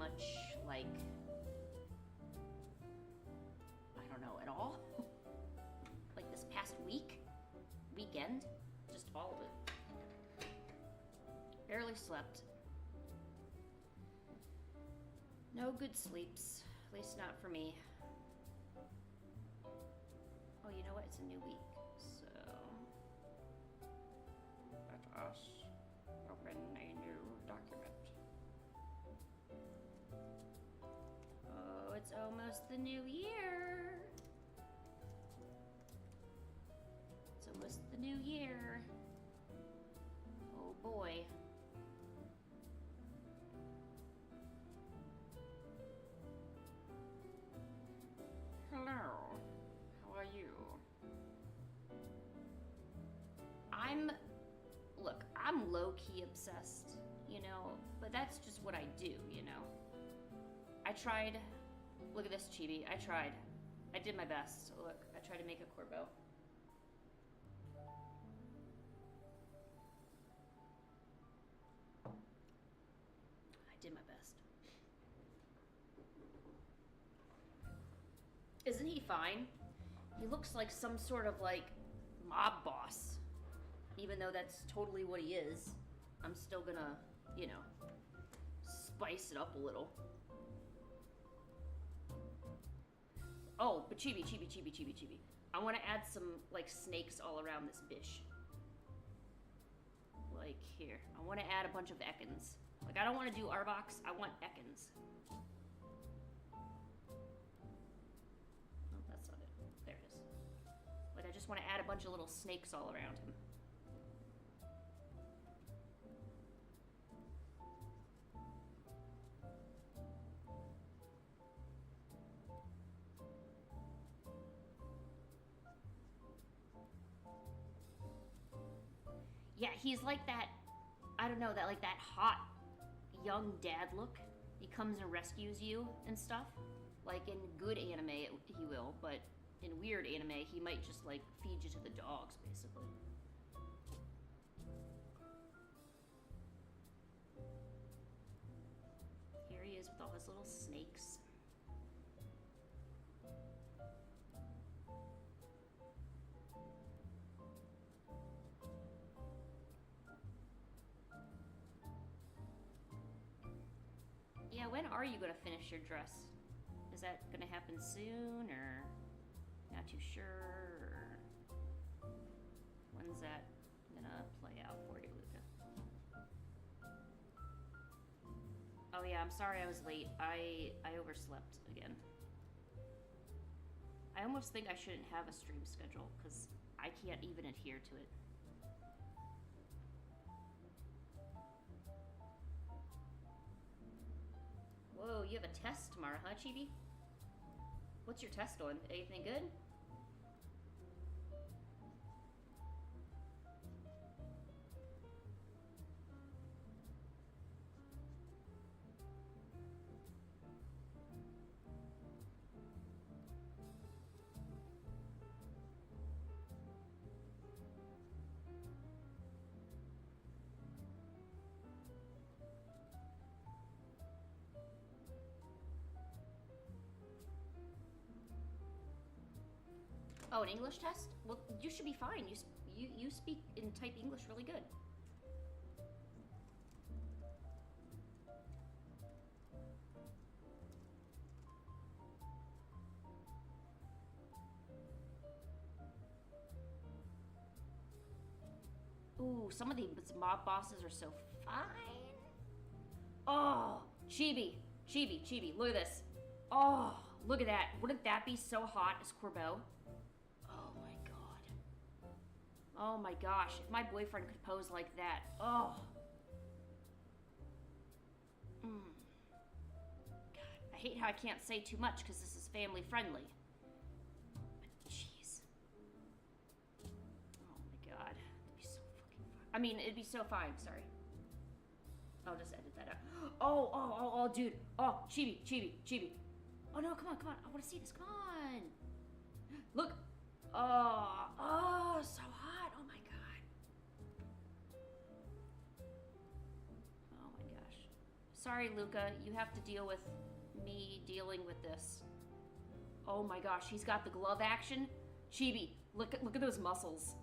much, like, I don't know, at all. Like this past weekend, just all of it. Barely slept. No good sleeps, at least not for me. Oh, you know what? It's a new week, so let us open a new document. Oh, it's almost the new year. It's almost the new year. Oh boy. Hello. How are you? Look, I'm low-key obsessed, you know, but that's just what I do, you know. I tried. Look at this, Chibi. I tried. I did my best. Look, I tried to make a Corbeau. I did my best. Isn't he fine? He looks like some sort of, like, mob boss. Even though that's totally what he is. I'm still gonna, you know, spice it up a little. Oh, but Chibi. I want to add some, like, snakes all around this bish. Like, here. I want to add a bunch of Ekans. Like, I don't want to do Arbox. I want Ekans. Oh, that's not it. There it is. Like, I just want to add a bunch of little snakes all around him. Yeah, he's like that, I don't know, that like that hot young dad look. He comes and rescues you and stuff. Like in good anime, he will, but in weird anime, he might just like feed you to the dogs, basically. Here he is with all his little snakes. Yeah, when are you gonna finish your dress? Is that gonna happen soon, or not too sure? Or when's that gonna play out for you, Luca? Oh yeah, I'm sorry I was late. I overslept again. I almost think I shouldn't have a stream schedule, because I can't even adhere to it. Whoa, you have a test tomorrow, huh, Chibi? What's your test on? Anything good? Oh, an English test? Well, you should be fine. You speak and type English really good. Ooh, some of these mob bosses are so fine. Oh, Chibi, look at this. Oh, look at that. Wouldn't that be so hot as Corbeau? Oh my god. Oh my gosh, if my boyfriend could pose like that. Oh. God, I hate how I can't say too much because this is family friendly. But jeez. Oh my god. It'd be so fucking fine. I mean, it'd be so fine, sorry. I'll just edit that out. Oh, dude. Oh, Chibi. Oh no, come on. I want to see this. Come on. Look. Oh, so hot. Oh my god. Oh my gosh. Sorry, Luca. You have to deal with me dealing with this. Oh my gosh, he's got the glove action. Chibi, look at those muscles.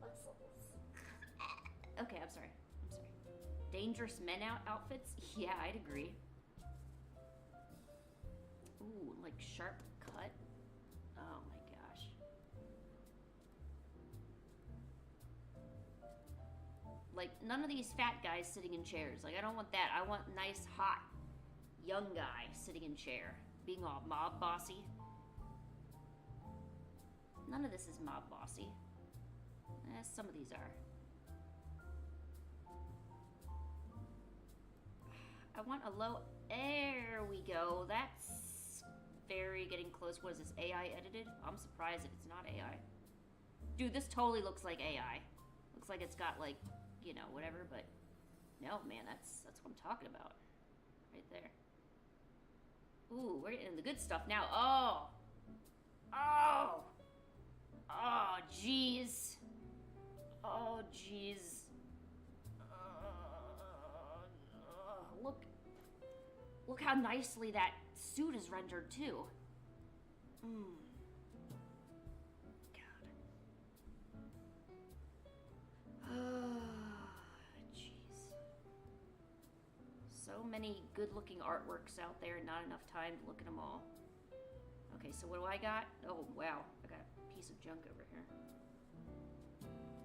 Muscles. Okay, I'm sorry. Dangerous men outfits? Yeah, I'd agree. Ooh, like sharp cut. Oh my gosh. Like, none of these fat guys sitting in chairs. Like, I don't want that. I want nice, hot, young guy sitting in chair. Being all mob bossy. None of this is mob bossy. Some of these are. I want a low... There we go. That's very getting close. What is this, AI edited? I'm surprised if it's not AI. Dude, this totally looks like AI. Looks like it's got, like, you know, whatever, but... No, man, that's what I'm talking about. Right there. Ooh, we're getting the good stuff now. Oh! Oh! Oh, jeez. Oh, jeez. Look how nicely that suit is rendered, too. God. Jeez. So many good-looking artworks out there, not enough time to look at them all. Okay, so what do I got? Oh, wow. I got a piece of junk over here.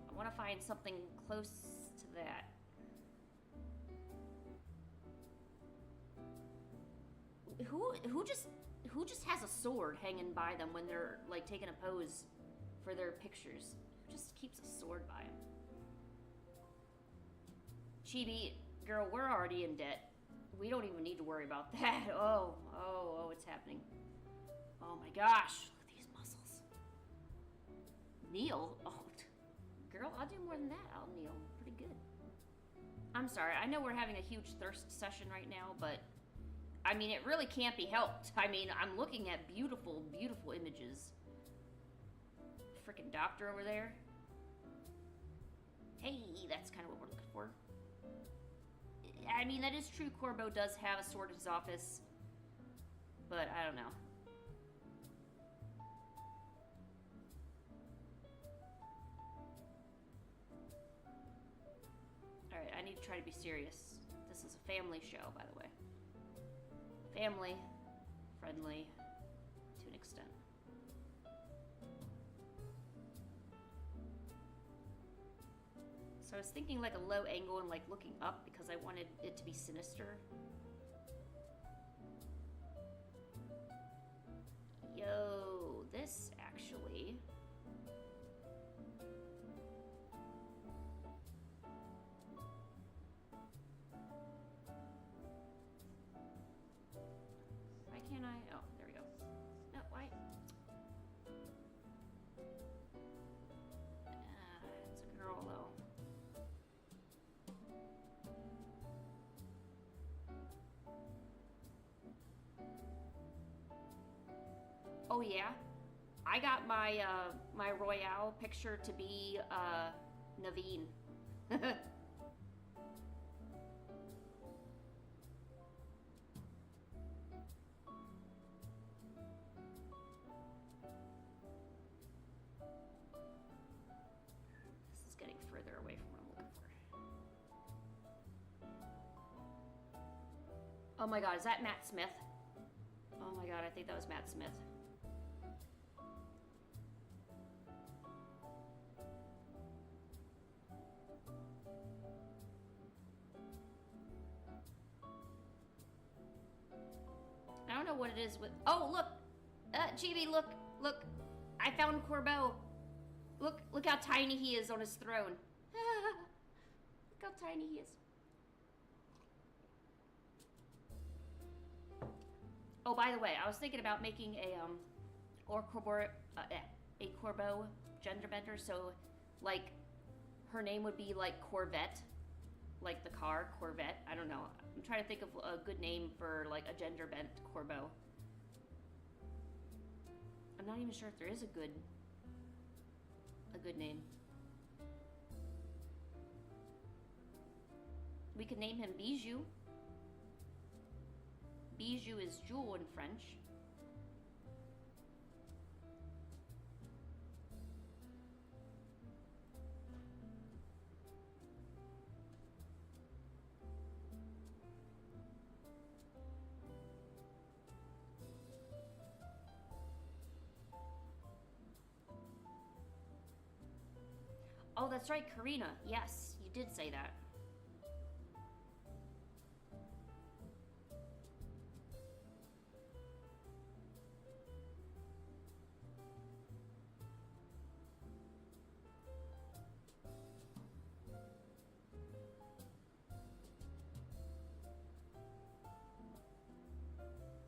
I want to find something close to that. Who just has a sword hanging by them when they're like taking a pose for their pictures? Who just keeps a sword by them? Chibi, girl, we're already in debt. We don't even need to worry about that. Oh, it's happening. Oh my gosh, look at these muscles. Kneel? Oh, girl, I'll do more than that. I'll kneel pretty good. I'm sorry, I know we're having a huge thirst session right now, but I mean, it really can't be helped. I mean, I'm looking at beautiful, beautiful images. Freaking doctor over there. Hey, that's kind of what we're looking for. I mean, that is true. Corbo does have a sword in his office. But I don't know. Alright, I need to try to be serious. This is a family show, by the way. Family, friendly, to an extent. So I was thinking like a low angle and like looking up because I wanted it to be sinister. Yo, this actually... Why can't I? Oh, there we go. No, why? It's a girl though. Oh yeah, I got my my Royale picture to be Naveen. This is getting further away from what I'm looking for. Oh my god, is that Matt Smith? Oh my god, I think that was Matt Smith. I don't know what it is with... Oh, look! Chibi, look! Look! I found Corbo! Look how tiny he is on his throne. Look how tiny he is. Oh, by the way, I was thinking about making a Corbo gender bender, so, like, her name would be, like, Corvette. Like the car, Corvette. I don't know. I'm trying to think of a good name for, like, a gender bent Corbo. I'm not even sure if there is a good name. We could name him Bijou. Bijou is jewel in French. Oh, that's right, Karina. Yes, you did say that.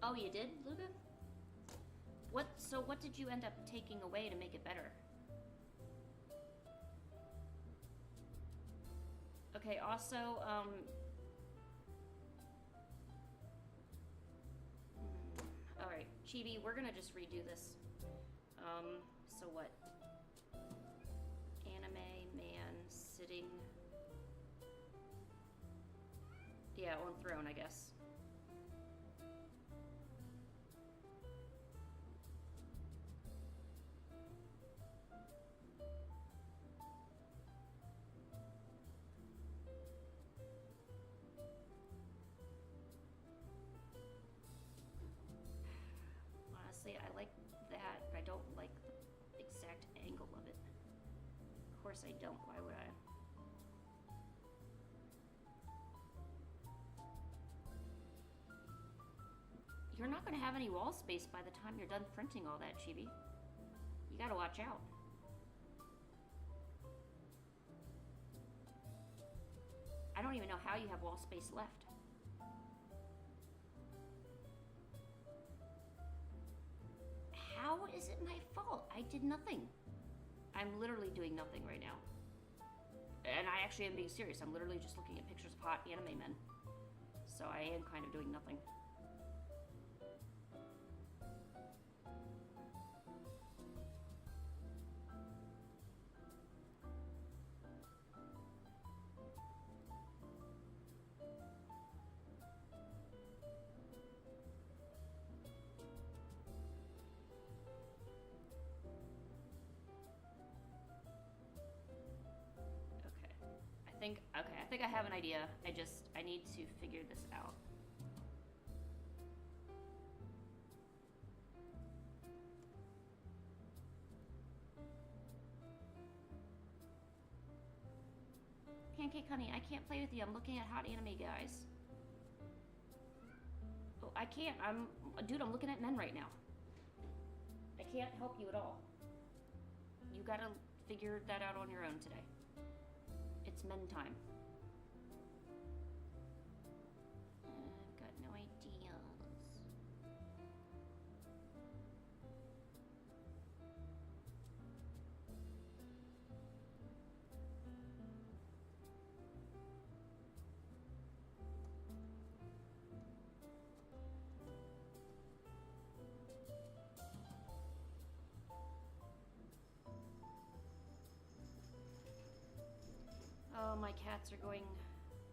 Oh, you did, Luca? So what did you end up taking away to make it better? Okay, also, alright, Chibi, we're gonna just redo this. So what? Anime man sitting... Yeah, on throne, I guess. Honestly, I like that, but I don't like the exact angle of it. Of course I don't. Why would I? You're not going to have any wall space by the time you're done printing all that, Chibi. You gotta watch out. I don't even know how you have wall space left. How is it my fault? I did nothing. I'm literally doing nothing right now. And I actually am being serious. I'm literally just looking at pictures of hot anime men. So I am kind of doing nothing. I think I have an idea. I need to figure this out. Pancake honey, I can't play with you. I'm looking at hot anime guys. Oh, I can't. Dude, I'm looking at men right now. I can't help you at all. You gotta figure that out on your own today. It's men time. I've got no ideas. Oh, my cats are going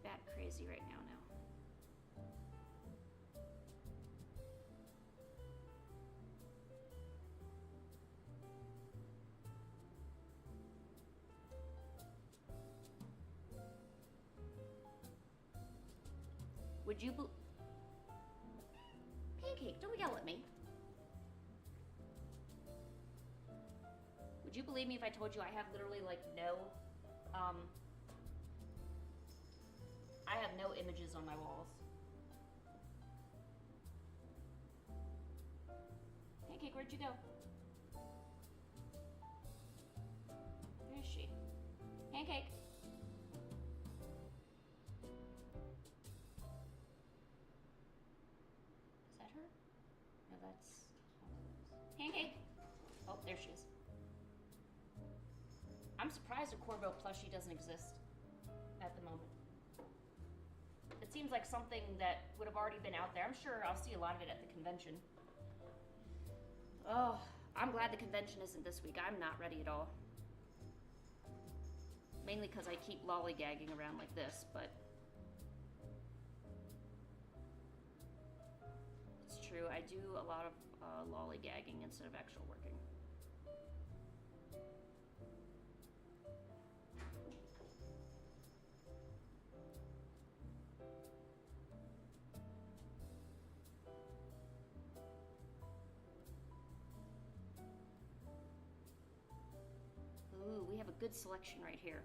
bat crazy right now. Would you Pancake, don't yell at me. Would you believe me if I told you I have literally like no I have no images on my walls. Pancake, where'd you go? Where is she? Pancake. Is that her? No, that's... Pancake! Oh, there she is. I'm surprised a Corbo plushie doesn't exist at the moment. It seems like something that would have already been out there. I'm sure I'll see a lot of it at the convention. Oh, I'm glad the convention isn't this week. I'm not ready at all. Mainly because I keep lollygagging around like this, but true. I do a lot of lollygagging instead of actual working. Ooh, we have a good selection right here.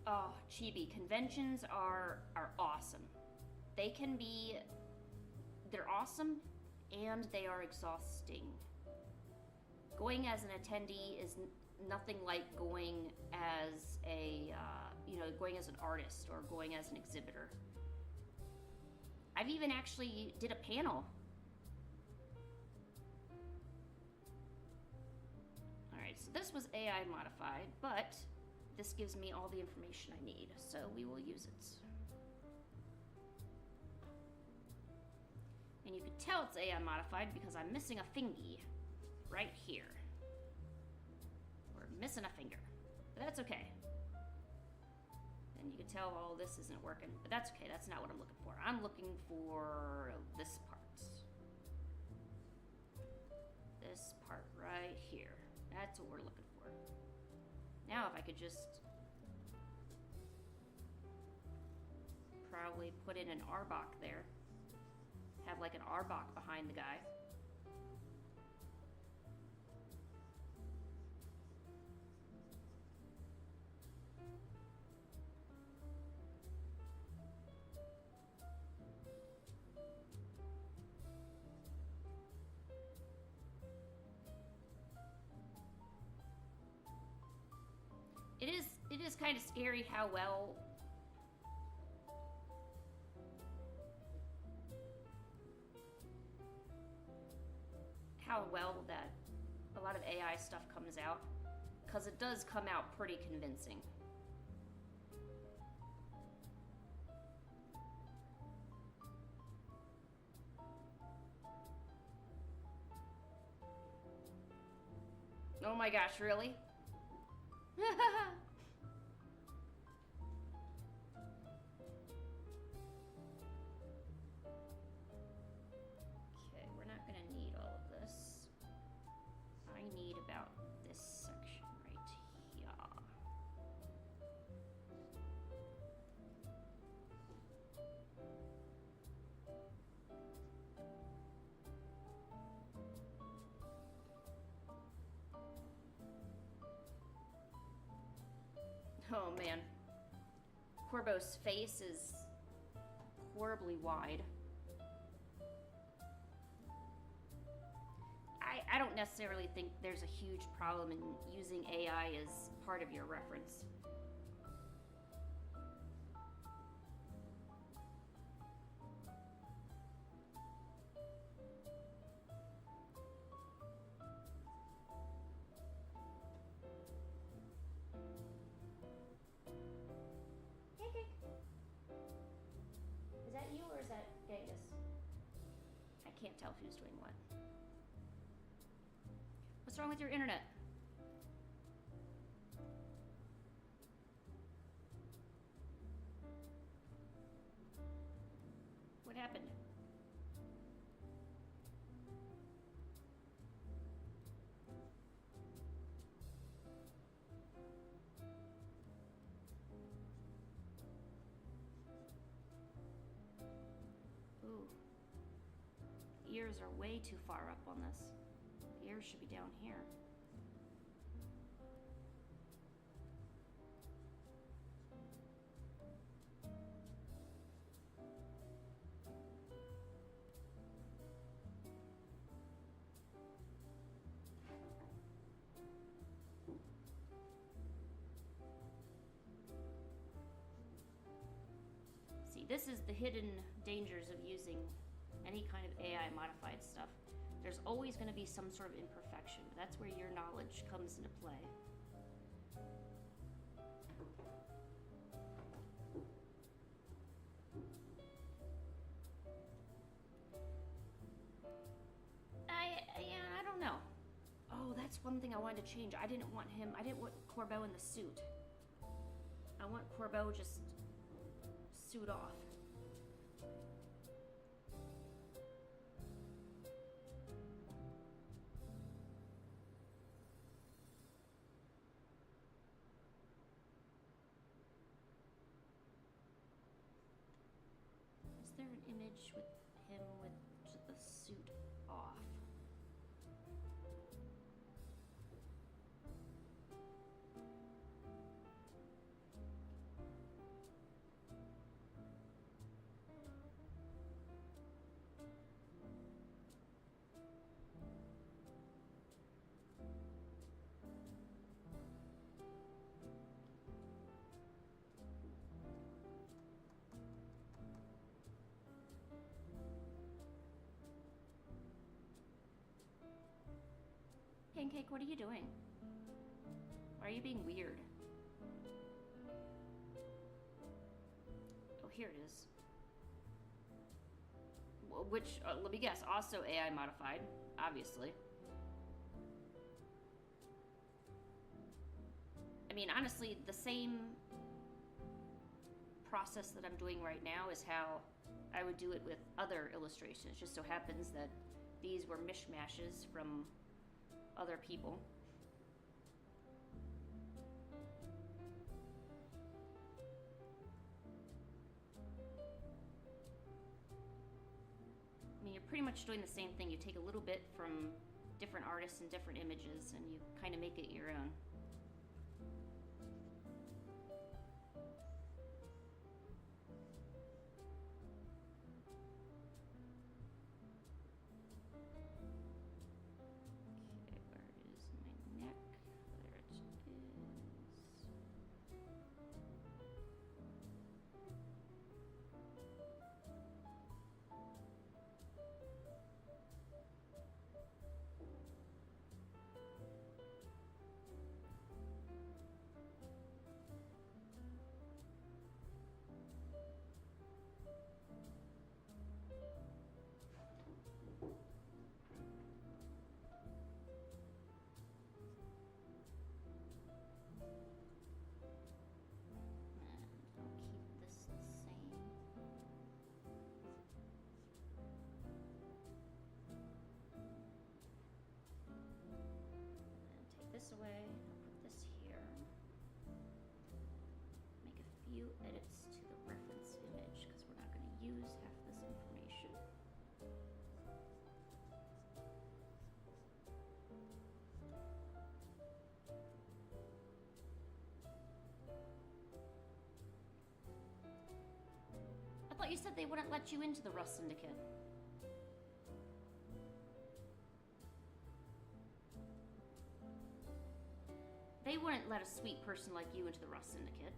Oh, Chibi, conventions are awesome. They can be, they're awesome and they are exhausting. Going as an attendee is nothing like going as a, going as an artist or going as an exhibitor. I've even actually did a panel. All right, so this was AI modified, but this gives me all the information I need, so we will use it. And you can tell it's AI modified because I'm missing a fingy right here. We're missing a finger, but that's okay. And you can tell all this isn't working, but that's okay. That's not what I'm looking for. I'm looking for this part. This part right here. That's what we're looking for. Now if I could just probably put in an Arbok there. Have like an Arbok behind the guy. It is kind of scary how well that a lot of AI stuff comes out, because it does come out pretty convincing. Oh my gosh, really? Okay, we're not gonna need all of this. I need about this section right here. Oh man, Corbo's face is horribly wide. I don't necessarily think there's a huge problem in using AI as part of your reference. Is that you or is that Genghis? I can't tell who's doing what. What's wrong with your internet? What happened? Ooh. The ears are way too far up on this. The ears should be down here. See, this is the hidden dangers of using any kind of AI modified stuff. There's always going to be some sort of imperfection. That's where your knowledge comes into play. That's one thing I wanted to change. I didn't want Corbeau in the suit. I want Corbeau just suit off. Is there an image with him with the suit off? Pancake, what are you doing? Why are you being weird? Oh, here it is. Which, let me guess, also AI modified, obviously. I mean, honestly, the same process that I'm doing right now is how I would do it with other illustrations. It just so happens that these were mishmashes from other people. I mean, you're pretty much doing the same thing. You take a little bit from different artists and different images and you kind of make it your own. This away, I'll put this here. Make a few edits to the reference image because we're not going to use half this information. I thought you said they wouldn't let you into the Rust Syndicate. They wouldn't let a sweet person like you into the Rust Syndicate.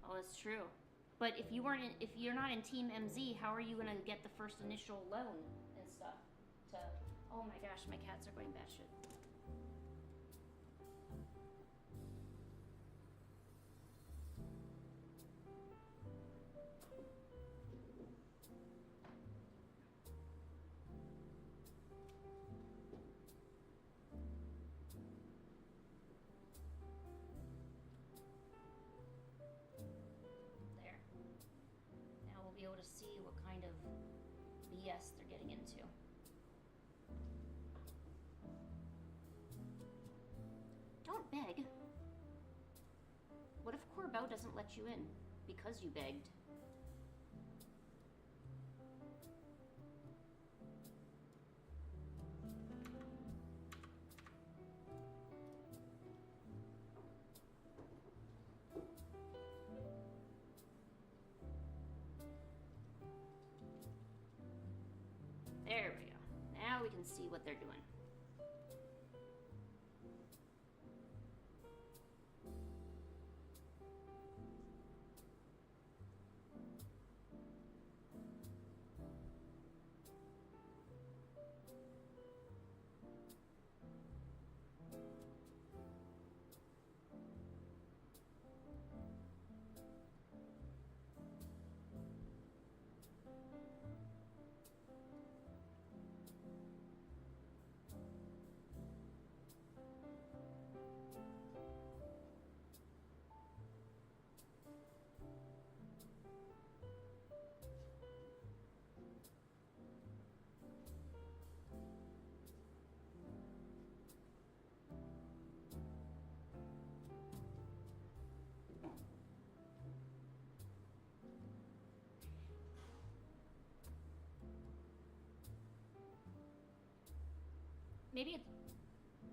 Oh, that's true. But if you're not in Team MZ, how are you gonna get the first initial loan and stuff? Oh my gosh, my cats are going batshit. Be able to see what kind of BS they're getting into. Don't beg. What if Corbeau doesn't let you in because you begged? we can see what they're doing. Maybe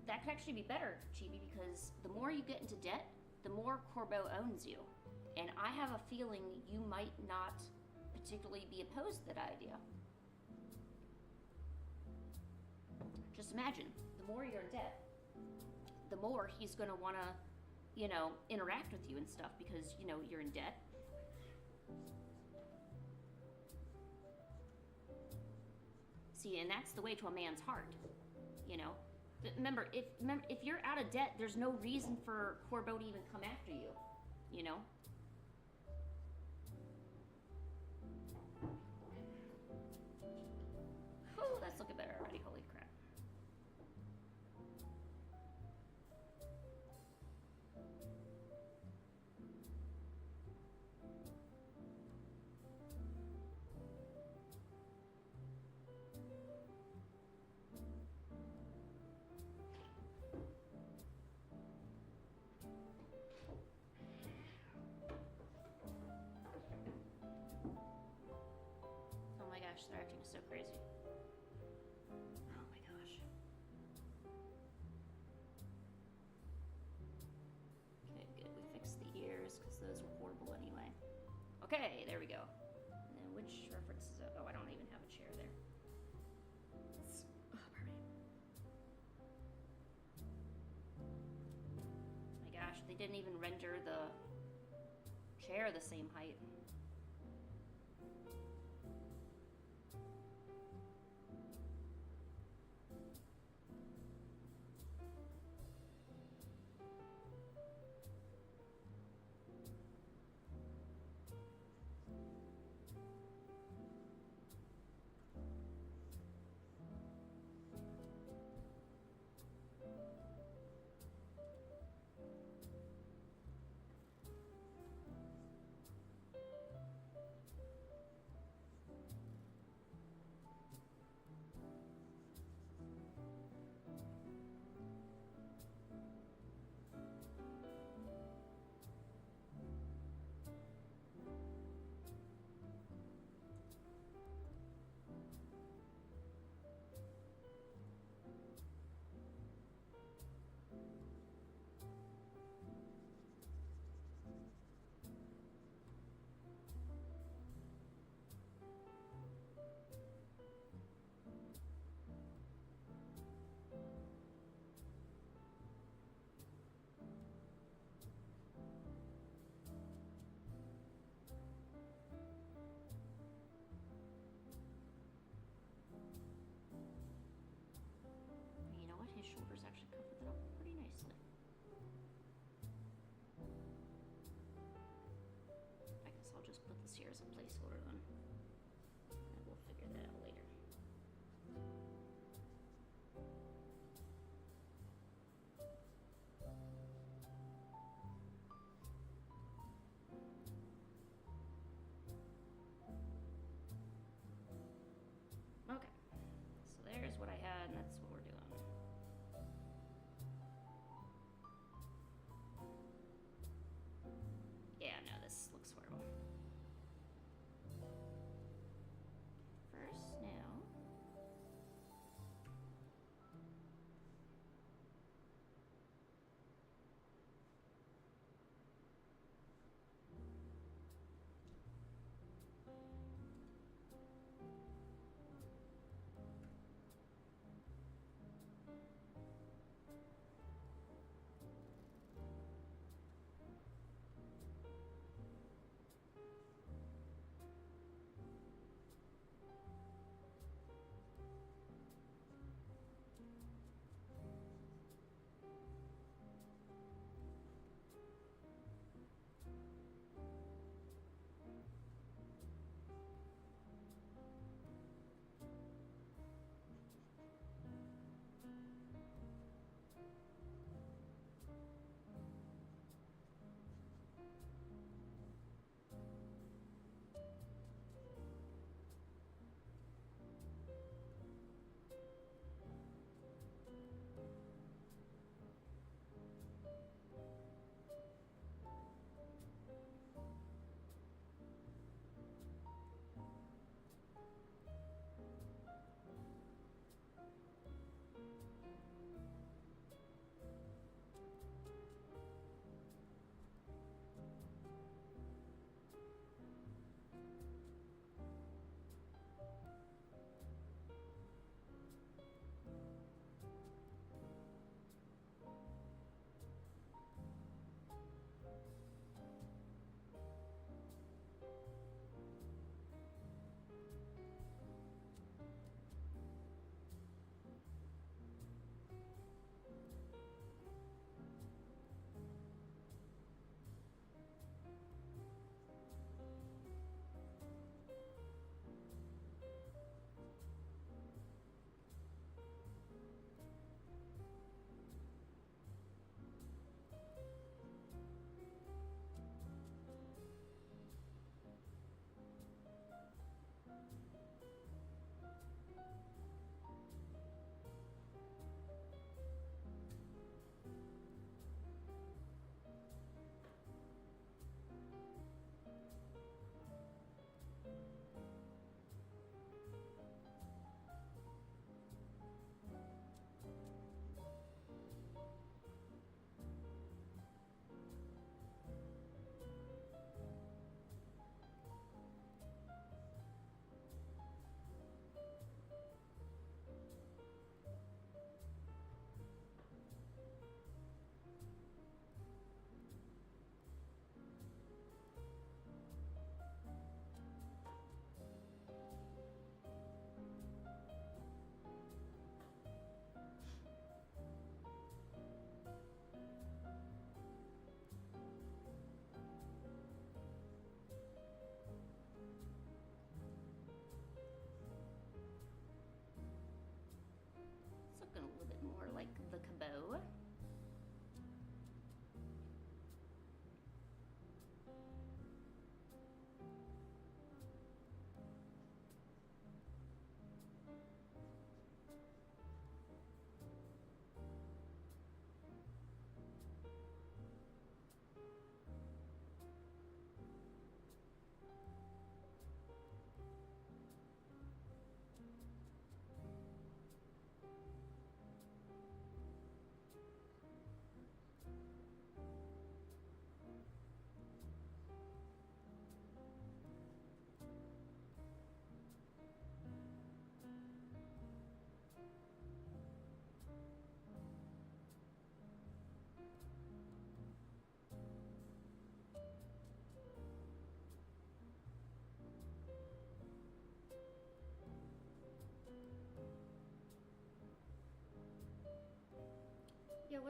that could actually be better, Chibi, because the more you get into debt, the more Corbeau owns you. And I have a feeling you might not particularly be opposed to that idea. Just imagine, the more you're in debt, the more he's going to want to, you know, interact with you and stuff because, you know, you're in debt. See, and that's the way to a man's heart, you know. Remember, if you're out of debt, there's no reason for Corbeau to even come after you, you know. Oh, that's looking better already. Holy crap. Oh my gosh, they're acting so crazy. Oh my gosh. Okay, good. We fixed the ears because those were horrible anyway. Okay, there we go. And then which reference is it? Oh, I don't even have a chair there. Oh, pardon me. My gosh, they didn't even render the chair the same height.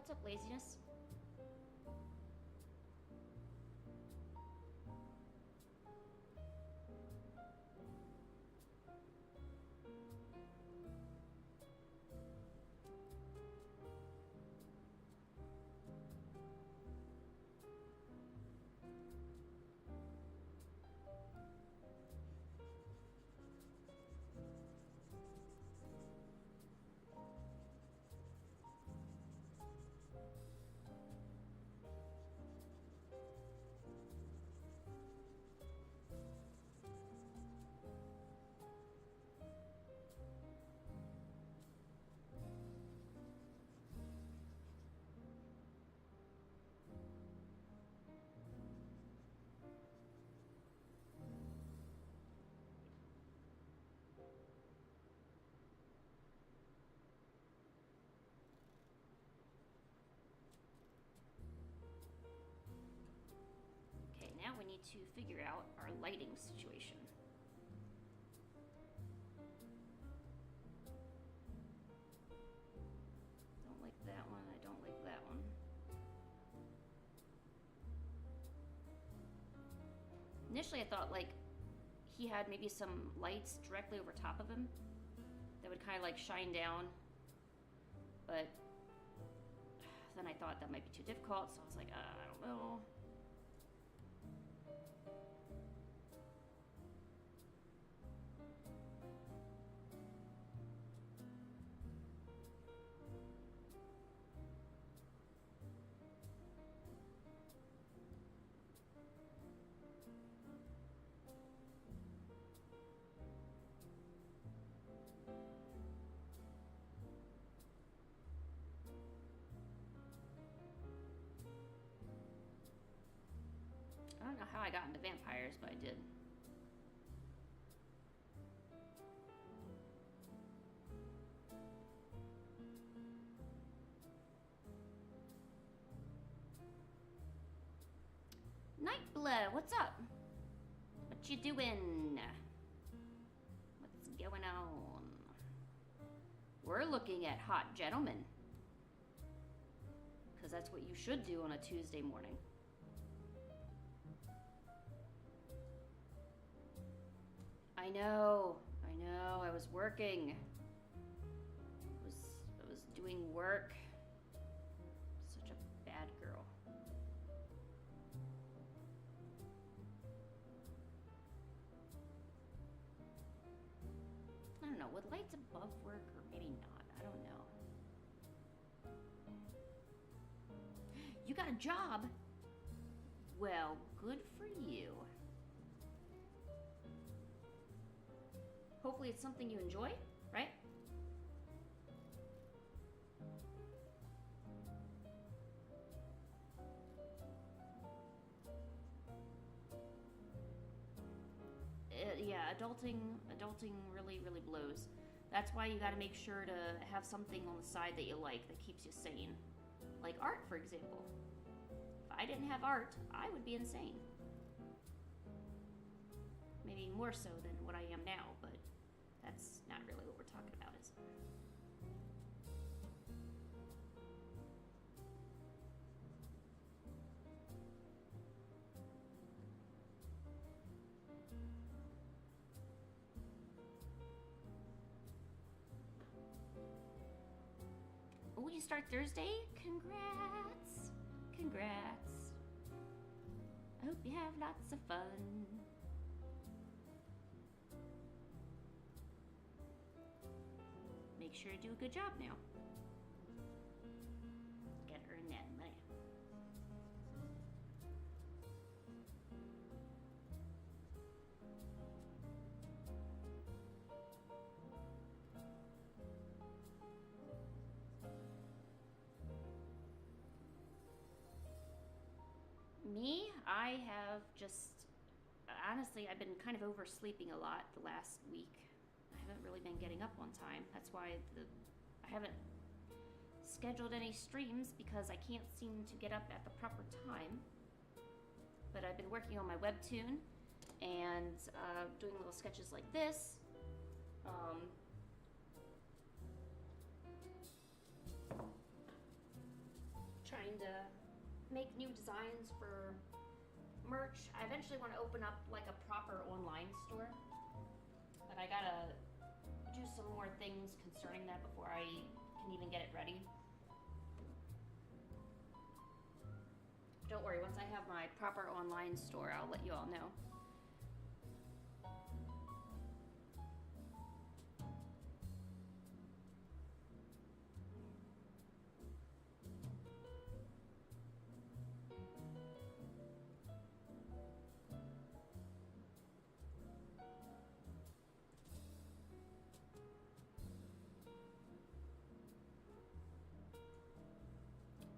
what's up, laziness? Okay, now we need to figure out our lighting situation. Don't like that one, I don't like that one. Initially I thought like he had maybe some lights directly over top of him that would kind of like shine down, but then I thought that might be too difficult, so I was like, I don't know. I don't know how I got into vampires, but I did. Nightblood, what's up? What you doing? What's going on? We're looking at hot gentlemen. Because that's what you should do on a Tuesday morning. I know, I was working. I was doing work. Such a bad girl. I don't know, would lights above work or maybe not? I don't know. You got a job? Well, good for you. Hopefully it's something you enjoy, right? Yeah, adulting really, really blows. That's why you gotta make sure to have something on the side that you like that keeps you sane. Like art, for example. If I didn't have art, I would be insane. Maybe more so than what I am now, but that's not really what we're talking about, is it? Oh, you start Thursday? Congrats! Congrats. I hope you have lots of fun. Make sure to do a good job now. Gotta earn that money. Me, I have just, honestly, I've been kind of oversleeping a lot the last week. I haven't really been getting up on time. That's why I haven't scheduled any streams, because I can't seem to get up at the proper time. But I've been working on my webtoon and doing little sketches like this. trying to make new designs for merch. I eventually want to open up like a proper online store, but I gotta do some more things concerning that before I can even get it ready. Don't worry, once I have my proper online store, I'll let you all know.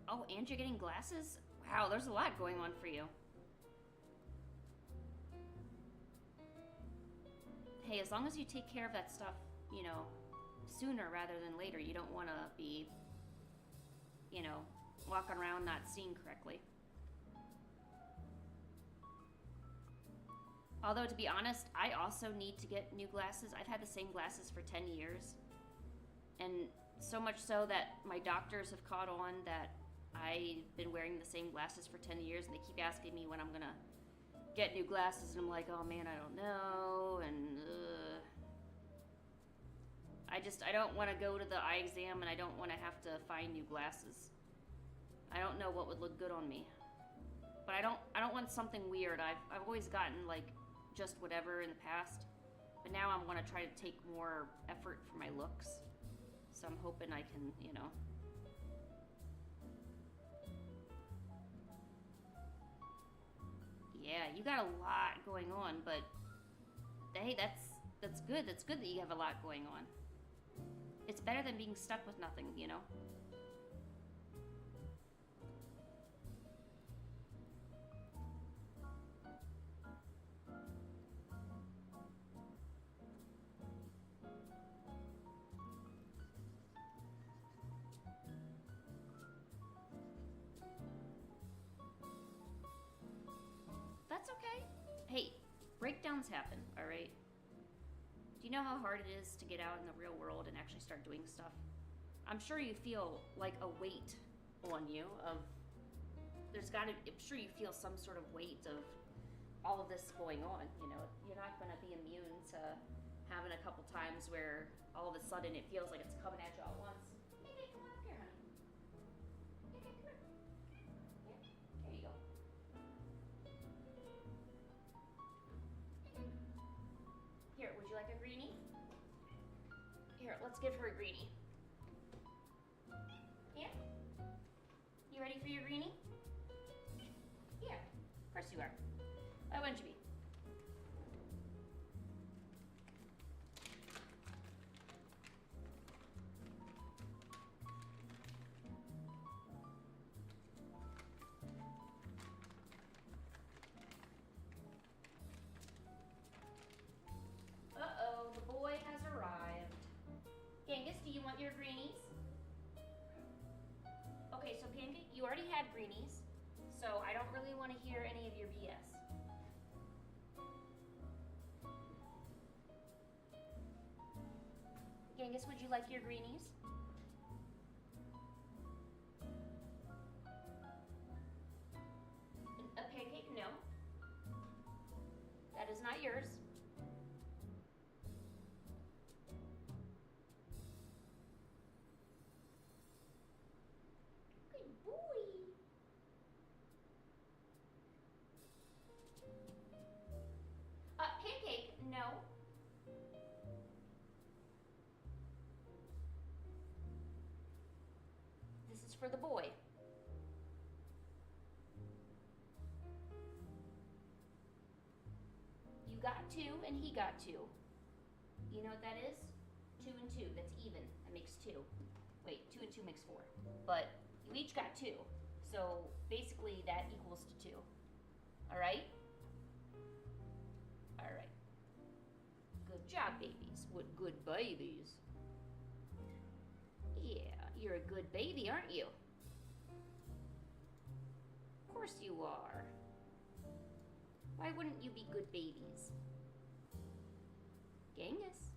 Oh, and you're getting glasses? Wow, there's a lot going on for you. Hey, as long as you take care of that stuff, you know, sooner rather than later, you don't want to be, you know, walking around not seeing correctly. Although, to be honest, I also need to get new glasses. I've had the same glasses for 10 years. And so much so that my doctors have caught on that I've been wearing the same glasses for 10 years, and they keep asking me when I'm gonna get new glasses, and I'm like, oh man, I don't know, and I don't want to go to the eye exam, and I don't want to have to find new glasses. I don't know what would look good on me, but I don't want something weird. I've always gotten like just whatever in the past, but now I want to try to take more effort for my looks, so I'm hoping I can, you know. Yeah, you got a lot going on, but hey, that's good. That's good that you have a lot going on. It's better than being stuck with nothing, you know? That's okay. Hey, breakdowns happen, all right? Do you know how hard it is to get out in the real world and actually start doing stuff? I'm sure you feel like a weight on you of, I'm sure you feel some sort of weight of all of this going on, you know? You're not gonna be immune to having a couple times where all of a sudden it feels like it's coming at you all at once. Okay, come on up here, honey. Okay, come here. There you go. Here, would you like a greenie? Here, let's give her a greenie. Yeah? You ready for your greenie? Yeah, of course you are. Why wouldn't you be? Uh-oh, the boy has arrived. Genghis, do you want your greenies? Okay, so Pancake, you already had greenies, so I don't really want to hear any of your BS. Genghis, would you like your greenies? A Pancake, no. That is not yours. Good boy. Pancake, no. This is for the boy. You got two and he got two. You know what that is? 2 and 2, that's even. That makes 2. Wait, 2 and 2 makes 4. But you each got 2. So basically that equals to 2. Alright? Alright. Good job, babies. What good babies. Yeah, you're a good baby, aren't you? Of course you are. Why wouldn't you be good babies? Genghis.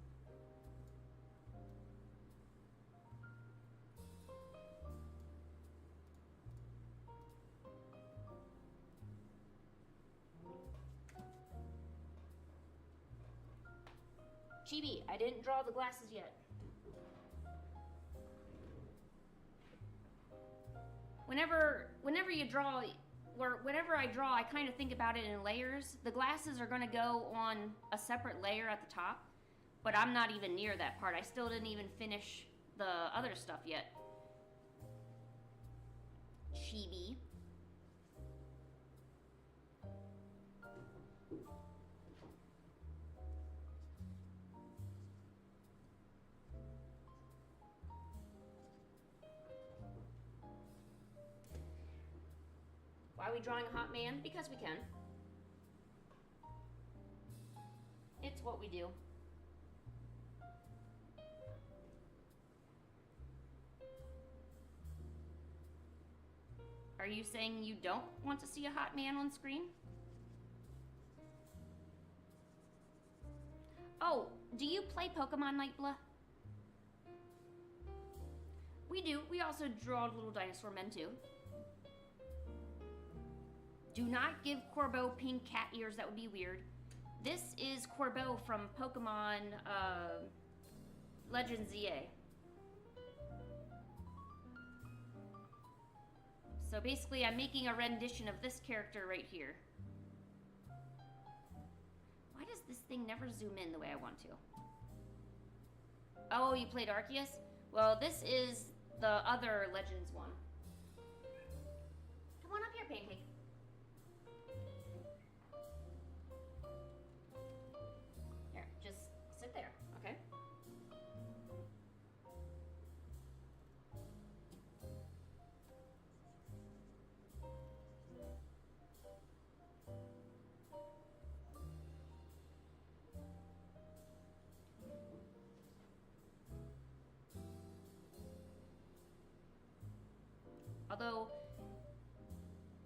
Chibi, I didn't draw the glasses yet. Whenever you draw, or whenever I draw, I kind of think about it in layers. The glasses are going to go on a separate layer at the top, but I'm not even near that part. I still didn't even finish the other stuff yet. Chibi. Why are we drawing a hot man? Because we can. It's what we do. Are you saying you don't want to see a hot man on screen? Oh, do you play Pokemon Nightbla? We do. We also draw little dinosaur men too. Do not give Corbeau pink cat ears. That would be weird. This is Corbeau from Pokemon Legends ZA. So basically, I'm making a rendition of this character right here. Why does this thing never zoom in the way I want to? Oh, you played Arceus? Well, this is the other Legends one. Come on up here, Pancake. Here, just sit there, okay? Although,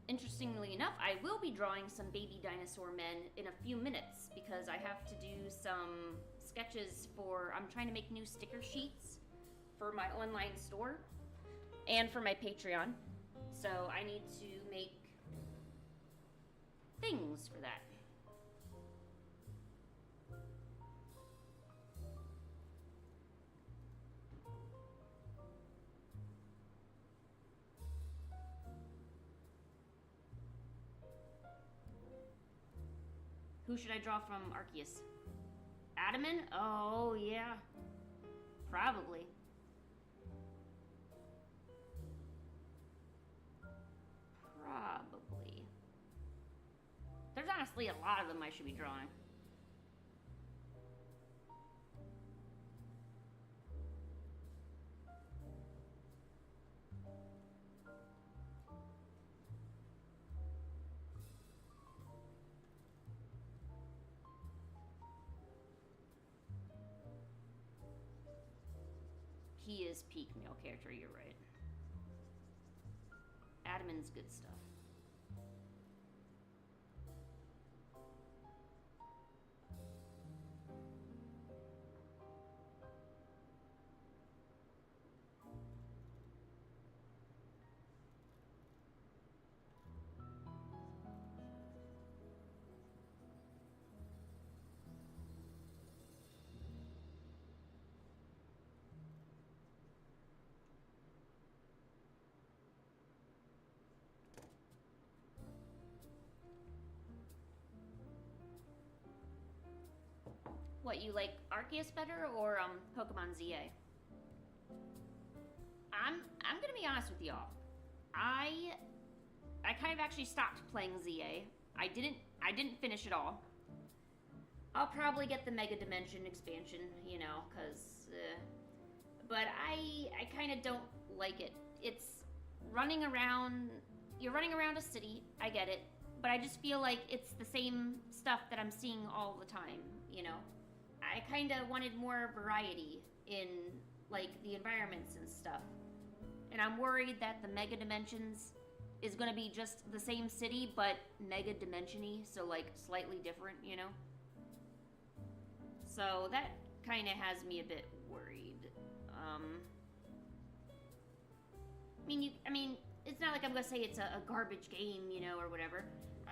interestingly enough, I will be drawing some baby dinosaur men in a few minutes because I have to do some sketches for, I'm trying to make new sticker sheets for my online store and for my Patreon. So I need to make things for that. Who should I draw from Arceus? Adaman? Oh, yeah. Probably. Probably. There's honestly a lot of them I should be drawing. He is peak male character, you're right. Adaman's good stuff. What, you like Arceus better or Pokemon ZA? I'm gonna be honest with y'all. I kind of actually stopped playing ZA. I didn't finish it all. I'll probably get the Mega Dimension expansion, you know, cause but I kind of don't like it. It's running around. You're running around a city. I get it, but I just feel like it's the same stuff that I'm seeing all the time, you know. I kind of wanted more variety in, like, the environments and stuff. And I'm worried that the Mega Dimensions is going to be just the same city, but Mega Dimension-y, so, like, slightly different, you know? So that kind of has me a bit worried. I mean, it's not like I'm going to say it's a garbage game, you know, or whatever.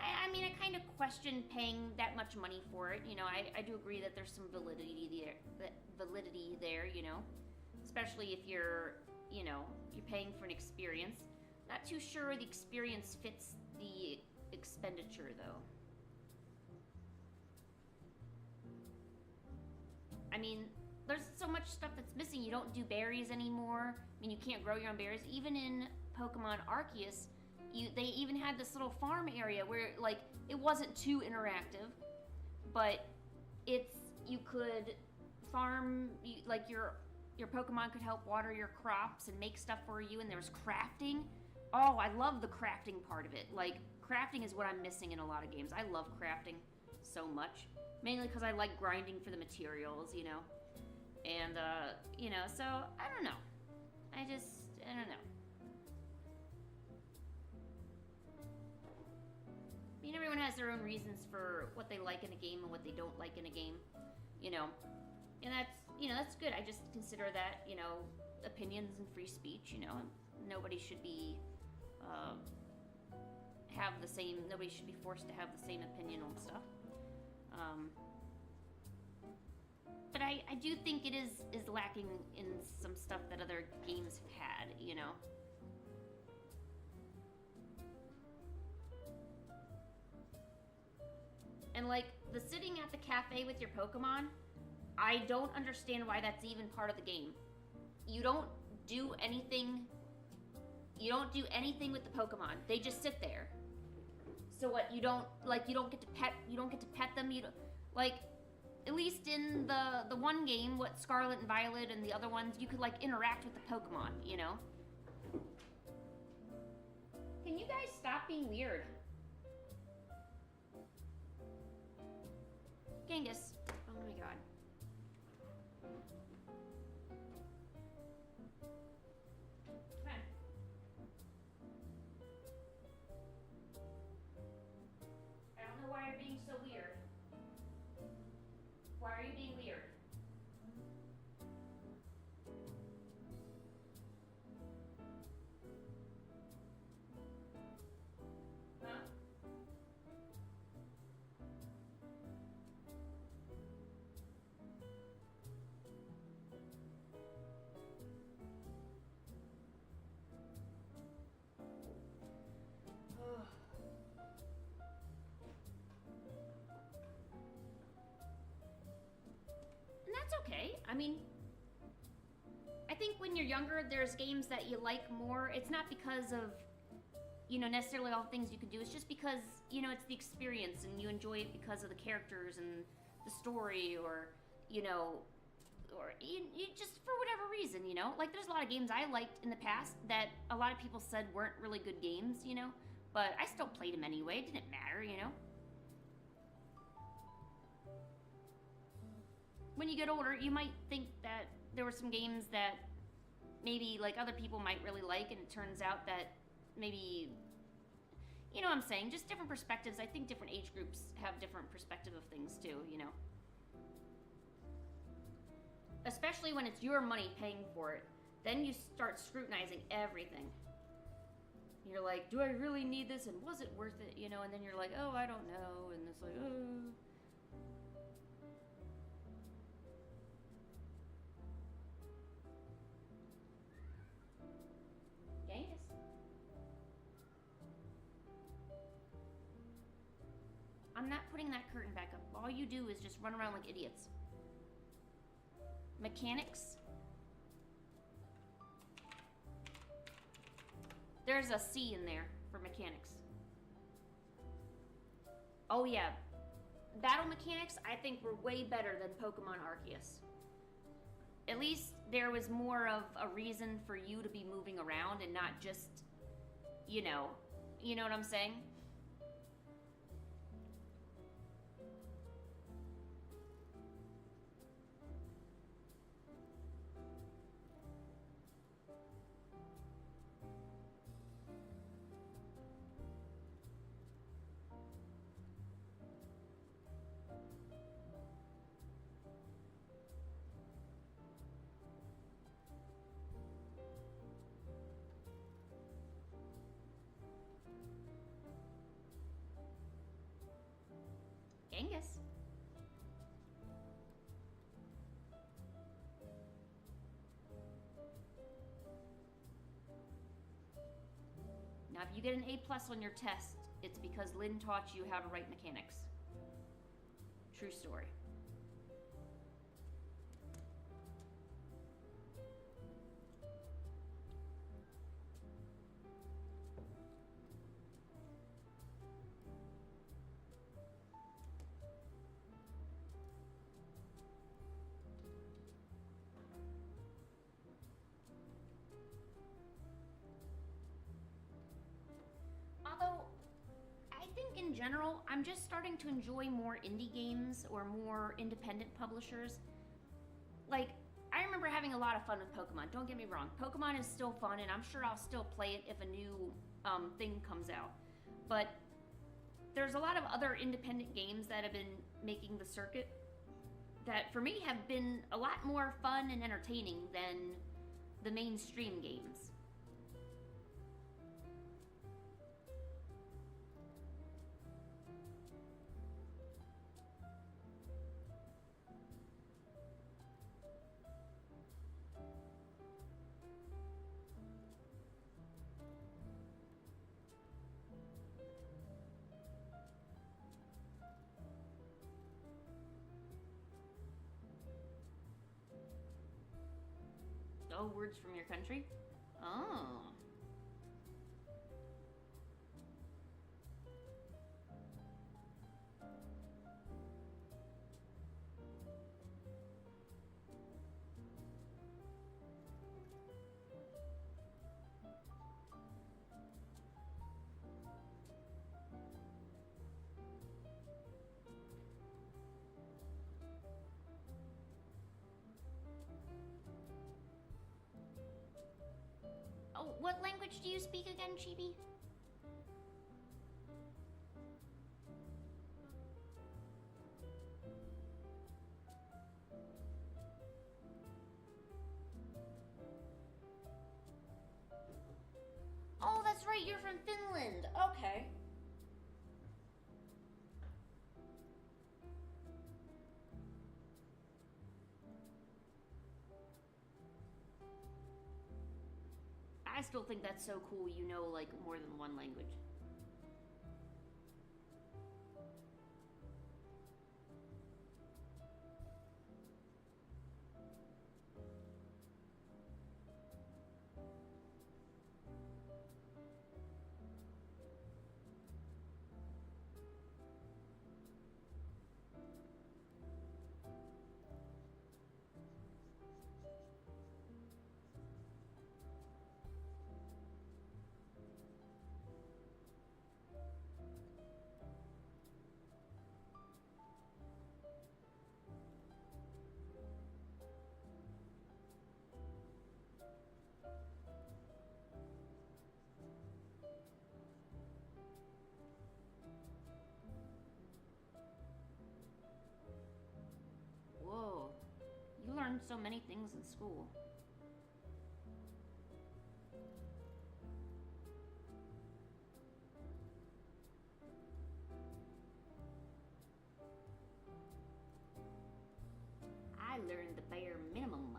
I mean, I kind of question paying that much money for it. You know, I do agree that there's some validity there, you know, especially if you're paying for an experience. Not too sure the experience fits the expenditure, though. I mean, there's so much stuff that's missing. You don't do berries anymore. I mean, you can't grow your own berries. Even in Pokemon Arceus, they even had this little farm area where, like, it wasn't too interactive, but you could farm, like, your Pokemon could help water your crops and make stuff for you, and there was crafting. Oh, I love the crafting part of it. Like, crafting is what I'm missing in a lot of games. I love crafting so much. Mainly because I like grinding for the materials, you know. And, so, I don't know. I don't know. I mean, everyone has their own reasons for what they like in a game and what they don't like in a game, you know. And that's good. I just consider that, opinions and free speech, Nobody should be, nobody should be forced to have the same opinion on stuff. But I do think it is lacking in some stuff that other games have had, And like, the sitting at the cafe with your Pokemon, I don't understand why that's even part of the game. You don't do anything with the Pokemon. They just sit there. So what, you don't get to pet them, at least in the one game, what Scarlet and Violet and the other ones, you could interact with the Pokemon, Can you guys stop being weird? Genghis. Oh my god. Come on. I don't know why you're being so weird. Why are you being weird? Huh? And that's okay. I mean, I think when you're younger, there's games that you like more. It's not because of, necessarily all the things you can do. It's just because, it's the experience and you enjoy it because of the characters and the story or you just for whatever reason, Like, there's a lot of games I liked in the past that a lot of people said weren't really good games, But I still played them anyway. It didn't matter, When you get older, you might think that there were some games that maybe other people might really like, and it turns out that maybe, you know what I'm saying, just different perspectives. I think different age groups have different perspective of things too, Especially when it's your money paying for it. Then you start scrutinizing everything. You're like, do I really need this, and was it worth it, And then you're like, oh, I don't know, and it's like, oh. Genghis. I'm not putting that curtain back up. All you do is just run around like idiots. Mechanics. There's a C in there for mechanics. Oh yeah. Battle mechanics, I think, were way better than Pokemon Arceus. At least there was more of a reason for you to be moving around and not just, you know what I'm saying? you get an A plus on your test, it's because Lynn taught you how to write mechanics. True story. Although, I think in general, I'm just starting to enjoy more indie games or more independent publishers. Like, I remember having a lot of fun with Pokemon. Don't get me wrong. Pokemon is still fun, and I'm sure I'll still play it if a new thing comes out. But there's a lot of other independent games that have been making the circuit that, for me, have been a lot more fun and entertaining than the mainstream games. Oh, words from your country? Oh. Oh, what language do you speak again, Chibi? Oh, that's right, you're from Finland. Okay. I still think that's so cool you know, like, more than one language. Whoa. You learned so many things in school. I learned the bare minimum.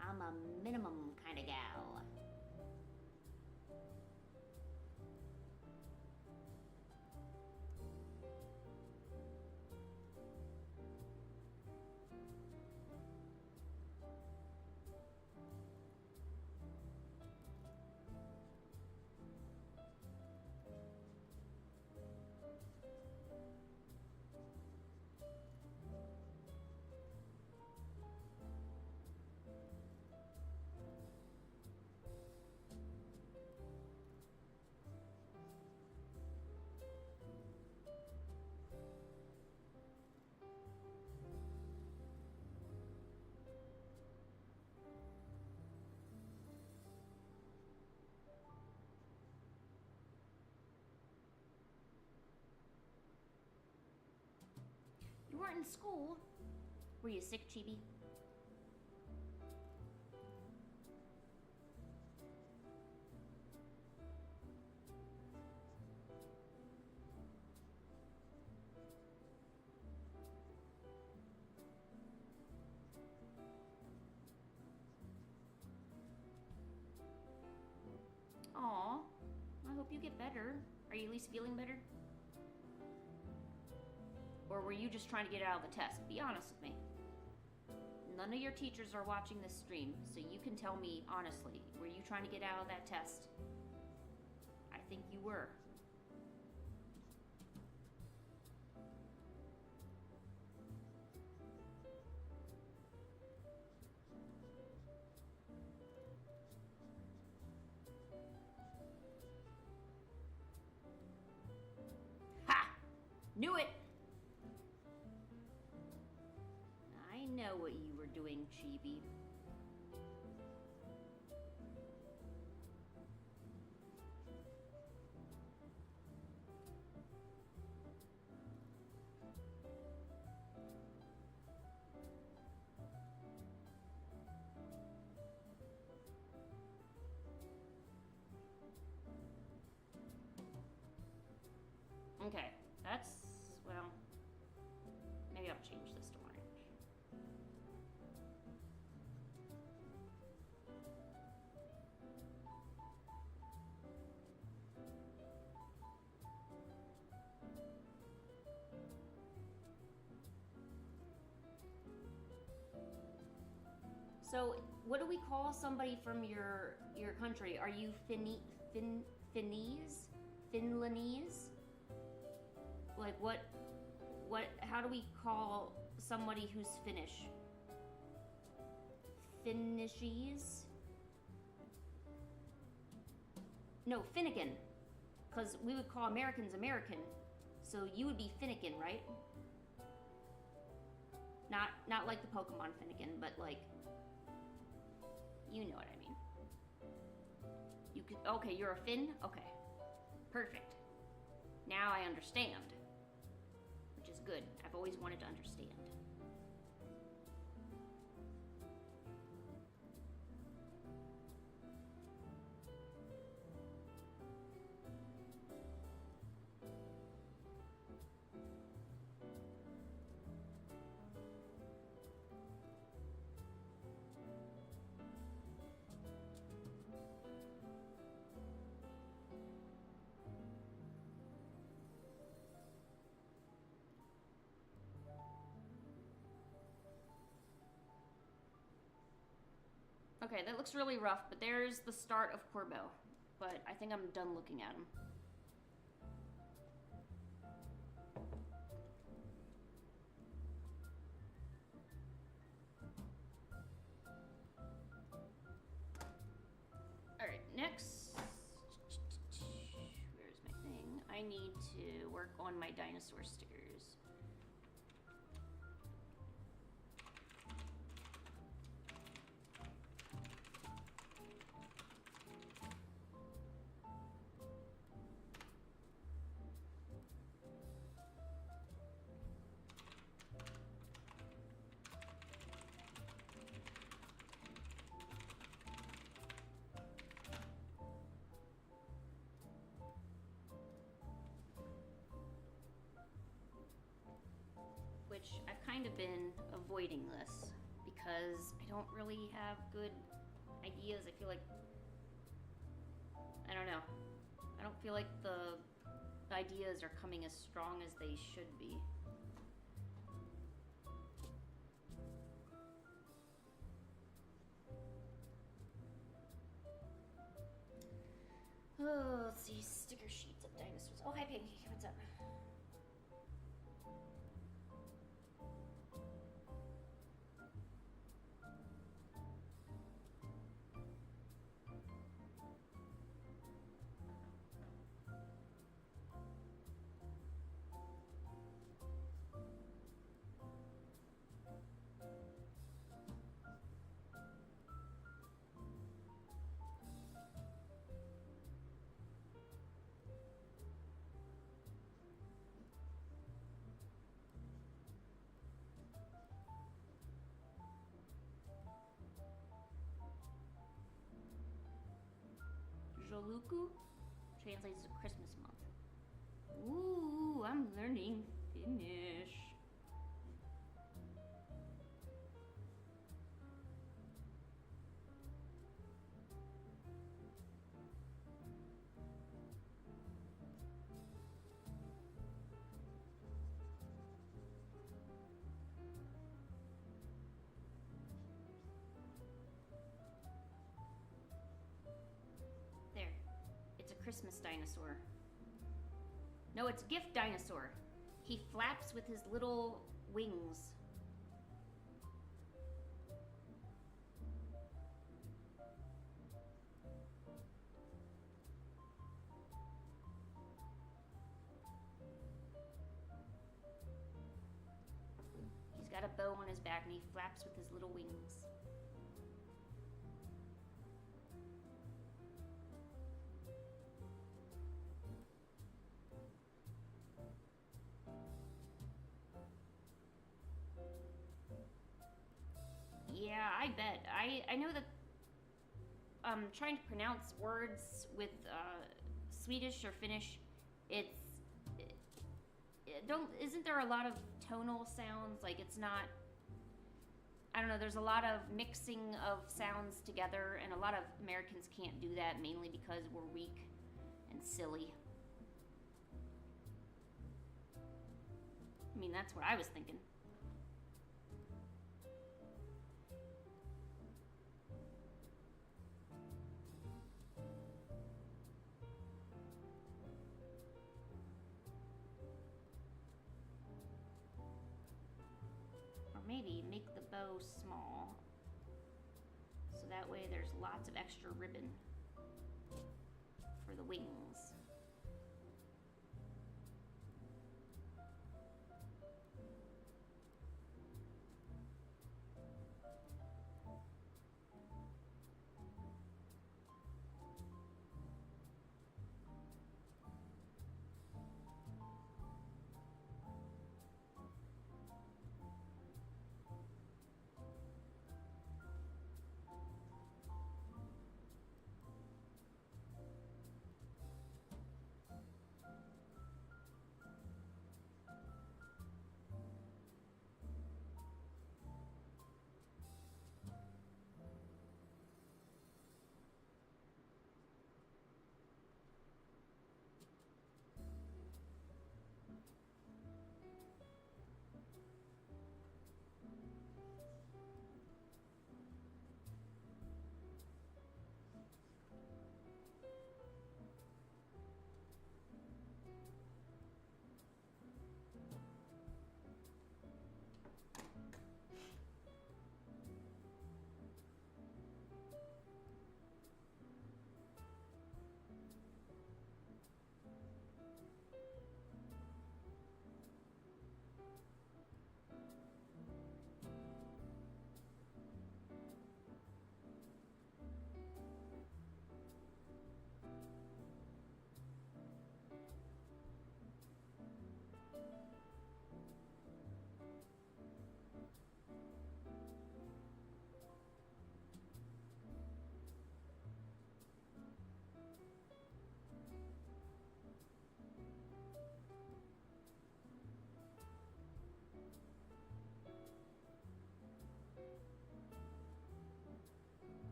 I'm a minimum kind of gal. You weren't in school. Were you sick, Chibi? Aw. get better. Are you at least feeling better? Or were you just trying to get it out of the test? Be honest with me. None of your teachers are watching this stream, so you can tell me honestly. Were you trying to get out of that test? I think you were. Ha! Knew it! I know what you were doing, Chibi. Okay, that's, well, maybe I'll change this to orange. So, what do we call somebody from your country? Are you Finese? Finlandese? Like what, how do we call somebody who's Finnish? Finnishies? No, Finnegan. Because we would call Americans American. So you would be Finnegan, right? Not like the Pokemon Finnegan, but like, you know what I mean. You could, okay, you're a Finn? Okay. Perfect. Now I understand. Which is good. I've always wanted to understand. Okay, that looks really rough, but there's the start of Corbo. But I think I'm done looking at him. Alright, next. Where's my thing? I need to work on my dinosaur stickers. Which I've kind of been avoiding this because I don't really have good ideas. I feel like, I don't know. I don't feel like the ideas are coming as strong as they should be. Oh, let's see, sticker sheets of dinosaurs. Oh, hi Pancake, what's up? Joluku translates to Christmas month. Ooh, I'm learning Finnish. Dinosaur. No, it's Gift Dinosaur. He flaps with his little wings. He's got a bow on his back and he flaps with his little wings. Yeah, I bet. I know that trying to pronounce words with Swedish or Finnish, it's don't isn't there a lot of tonal sounds? Like it's not. I don't know. There's a lot of mixing of sounds together, and a lot of Americans can't do that mainly because we're weak and silly. I mean, that's what I was thinking. Maybe make the bow small so that way there's lots of extra ribbon for the wings.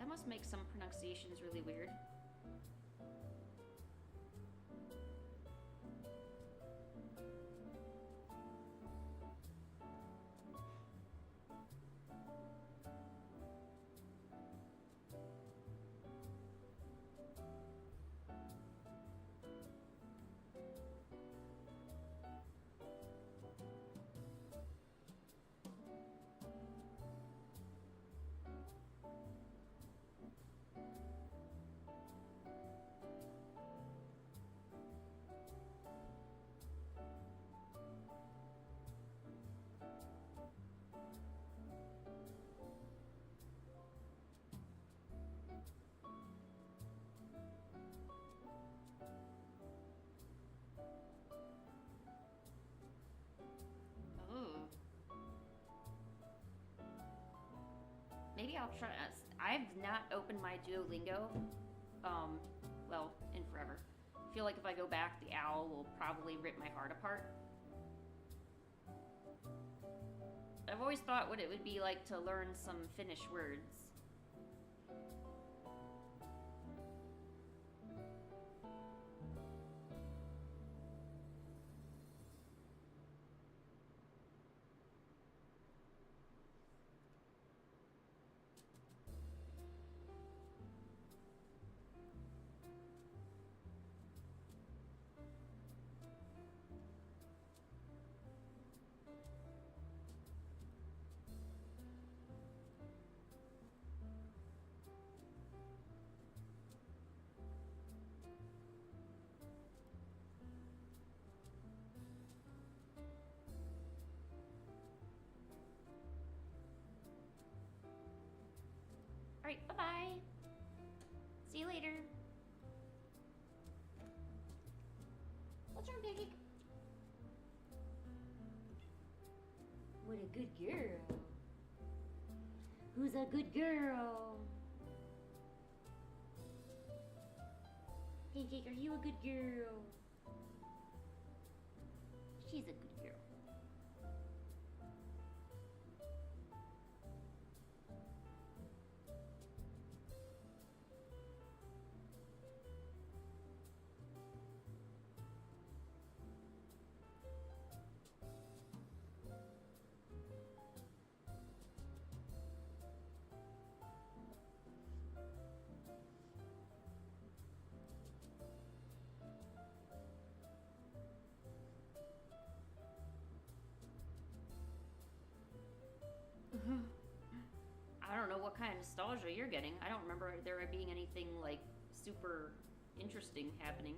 Must make some pronunciations really weird. I'll try. I've not opened my Duolingo, well, in forever. I feel like if I go back, the owl will probably rip my heart apart. I've always thought what it would be like to learn some Finnish words. Alright, bye-bye. See you later. What's wrong, Pancake? What a good girl. Who's a good girl? Pancake, are you a good girl? She's a good girl. I don't know what kind of nostalgia you're getting. I don't remember there being anything like super interesting happening.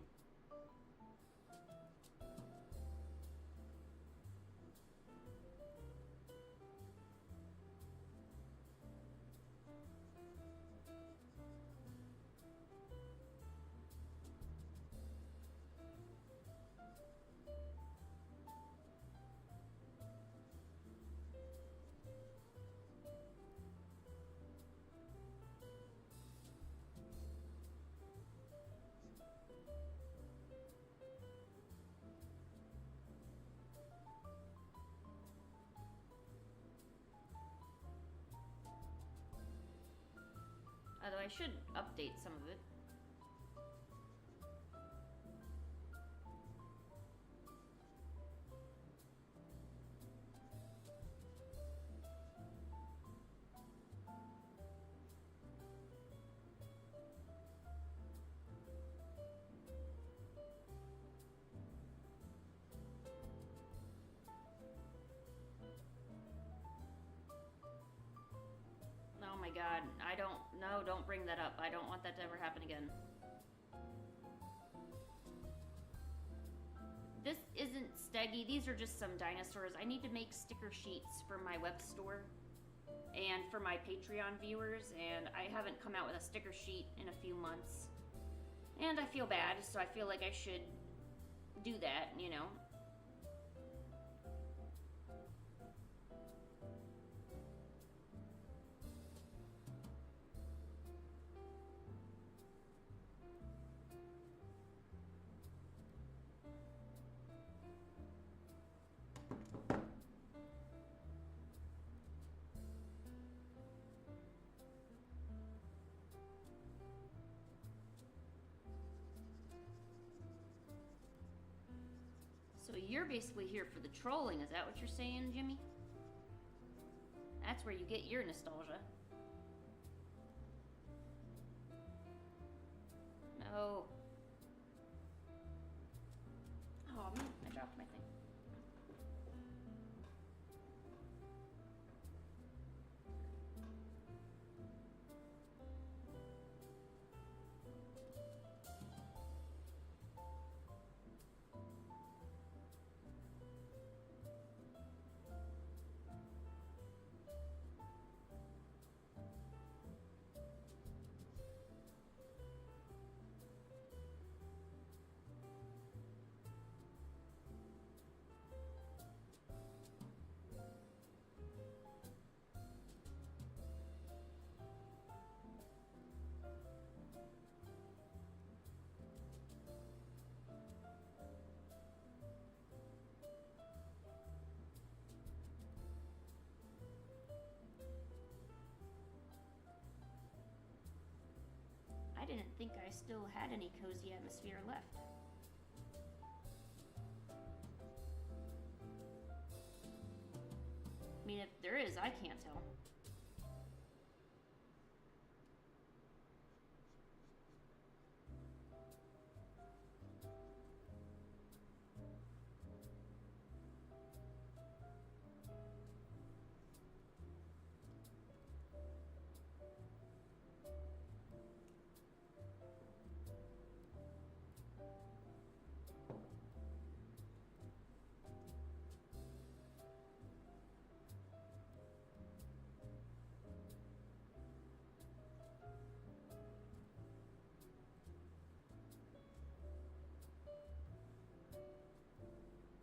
Although I should update some of it. Oh my god, don't bring that up. I don't want that to ever happen again. This isn't Steggy, these are just some dinosaurs. I need to make sticker sheets for my web store and for my Patreon viewers, and I haven't come out with a sticker sheet in a few months. And I feel bad, so I feel like I should do that, you know. So you're basically here for the trolling, is that what you're saying, Jimmy? That's where you get your nostalgia. No. Oh man, I dropped my thing. think I still had any cozy atmosphere left. I mean, if there is, I can't tell.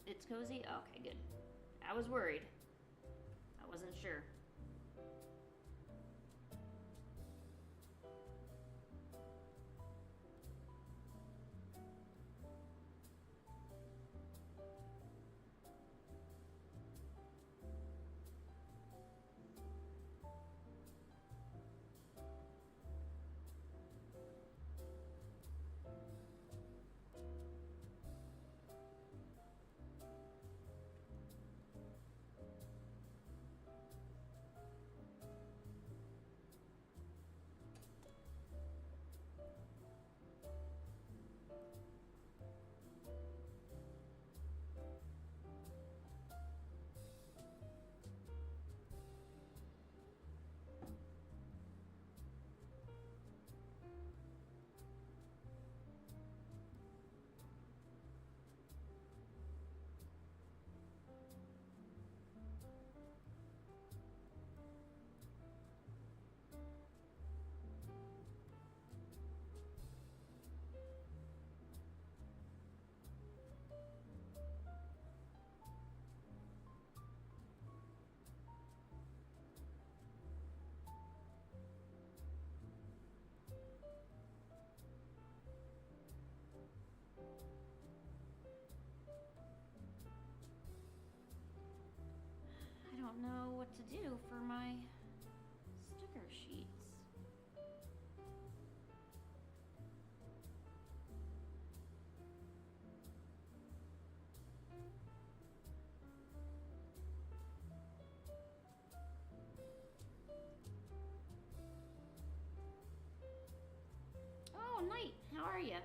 It's cozy? Okay, good. I was worried. I wasn't sure. I don't know what to do for my sticker sheets. Oh, Knight, how are you?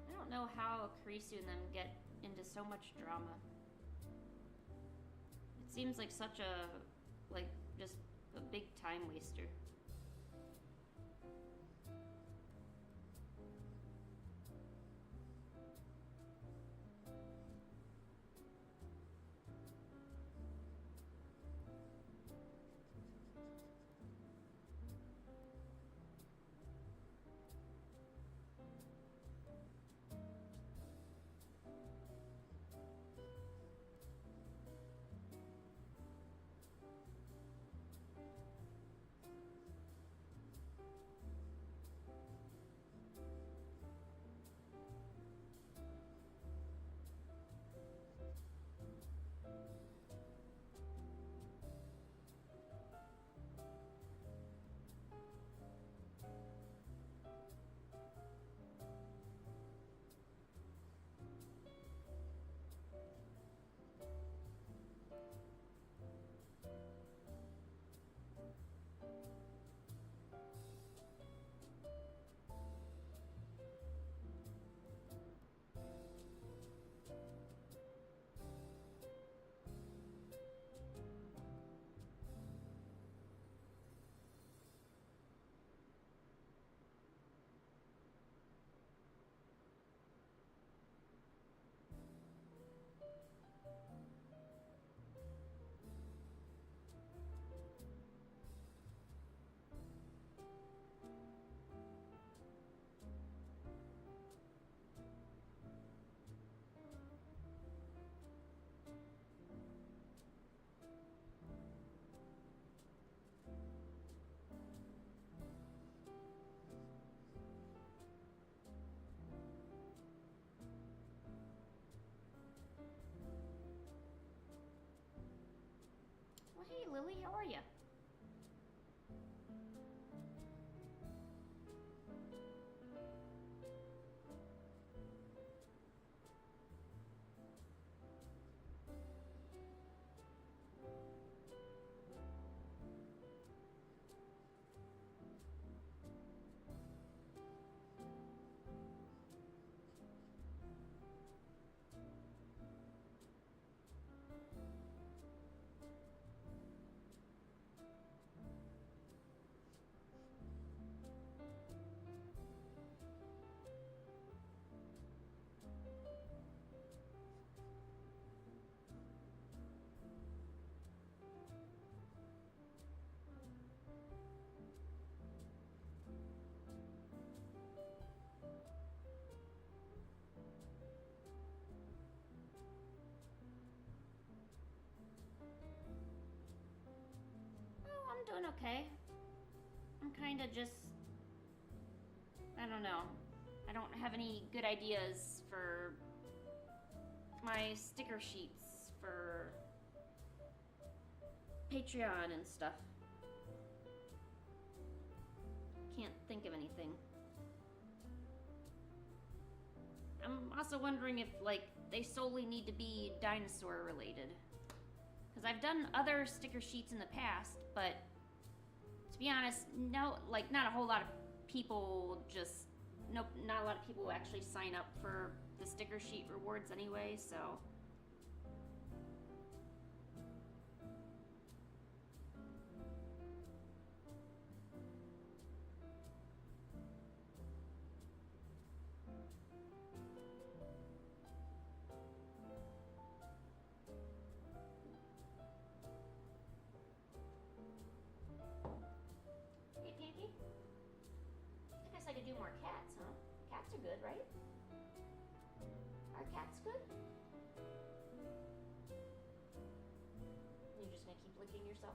I don't know how Karisu and them get into so much drama. It seems like such a, like, just a big time waster. kind of just, I don't know. I don't have any good ideas for my sticker sheets for Patreon and stuff. Can't think of anything. I'm also wondering if, like, they solely need to be dinosaur related. Because I've done other sticker sheets in the past, but to be honest, no, like, not a whole lot of people just, nope, not a lot of people actually sign up for the sticker sheet rewards anyway, so. Do more cats, huh? Cats are good, right? Are cats good? You're just gonna keep licking yourself?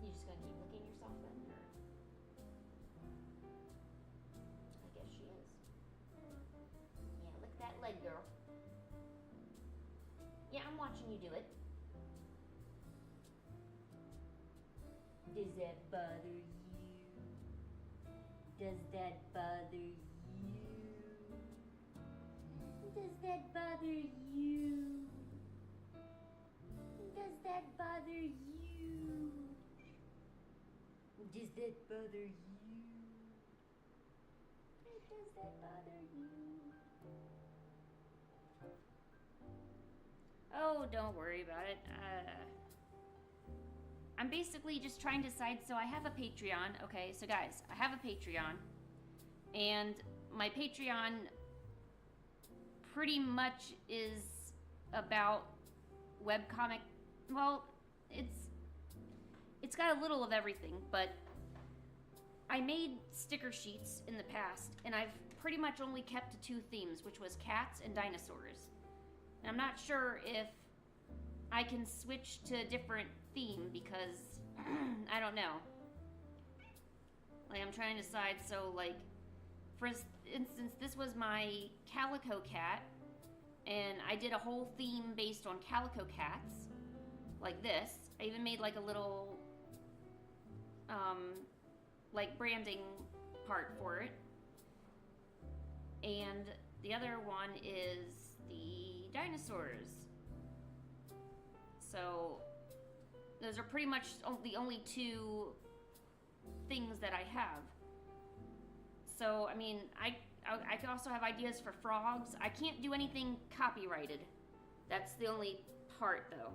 You just gonna keep licking yourself then, or? I guess she is. Yeah, lick that leg, girl. Yeah, I'm watching you do it. Does that bother you? Does that bother you? Does that bother you? Does that bother you? Does that bother you? Does that bother you? Oh, don't worry about it. I'm basically just trying to decide. So I have a Patreon. Okay, so guys, I have a Patreon. And my Patreon pretty much is about webcomic. Well, it's got a little of everything, but I made sticker sheets in the past, and I've pretty much only kept to two themes, which was cats and dinosaurs. And I'm not sure if I can switch to a different theme because I don't know. Like, I'm trying to decide. So, like, for instance, this was my calico cat, and I did a whole theme based on calico cats, like this. I even made like a little, like branding part for it. And the other one is the dinosaurs. So those are pretty much the only two things that I have. So, I mean, I can also have ideas for frogs. I can't do anything copyrighted. That's the only part, though.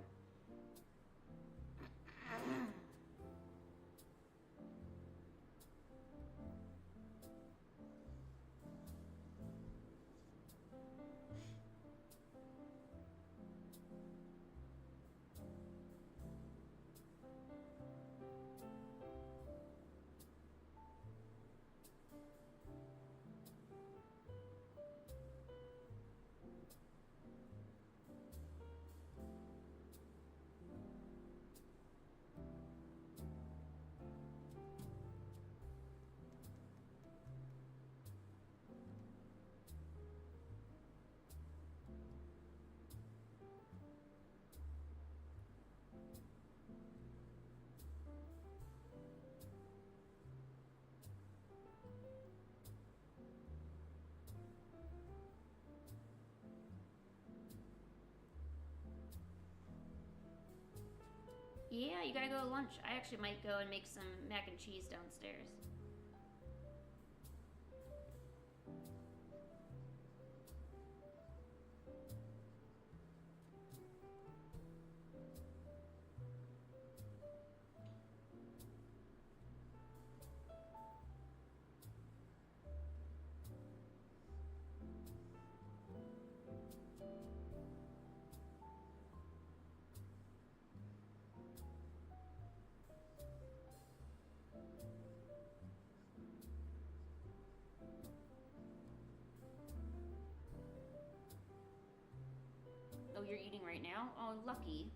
Yeah, you gotta go to lunch. I actually might go and make some mac and cheese downstairs. right now. Oh, lucky.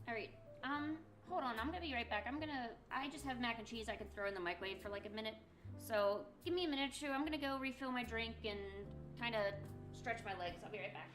Alright, hold on, I'm gonna be right back. I just have mac and cheese I can throw in the microwave for like a minute. So, give me a minute or two. I'm gonna go refill my drink and kind of stretch my legs. I'll be right back.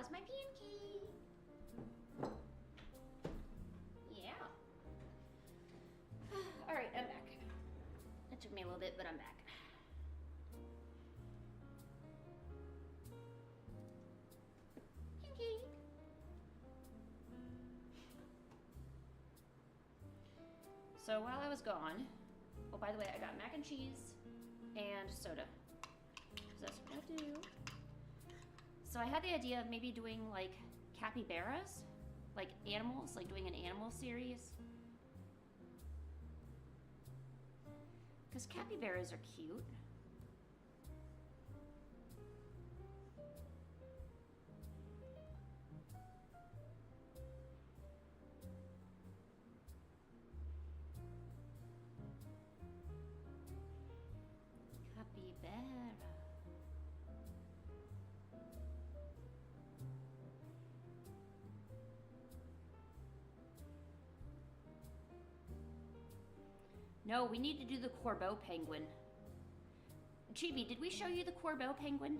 How's my pancake? Yeah. All right, I'm back. It took me a little bit, but I'm back. Pancake. So while I was gone, oh, by the way, I got mac and cheese and soda. So that's what I do. So I had the idea of maybe doing like capybaras, like animals, like doing an animal series. Because capybaras are cute. Capybara. No, we need to do the Corbeau penguin. Chibi, did we show you the Corbeau penguin?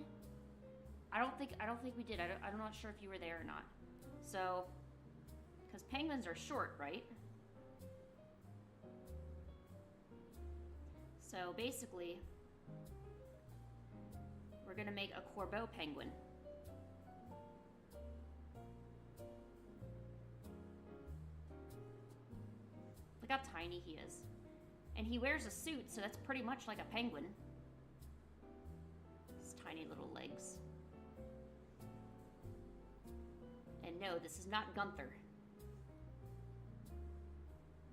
I don't think we did. I'm not sure if you were there or not. So, because penguins are short, right? So basically, we're gonna make a Corbeau penguin. Look how tiny he is. And he wears a suit, so that's pretty much like a penguin. His tiny little legs. And no, this is not Gunther.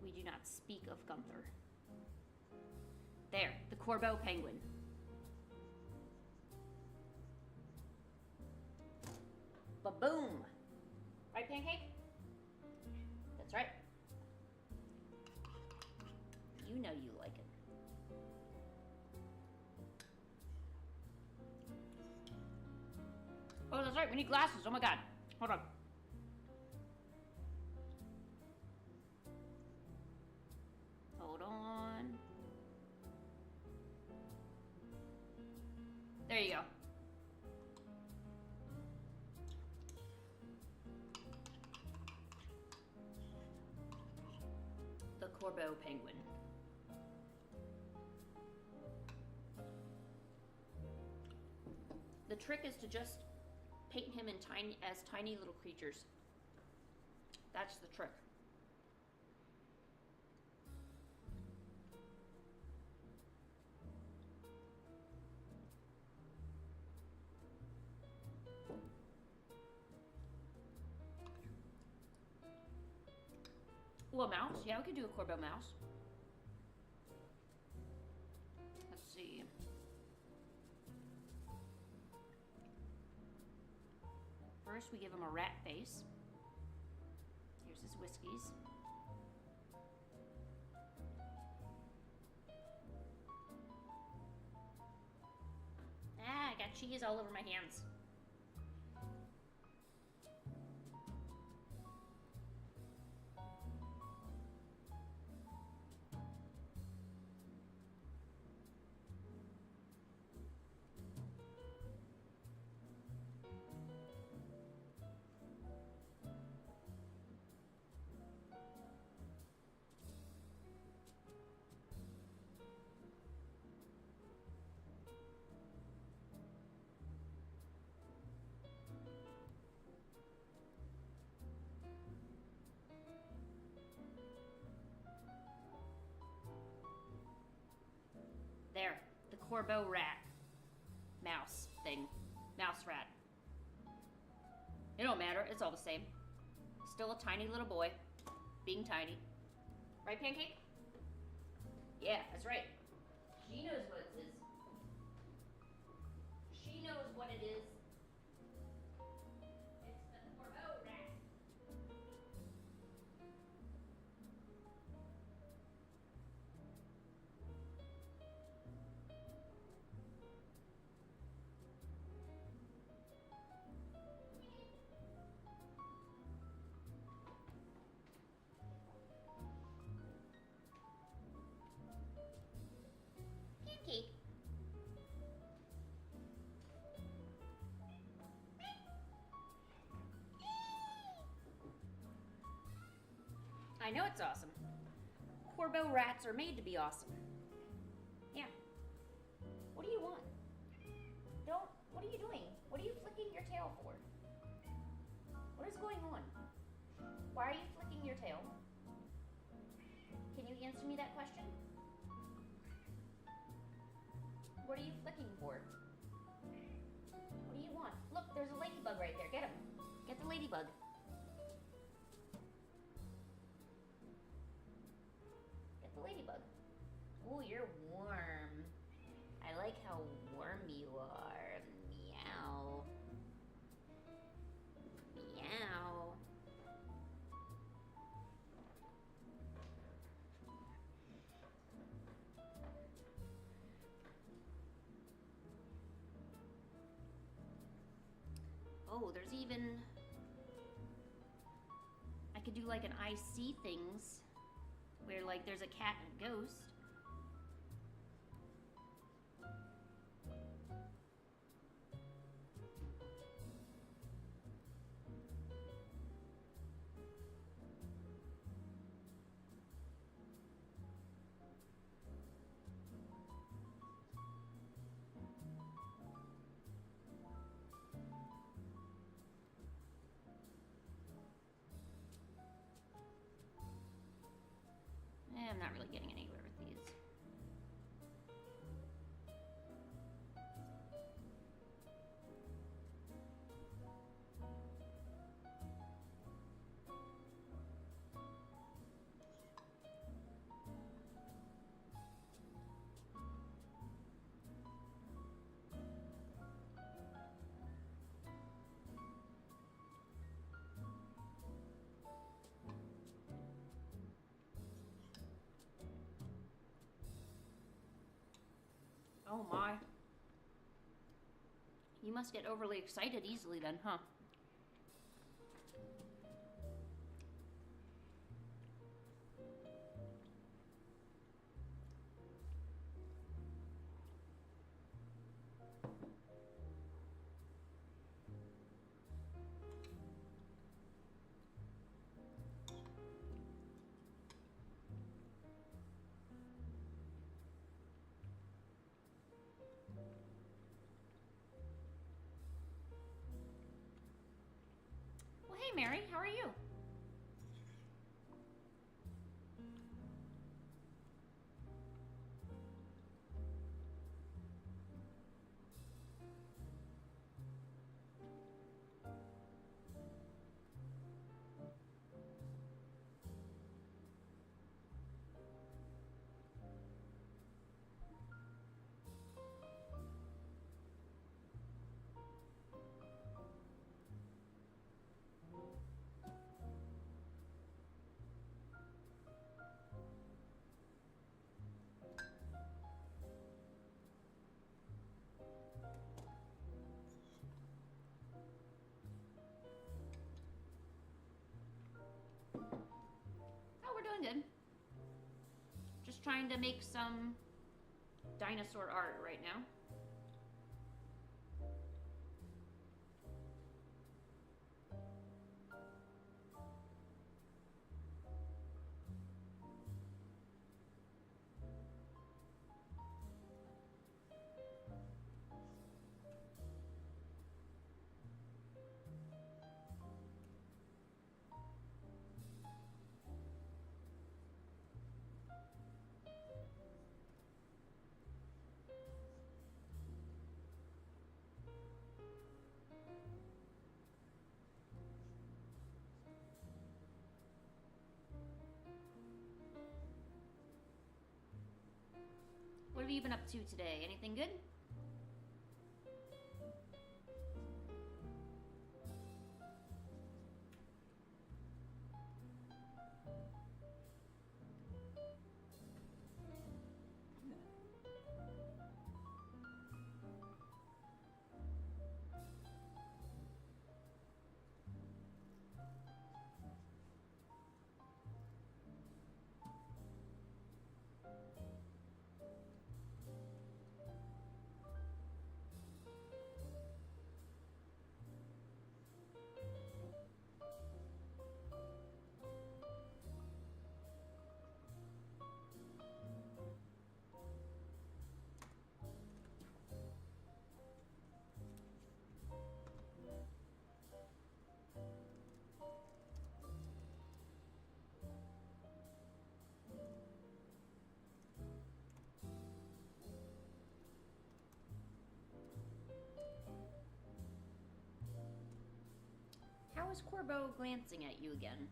We do not speak of Gunther. There, the Corbeau penguin. Ba-boom! Right, Pancake? That's right. You know you like it. Oh, that's right, we need glasses. Oh my god. Hold on. Hold on. There you go. The Corbeau penguin. The trick is to just paint him in tiny little creatures. That's the trick. Well, a mouse? Yeah, we could do a Corbeau mouse. Let's see. First, we give him a rat face. Here's his whiskies. Ah, I got cheese all over my hands. There, the Corbeau rat. Mouse thing. Mouse rat. It don't matter, it's all the same. Still a tiny little boy. Being tiny. Right, Pancake? Yeah, that's right. She knows what it is. She knows what it is. It's the Corbeau rat. Pancake. I know it's awesome. Corbeau rats are made to be awesome. Yeah. What do you want? Don't. What are you doing? What are you flicking your tail for? What is going on? Why are you flicking your tail? Can you answer me that question? What are you flicking for? What do you want? Look, there's a ladybug right there. Get him. Get the ladybug. Get the ladybug. Ooh, you're warm. I like how warm you are. Meow. Meow. Oh, there's even... I could do like an I see things, where like there's a cat and a ghost. I'm not really getting anywhere with these. Oh my. You must get overly excited easily then, huh? Well, hey Mary, how are you? Oh, we're doing good. Just trying to make some dinosaur art right now. What have you been up to today? Anything good? How is Corbeau glancing at you again?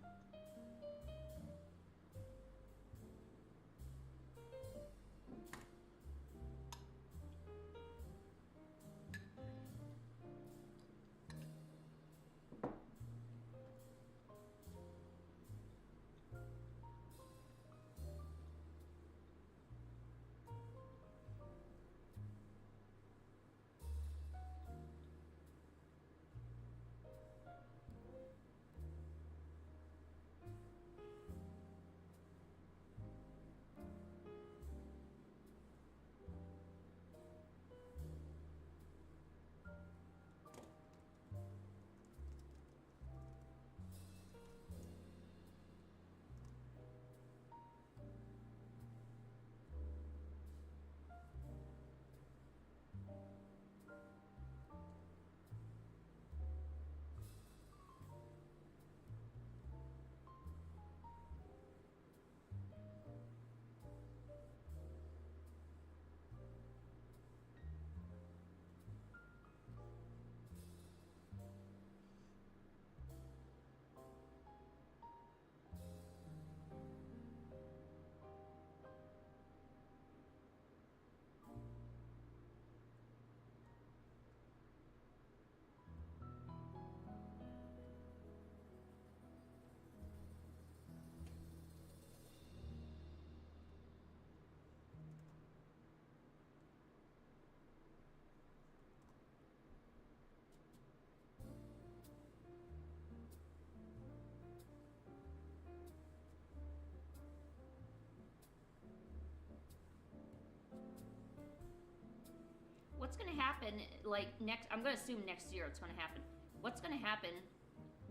What's gonna happen, like, next, I'm gonna assume next year it's gonna happen. What's gonna happen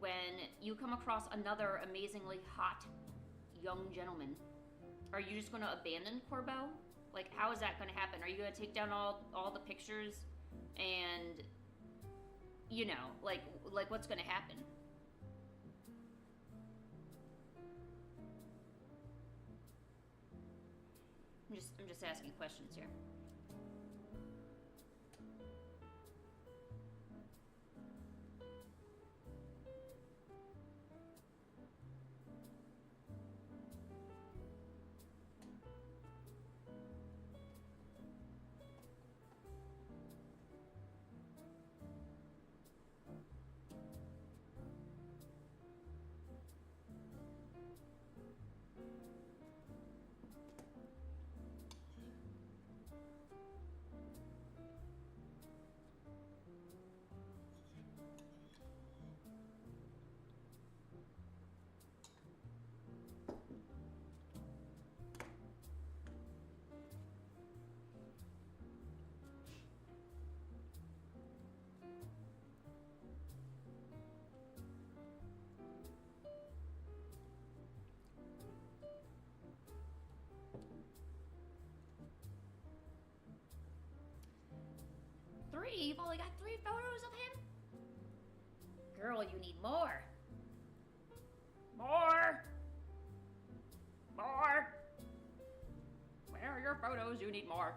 when you come across another amazingly hot young gentleman? Are you just gonna abandon Corbeau? Like, how is that gonna happen? Are you gonna take down all the pictures and, you know, like what's gonna happen? I'm just asking questions here. Three? You've only got 3 photos of him? Girl, you need more. More! More! Where are your photos? You need more.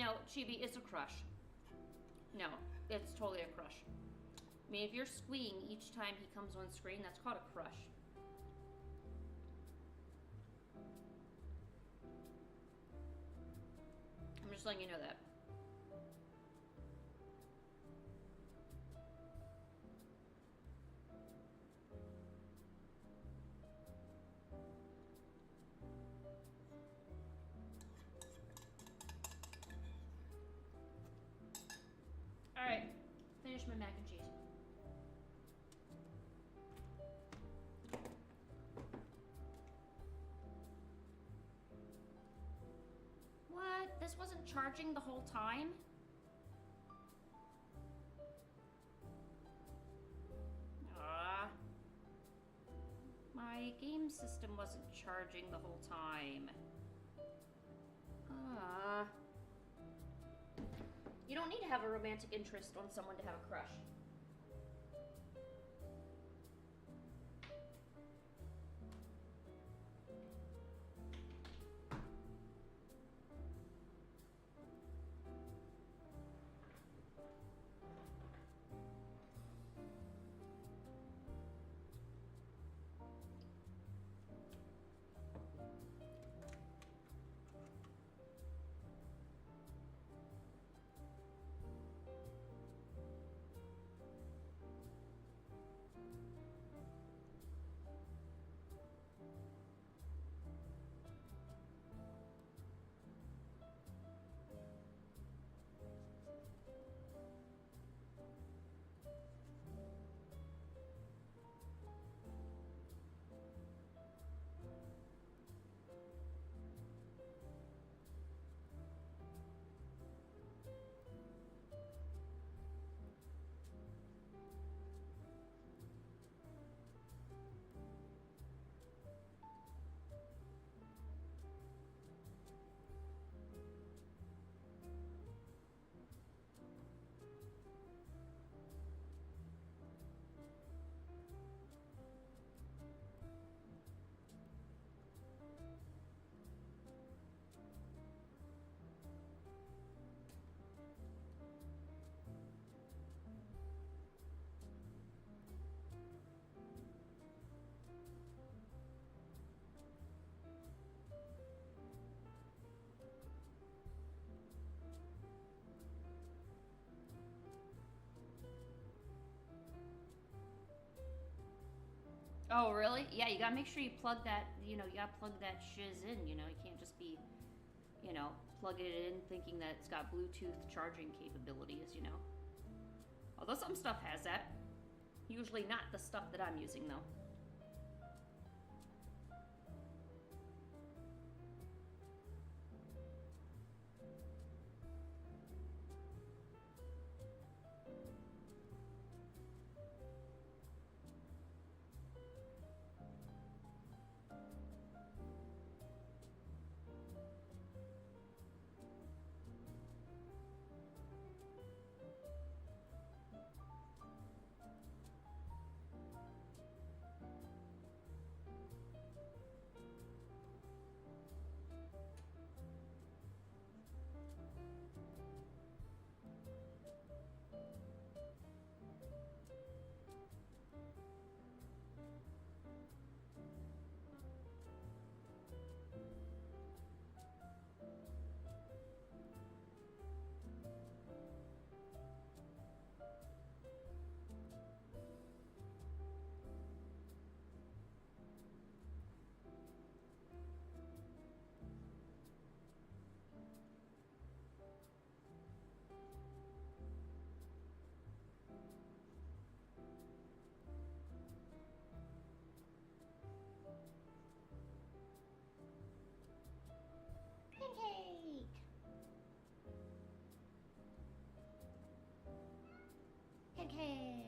No, Chibi, it's a crush. No, it's totally a crush. I mean, if you're squeeing each time he comes on screen, that's called a crush. I'm just letting you know that. Alright, finish my mac and cheese. What? This wasn't charging the whole time? Ah. My game system wasn't charging the whole time. Ah. You don't need to have a romantic interest on someone to have a crush. Oh, really? Yeah, you gotta make sure you plug that, you gotta plug that shiz in, you can't just be, plug it in thinking that it's got Bluetooth charging capabilities. Although some stuff has that. Usually not the stuff that I'm using, though. Pancake! Pancake!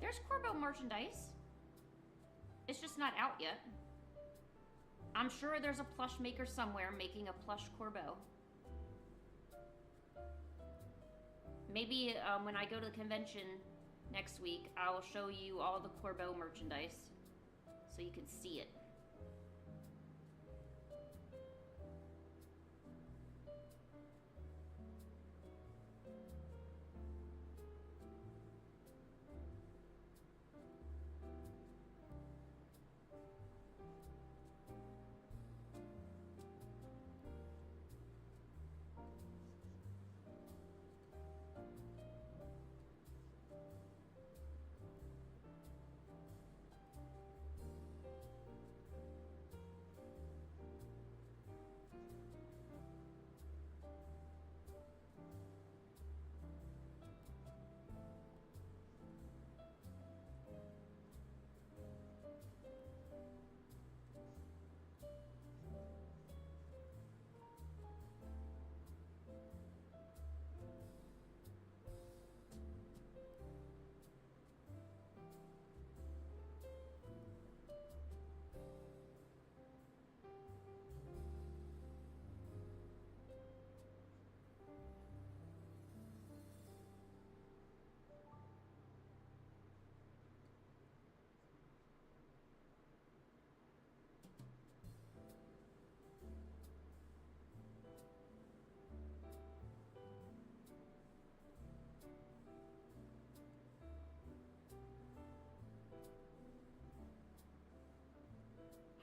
There's Corbo merchandise. It's just not out yet. I'm sure there's a plush maker somewhere making a plush Corbeau. Maybe when I go to the convention next week, I'll show you all the Corbeau merchandise so you can see it.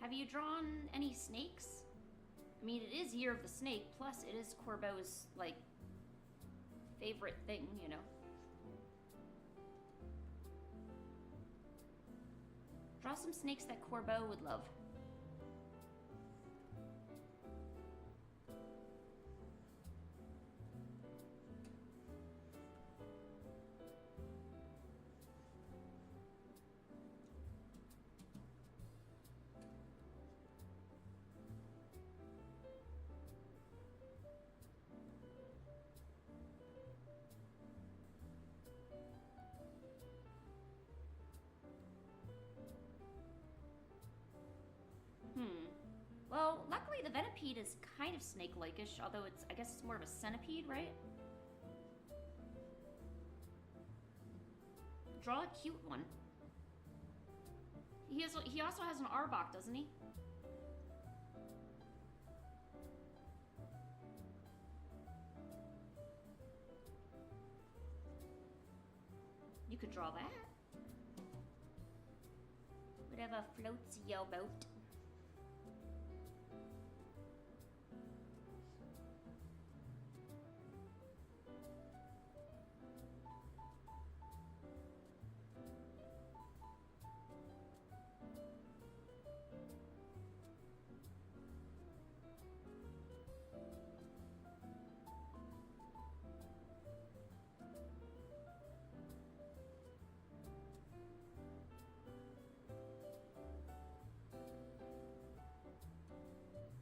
Have you drawn any snakes? I mean, it is Year of the Snake, plus it is Corbeau's, like, favorite thing, you know? Draw some snakes that Corbeau would love. Well, luckily the Venipede is kind of snake-like-ish, although I guess it's more of a centipede, right? Draw a cute one. He also has an Arbok, doesn't he? You could draw that. Whatever floats your boat.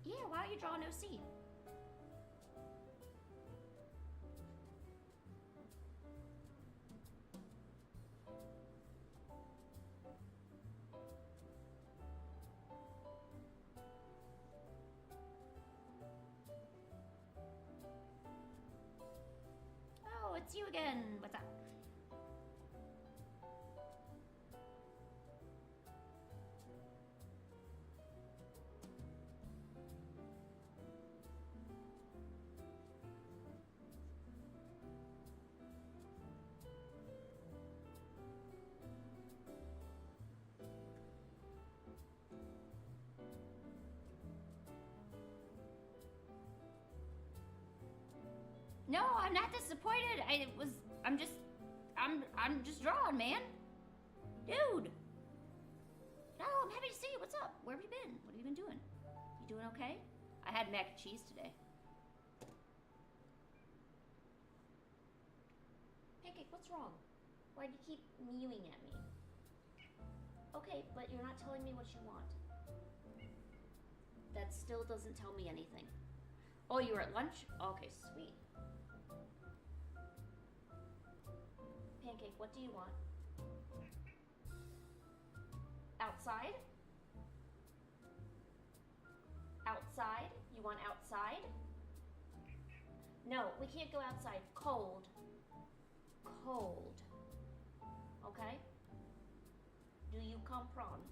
Yeah, why don't you draw an OC? Oh, it's you again. What's up? No, I'm not disappointed. I'm just drawing, man. Dude. No, I'm happy to see you. What's up? Where have you been? What have you been doing? You doing okay? I had mac and cheese today. Pancake, what's wrong? Why do you keep mewing at me? Okay, but you're not telling me what you want. That still doesn't tell me anything. Oh, you were at lunch? Okay, sweet. Pancake, what do you want? Outside? You want outside? No, we can't go outside. Cold. Cold. Okay? Do you comprend?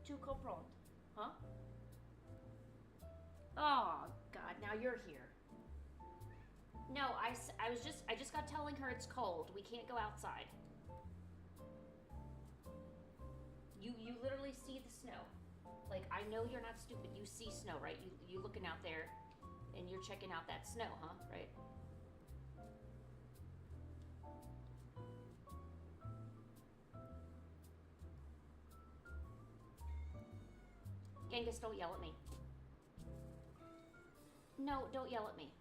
Tu comprends? Huh? Oh, God, now you're here. No, I just got telling her it's cold. We can't go outside. You literally see the snow. Like, I know you're not stupid. You see snow, right? You looking out there and you're checking out that snow, huh? Right? Genghis, don't yell at me. No, don't yell at me.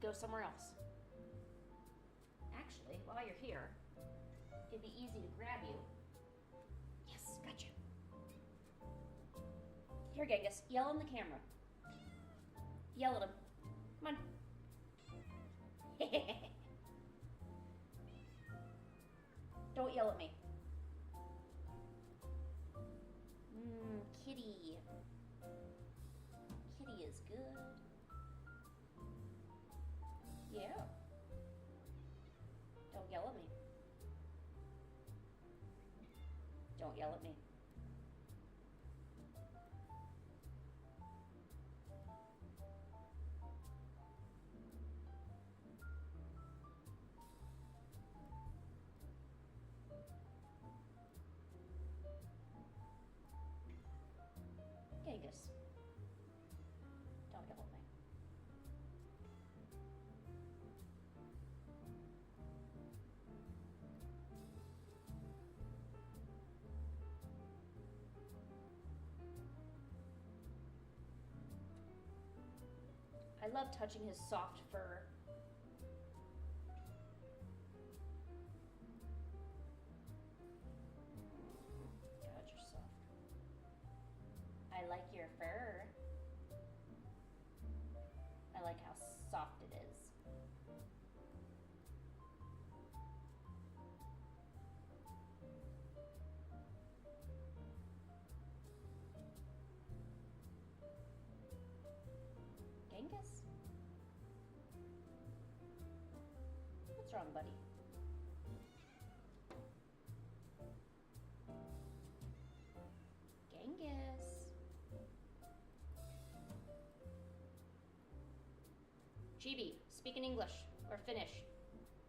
Go somewhere else. Actually, while you're here, it'd be easy to grab you. Yes, gotcha. Here, Genghis, yell in the camera. Yell at him. Come on. Don't yell at me. Kitty. Kitty is good. Yeah. Don't yell at me. Don't yell at me. Genghis. Don't yell at me. I love touching his soft fur. God, you're soft. I like your fur. I like how soft it is. Genghis? What's wrong, buddy? Genghis. Chibi, speak in English, or Finnish,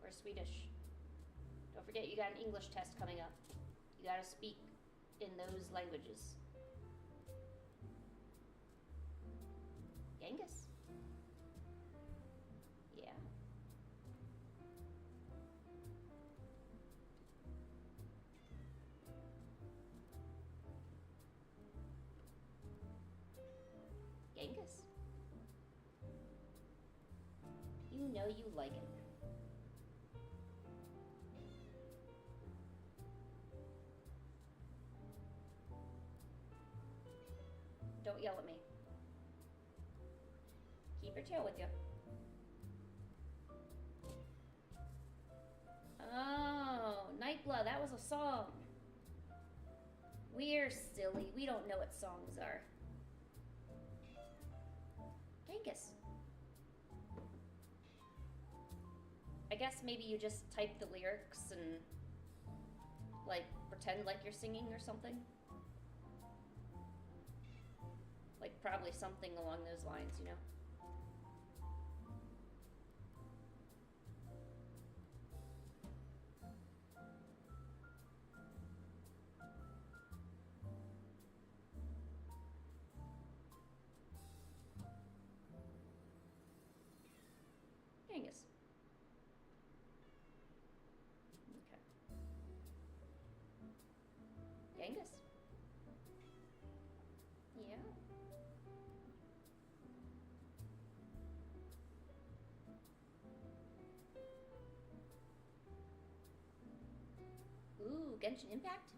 or Swedish. Don't forget you got an English test coming up. You gotta speak in those languages. Genghis. Yeah. Genghis. You know you like it. Don't yell at me. Keep your tail with you. Oh, Nightblood, that was a song. We're silly. We don't know what songs are. Genghis. I guess maybe you just type the lyrics and, like, pretend like you're singing or something. Like, probably something along those lines, you know? Genghis. Okay. Genghis. Yeah. Ooh, Genshin Impact?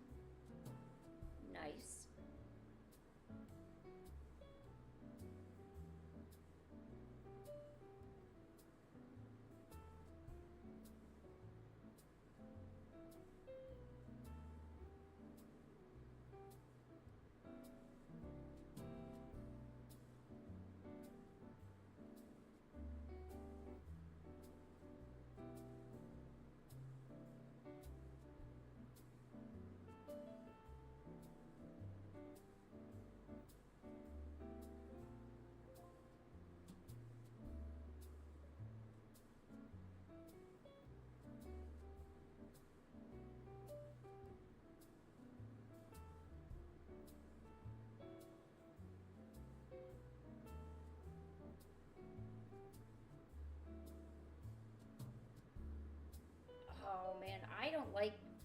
Nice.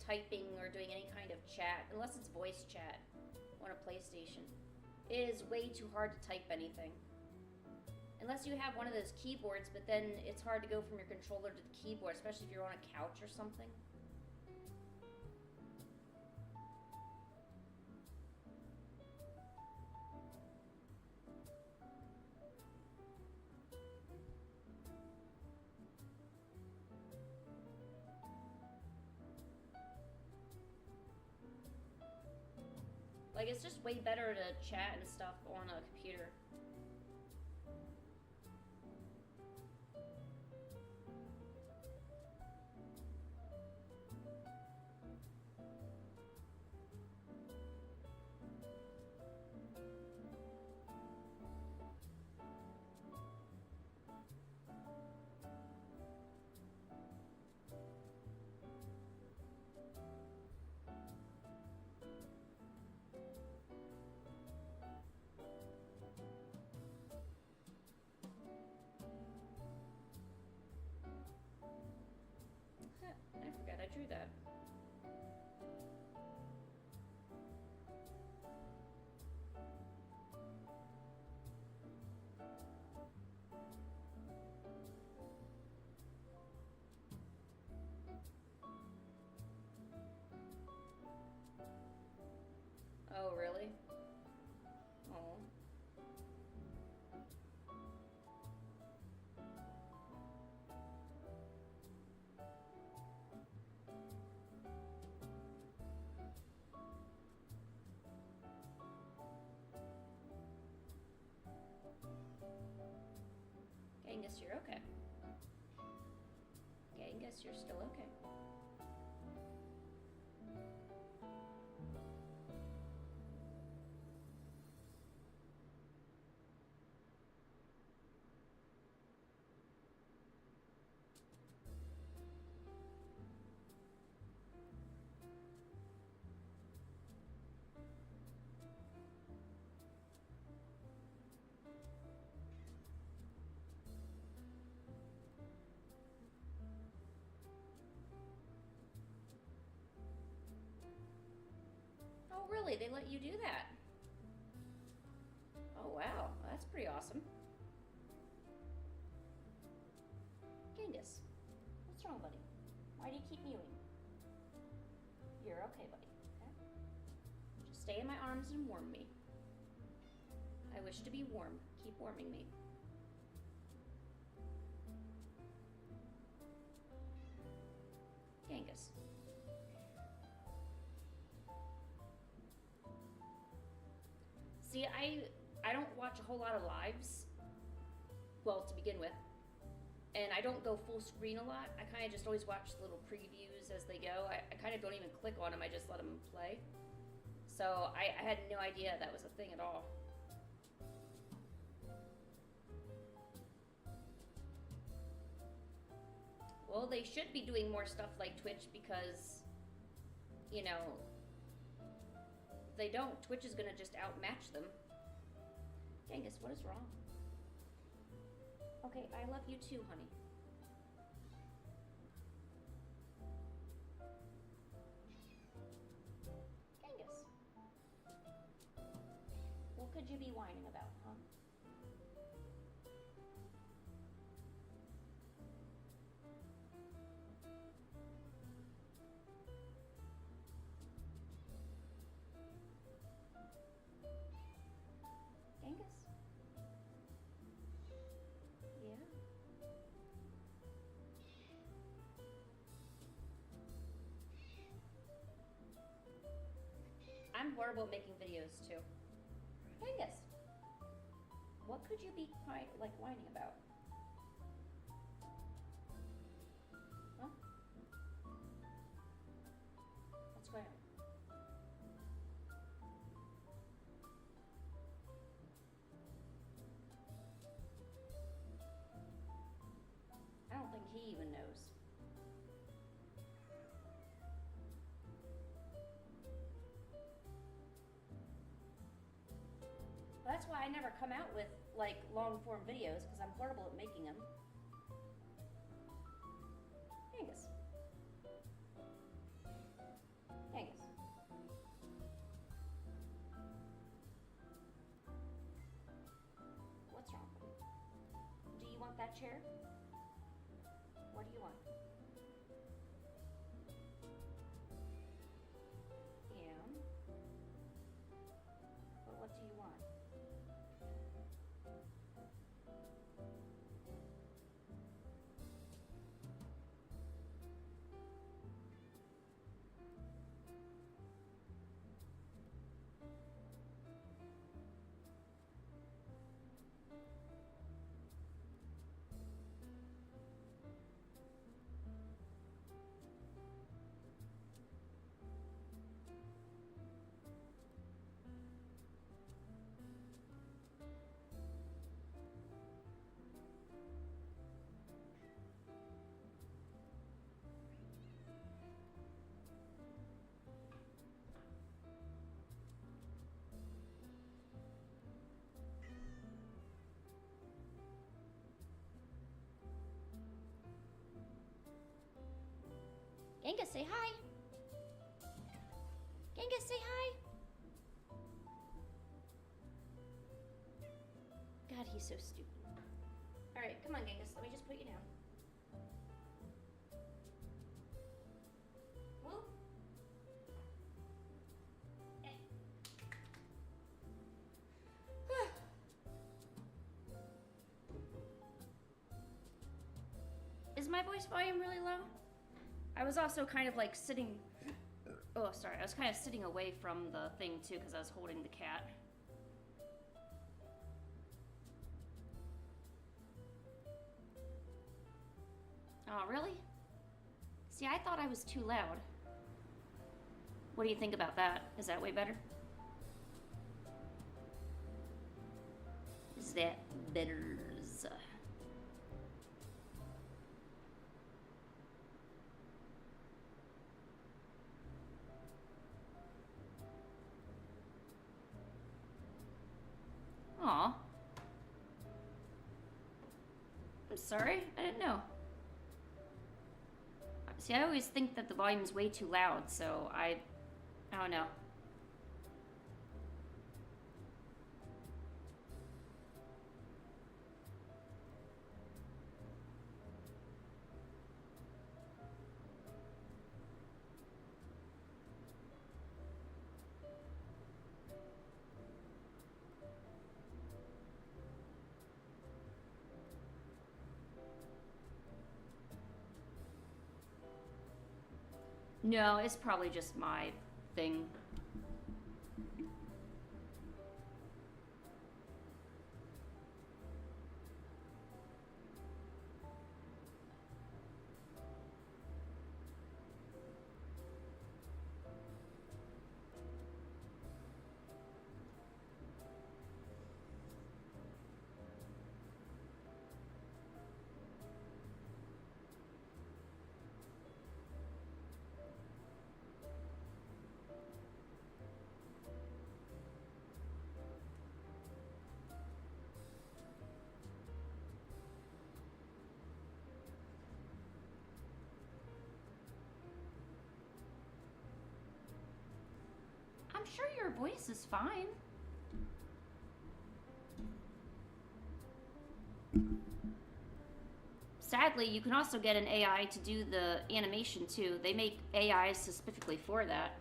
typing or doing any kind of chat, unless it's voice chat on a PlayStation. It is way too hard to type anything. Unless you have one of those keyboards, but then it's hard to go from your controller to the keyboard, especially if you're on a couch or something. Like, it's just way better to chat and stuff on a computer. I forgot I drew that. Oh, really? Oh. Genghis, you're okay. Genghis, you're still okay. Oh, really? They let you do that? Oh, wow. That's pretty awesome. Genghis, what's wrong, buddy? Why do you keep mewing? You're okay, buddy. Okay? Just stay in my arms and warm me. I wish to be warm. Keep warming me. Genghis. See, I don't watch a whole lot of lives, well, to begin with, and I don't go full screen a lot. I kind of just always watch little previews as they go. I kind of don't even click on them. I just let them play. So I had no idea that was a thing at all. Well, they should be doing more stuff like Twitch because, you know, if they don't, Twitch is going to just outmatch them. Genghis, what is wrong? Okay, I love you too, honey. Genghis. What could you be whining about, huh? Genghis? Yeah. I'm horrible at making videos too. Genghis, what could you be like whining about? Huh? What's going on? I don't think he even knows. That's why I never come out with like long form videos because I'm horrible at making them. Genghis. that chair? What do you want? Yeah. But what do you want? Genghis, say hi. Genghis, say hi. God, he's so stupid. All right, come on, Genghis. Let me just put you down. Whoop. Eh. Is my voice volume really low? I was also kind of like sitting. Oh, sorry. I was kind of sitting away from the thing too because I was holding the cat. Oh, really? See, I thought I was too loud. What do you think about that? Is that way better? Is that better? Aw. I'm sorry, I didn't know. See, I always think that the volume's way too loud, so I don't know. No, it's probably just my thing. I'm sure your voice is fine. Sadly, you can also get an AI to do the animation too. They make AIs specifically for that.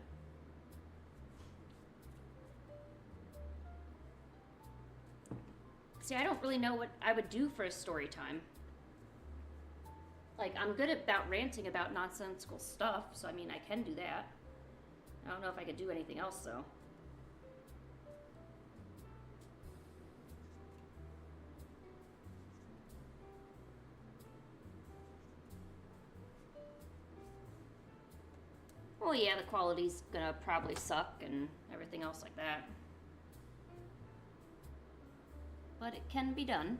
See, I don't really know what I would do for a story time. Like, I'm good about ranting about nonsensical stuff, so I mean, I can do that. I don't know if I could do anything else, though. Well, yeah, the quality's gonna probably suck and everything else like that. But it can be done.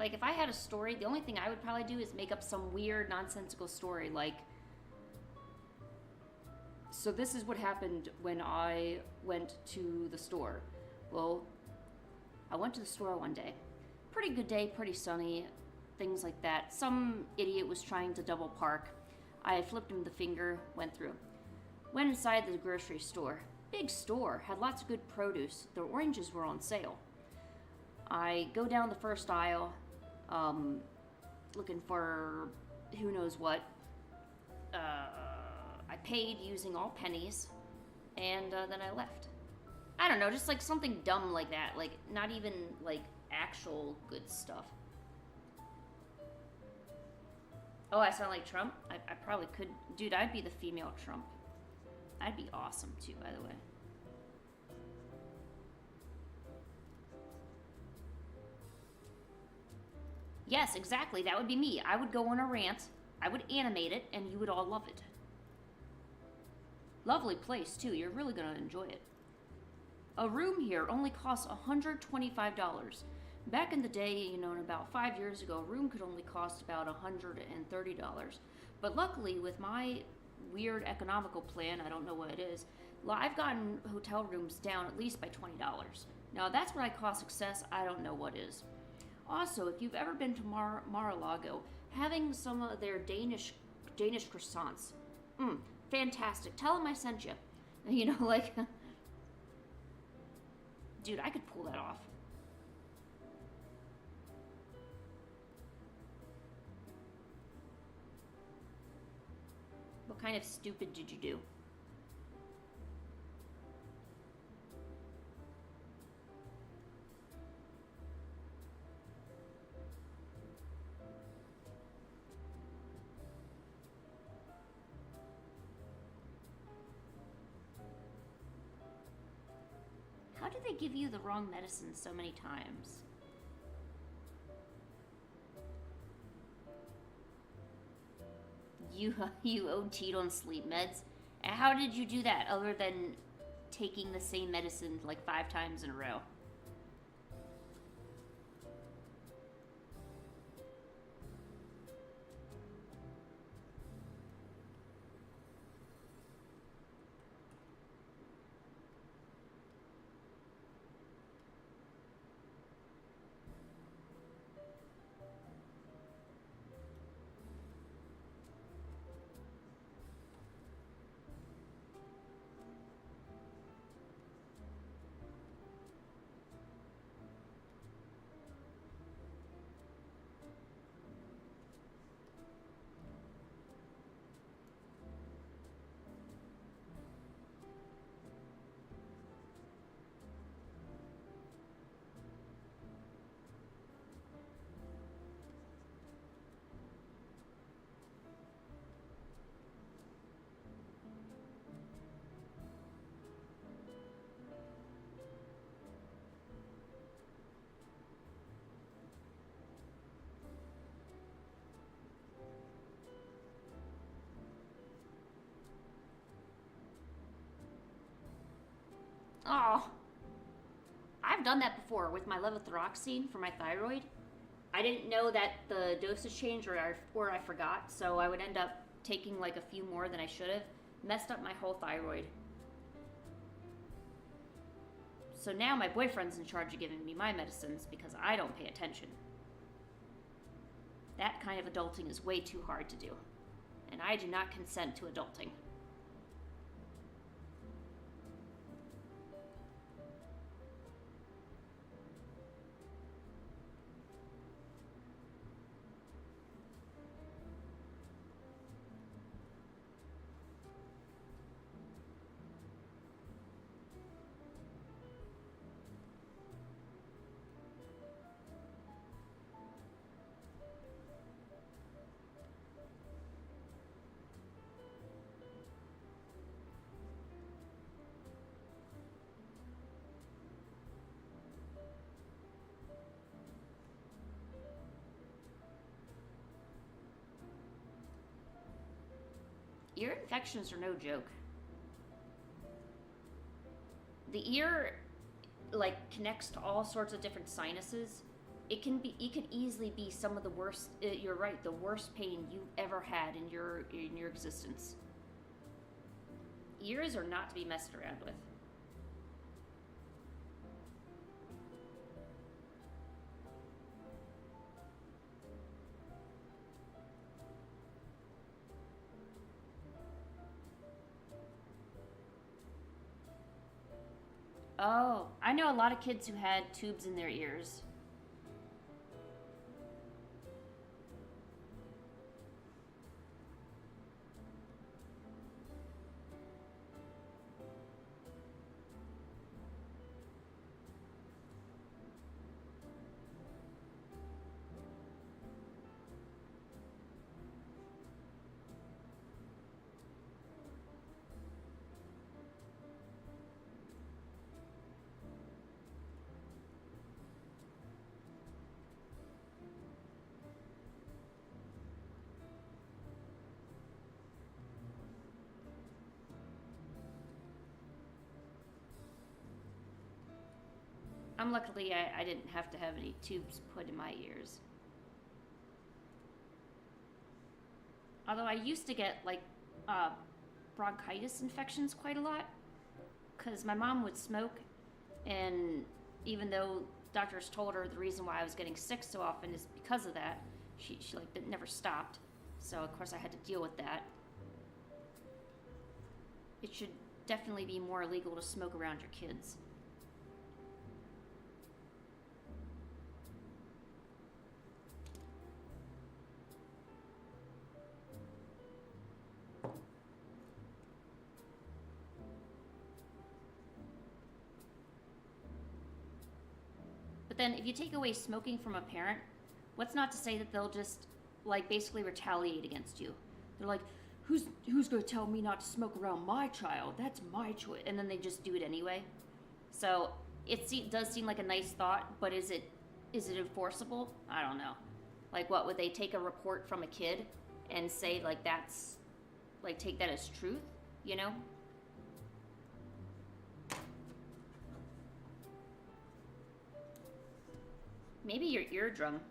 Like, if I had a story, the only thing I would probably do is make up some weird, nonsensical story. Like, so this is what happened when I went to the store. Well, I went to the store one day. Pretty good day, pretty sunny, things like that. Some idiot was trying to double park. I flipped him the finger, went through. Went inside the grocery store. Big store, had lots of good produce. The oranges were on sale. I go down the first aisle, looking for who knows what. I paid using all pennies, and then I left. I don't know, just like something dumb like that. Like, not even like actual good stuff. Oh, I sound like Trump? I probably could. Dude, I'd be the female Trump. I'd be awesome too, by the way. Yes, exactly. That would be me. I would go on a rant, I would animate it, and you would all love it. Lovely place, too. You're really going to enjoy it. A room here only costs $125. Back in the day, you know, about 5 years ago, a room could only cost about $130. But luckily, with my weird economical plan, I don't know what it is, I've gotten hotel rooms down at least by $20. Now, that's what I call success. I don't know what is. Also, if you've ever been to Mar-a-Lago, having some of their Danish croissants, fantastic. Tell them I sent you. You know, like, dude, I could pull that off. What kind of stupid did you do? How do they give you the wrong medicine so many times? You OT'd on sleep meds? And how did you do that other than taking the same medicine like 5 times in a row? Oh, I've done that before with my levothyroxine for my thyroid. I didn't know that the dosage changed, or I forgot, so I would end up taking like a few more than I should have. Messed up my whole thyroid. So now my boyfriend's in charge of giving me my medicines because I don't pay attention. That kind of adulting is way too hard to do. And I do not consent to adulting. Ear infections are no joke. The ear, like, connects to all sorts of different sinuses. it can easily be some of the worst. You're right, the worst pain you've ever had in your existence. Ears are not to be messed around with. Oh, I know a lot of kids who had tubes in their ears. I'm luckily I didn't have to have any tubes put in my ears. Although I used to get like uh, bronchitis infections quite a lot because my mom would smoke, and even though doctors told her the reason why I was getting sick so often is because of that, she like never stopped. So of course I had to deal with that. It should definitely be more illegal to smoke around your kids. But then if you take away smoking from a parent, what's not to say that they'll just like basically retaliate against you? They're like, who's going to tell me not to smoke around my child? That's my choice. And then they just do it anyway. So does seem like a nice thought, but is it enforceable? I don't know. Like, what would they take a report from a kid and say like that's like take that as truth? You know? Maybe your eardrum.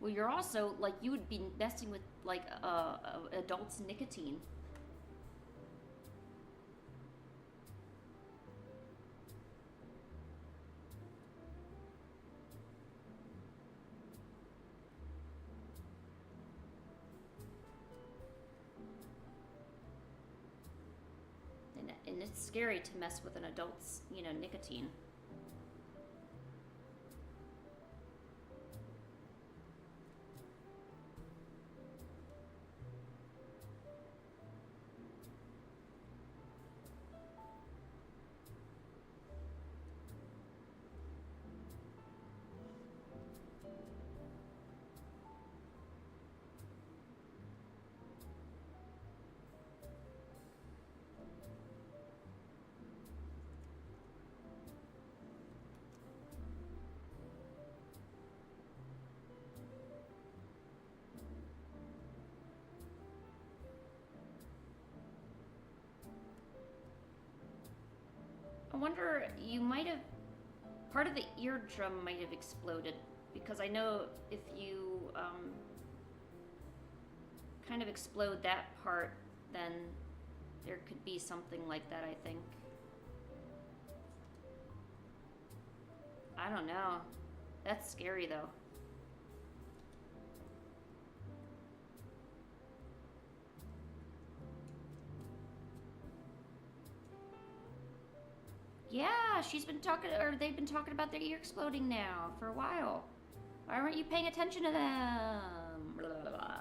Well, you're also like you would be messing with like adults' nicotine. And it's scary to mess with an adult's, nicotine. I wonder, you might have, part of the eardrum might have exploded, because I know if you kind of explode that part, then there could be something like that, I think. I don't know. That's scary, though. Yeah, she's been talking, or they've been talking about their ear exploding now for a while. Why weren't you paying attention to them? Blah, blah, blah.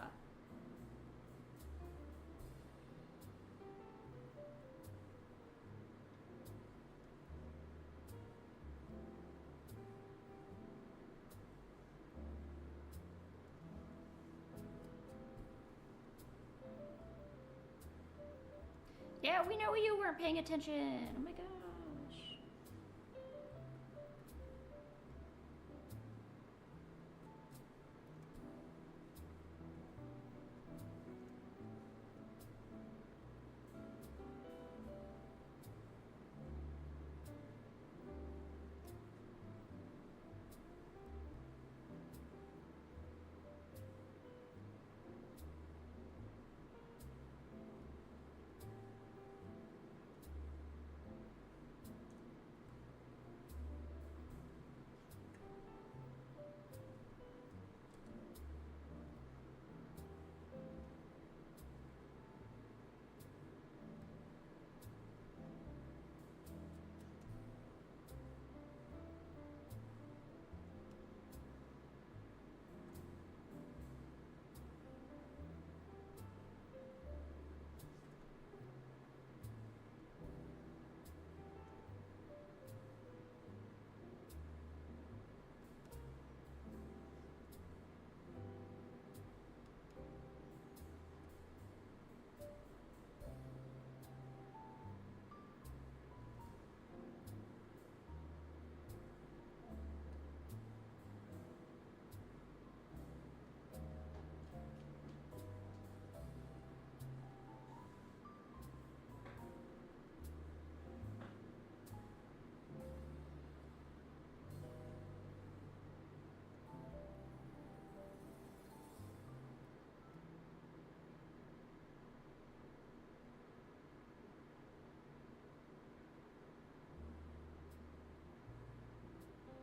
Yeah, we know you weren't paying attention. Oh my gosh.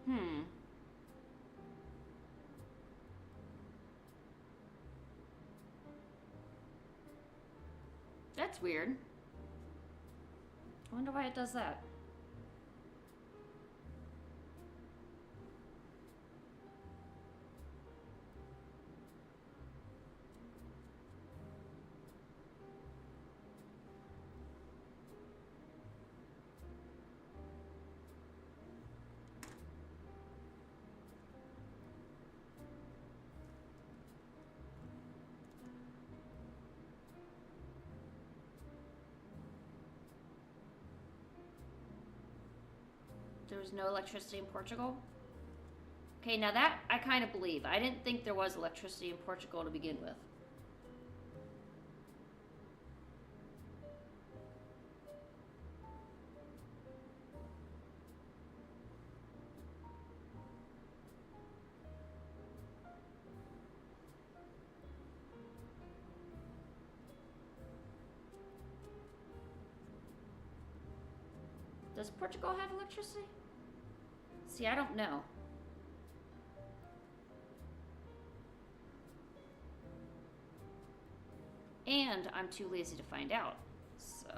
Hmm. That's weird. I wonder why it does that. There was no electricity in Portugal? Okay, now that I kind of believe. I didn't think there was electricity in Portugal to begin with. Does Portugal have electricity? See, I don't know. And I'm too lazy to find out. So.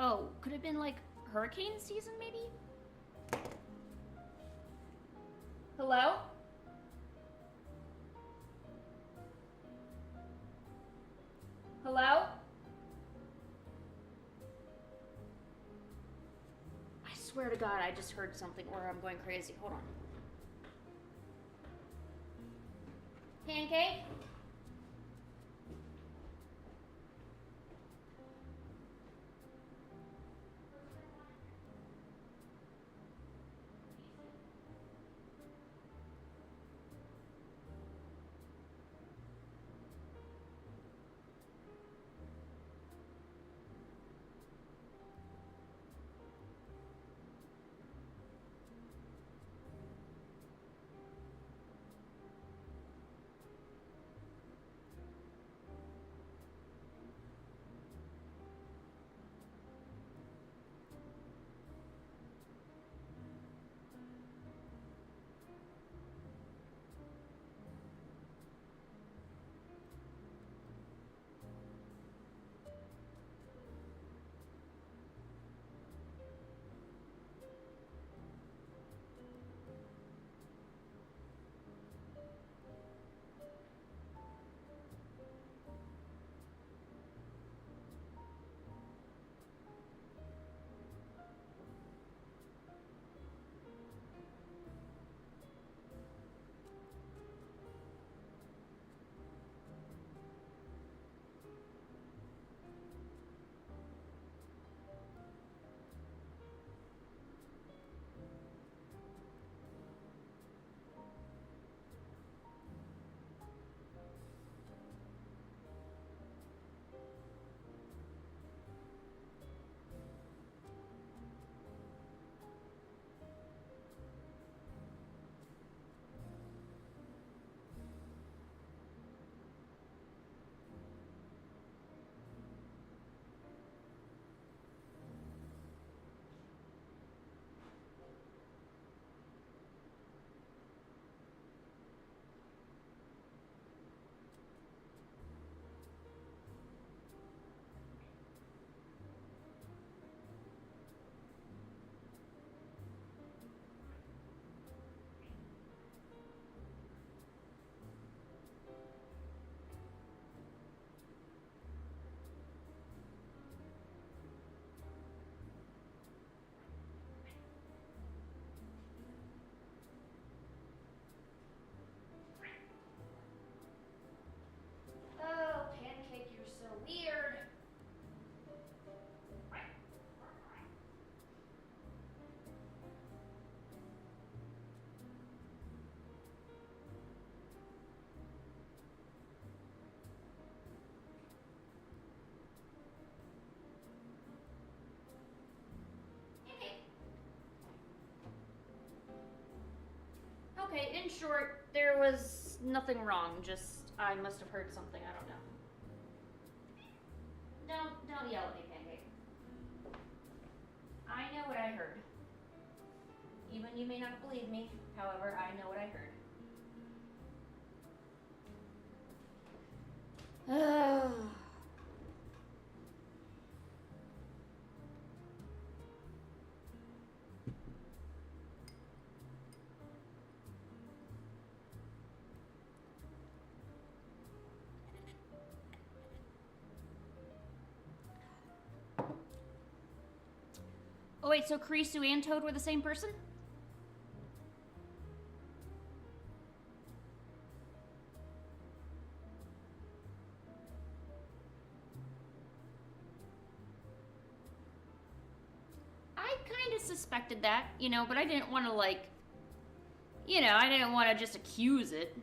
Oh, could have been like hurricane season, maybe? Hello? Hello? I swear to God, I just heard something or I'm going crazy. Hold on. Pancake? Oh, Pancake, you're so weird. Okay, in short, there was nothing wrong, just I must have heard something, I don't know. Don't yell at me, Pancake. I know what I heard. Even you may not believe me, however, I know what I heard. Oh wait, so Karisu and Toad were the same person? I kind of suspected that, but I didn't want to I didn't want to just accuse it.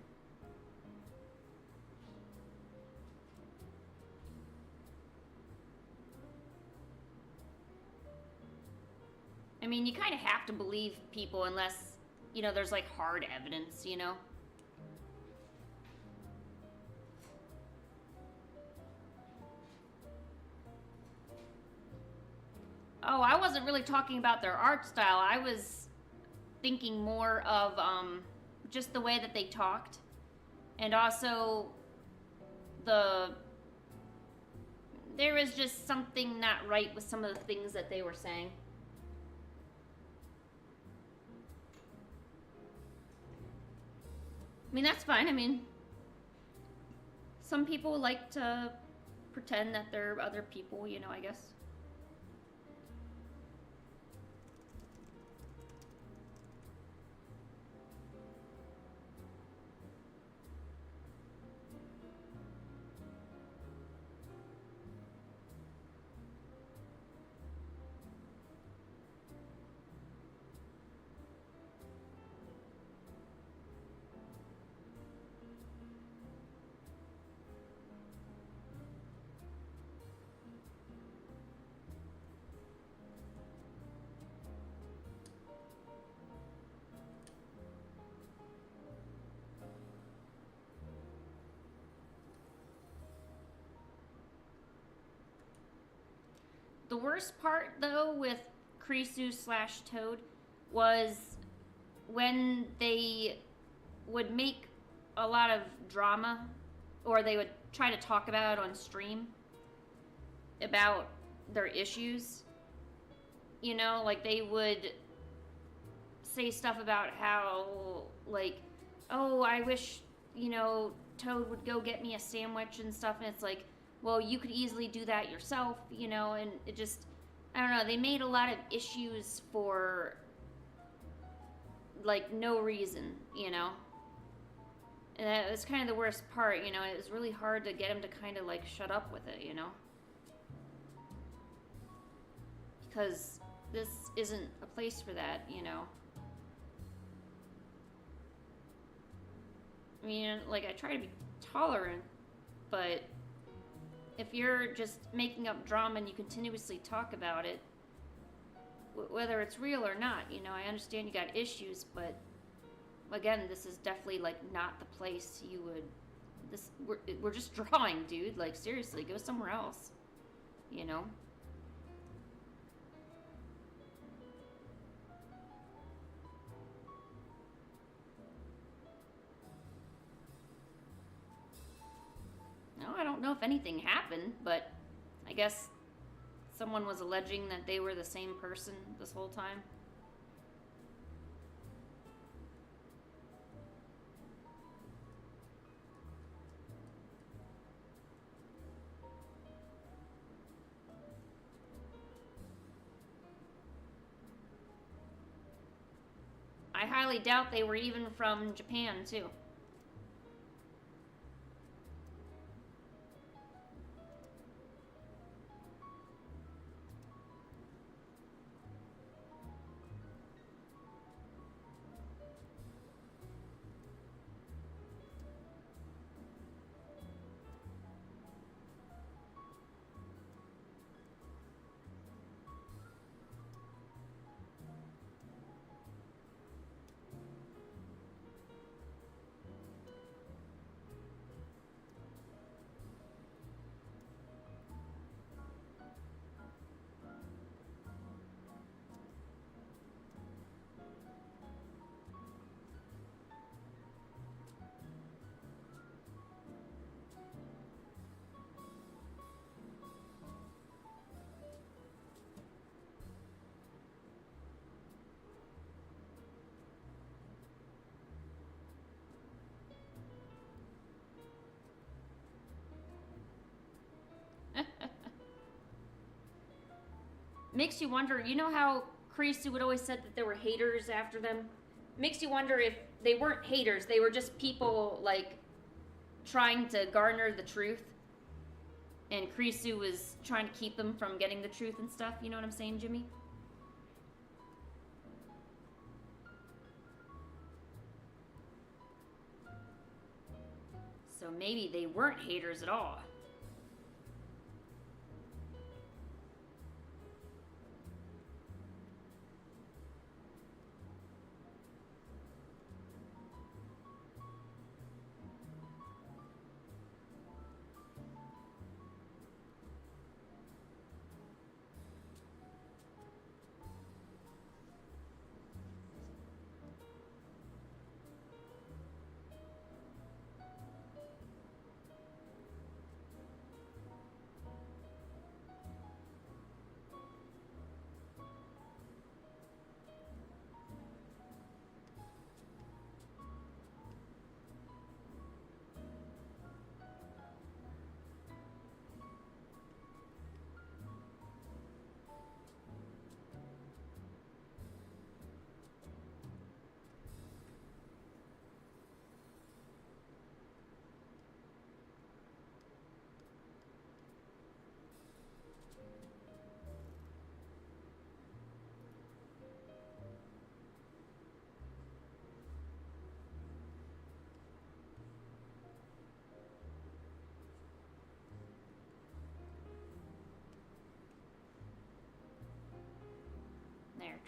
I mean, you kind of have to believe people unless, there's like hard evidence, Oh, I wasn't really talking about their art style. I was thinking more of just the way that they talked, and also the There was just something not right with some of the things that they were saying. I mean, that's fine. I mean, some people like to pretend that they're other people, you know, I guess. The worst part, though, with Krisu slash Toad was when they would make a lot of drama, or they would try to talk about it on stream about their issues. You know, like they would say stuff about how, like, oh, I wish, you know, Toad would go get me a sandwich and stuff, and it's like, well, you could easily do that yourself, you know, and it just, I don't know, they made a lot of issues for, like, no reason, you know? And that was kind of the worst part, you know, it was really hard to get him to kind of, like, shut up with it, you know? Because this isn't a place for that, you know? I mean, like, I try to be tolerant, but if you're just making up drama and you continuously talk about it, whether it's real or not, you know, I understand you got issues, but again, this is definitely, like, not the place you would, we're just drawing, dude, like, seriously, go somewhere else, you know? No, I don't know if anything happened, but I guess someone was alleging that they were the same person this whole time. I highly doubt they were even from Japan, too. Makes you wonder, you know how Krisu would always said that there were haters after them? Makes you wonder if they weren't haters, they were just people, like, trying to garner the truth. And Krisu was trying to keep them from getting the truth and stuff, you know what I'm saying, Jimmy? So maybe they weren't haters at all.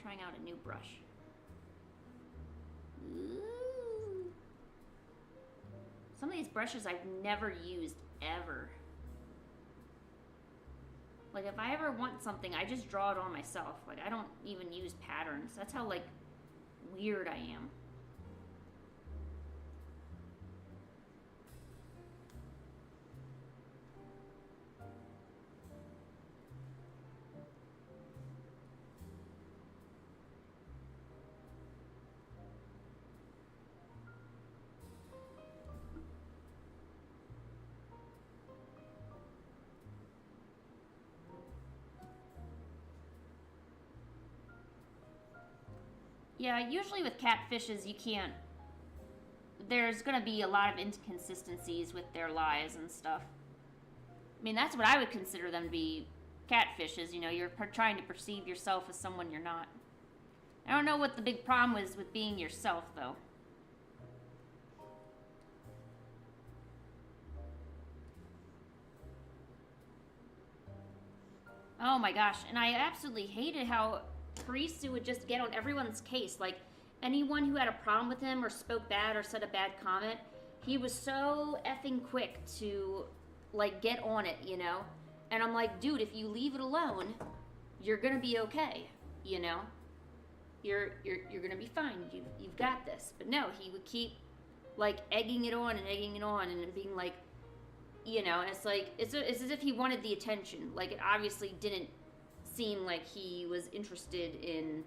trying out a new brush. Ooh. Some of these brushes I've never used ever. Like, if I ever want something, I just draw it on myself. Like, I don't even use patterns. That's how, like, weird I am. Yeah, usually with catfishes, you can't. There's gonna be a lot of inconsistencies with their lies and stuff. I mean, that's what I would consider them to be catfishes. You know, you're trying to perceive yourself as someone you're not. I don't know what the big problem was with being yourself, though. Oh my gosh, and I absolutely hated how Karisu would just get on everyone's case. Like, anyone who had a problem with him or spoke bad or said a bad comment, he was so effing quick to, like, get on it, you know? And I'm like, dude, if you leave it alone, you're gonna be okay, you know? You're gonna be fine. You've got this. But no, he would keep, like, egging it on and being like, you know, it's like, it's as if he wanted the attention. Like, it obviously didn't seem like he was interested in,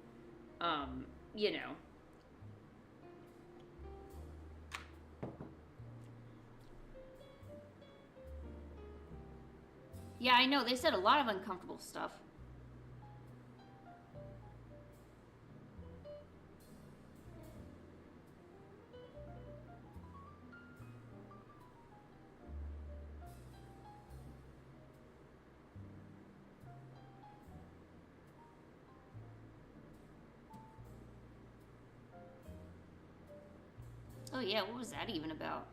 you know. Yeah, I know, they said a lot of uncomfortable stuff. Oh yeah, what was that even about?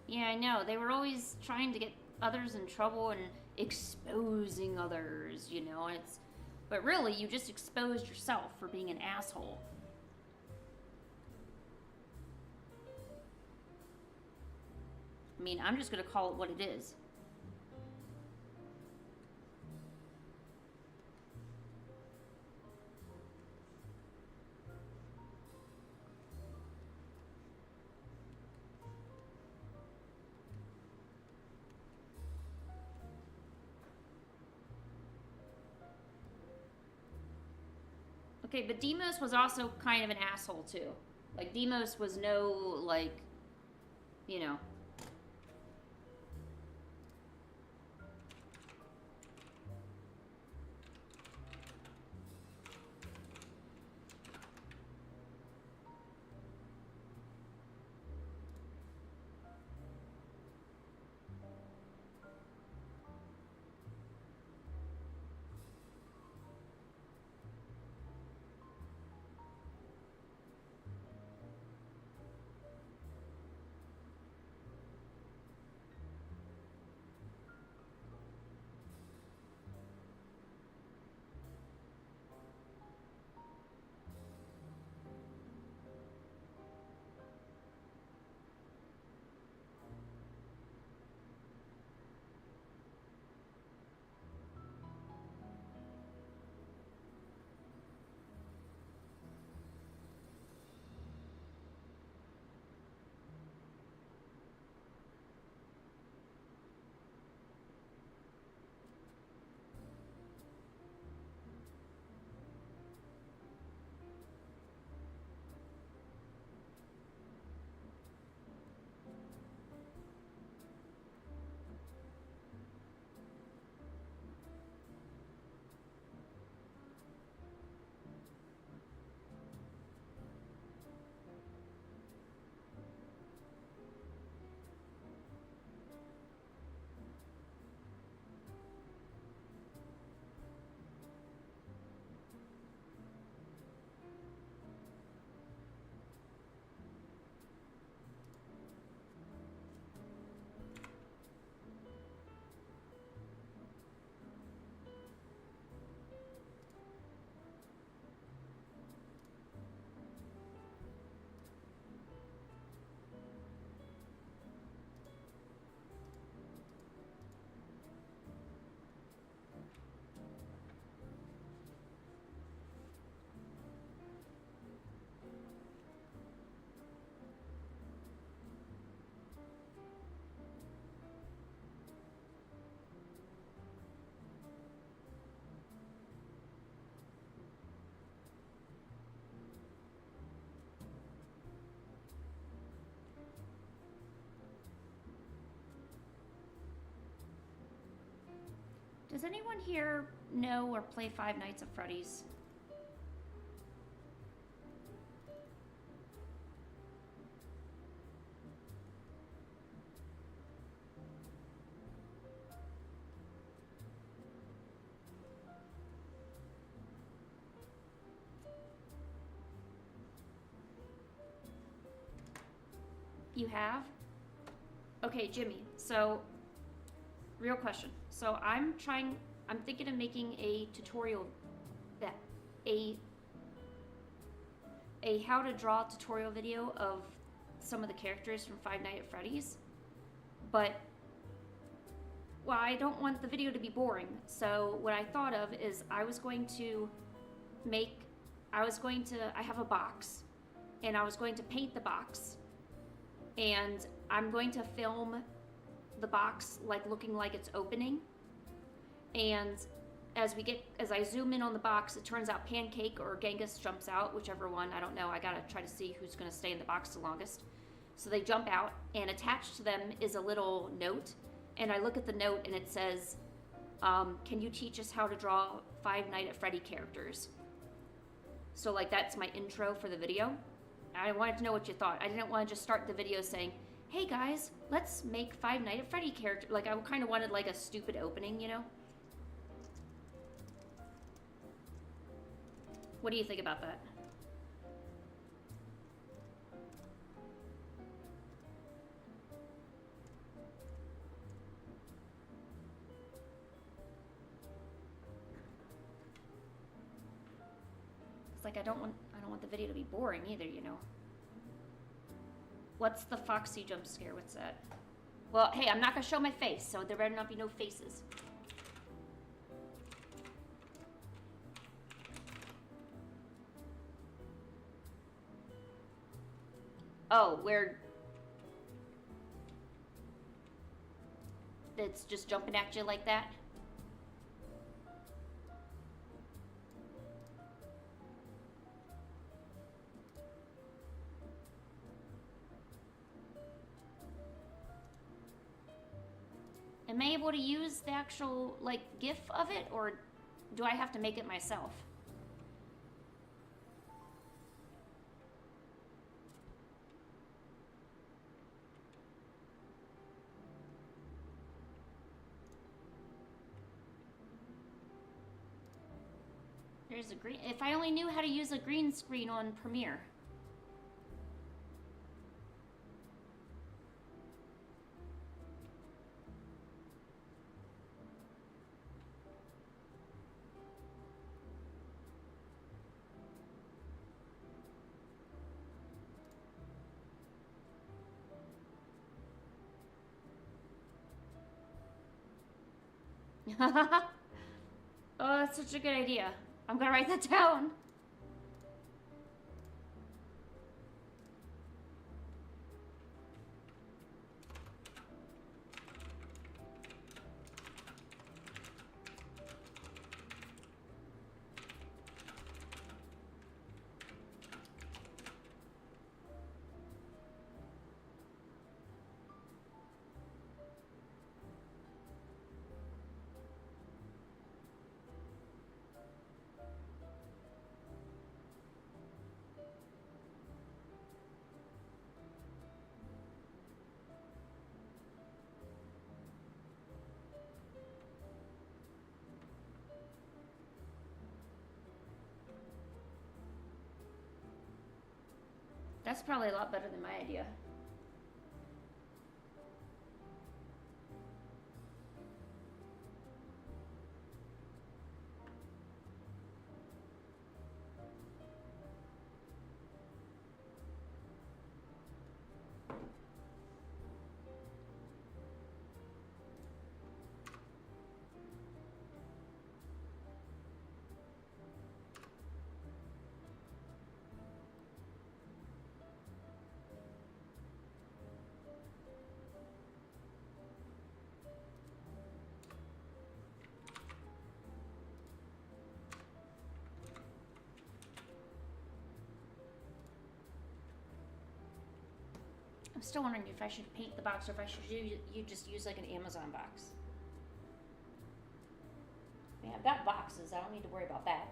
Yeah, I know. They were always trying to get others in trouble and exposing others, you know. And it's, but really, you just exposed yourself for being an asshole. I mean, I'm just gonna call it what it is. Okay, but Demos was also kind of an asshole too. Like, Demos was no, like, you know. Does anyone here know or play Five Nights at Freddy's? You have? Okay, Jimmy, so, real question. So I'm thinking of making a tutorial, a how to draw tutorial video of some of the characters from Five Nights at Freddy's. But, well, I don't want the video to be boring. So what I thought of is I have a box, and I was going to paint the box, and I'm going to film the box like looking like it's opening, and as I zoom in on the box, it turns out Pancake or Genghis jumps out, whichever one, I don't know. I gotta try to see who's gonna stay in the box the longest. So they jump out, and attached to them is a little note, and I look at the note and it says, can you teach us how to draw Five Nights at Freddy characters? So like that's my intro for the video. I wanted to know what you thought. I didn't want to just start the video saying, hey guys, let's make Five Nights at Freddy character. Like I kind of wanted like a stupid opening, you know? What do you think about that? It's like I don't want the video to be boring either, you know. What's the Foxy jump scare? What's that? Well, hey, I'm not gonna show my face, so there better not be no faces. Oh, where it's just jumping at you like that? Am I able to use the actual, like, GIF of it, or do I have to make it myself? There's a green... If I only knew how to use a green screen on Premiere. Oh, that's such a good idea. I'm gonna write that down. That's probably a lot better than my idea. I'm still wondering if I should paint the box or if I should you just use like an Amazon box. I've got boxes. I don't need to worry about that.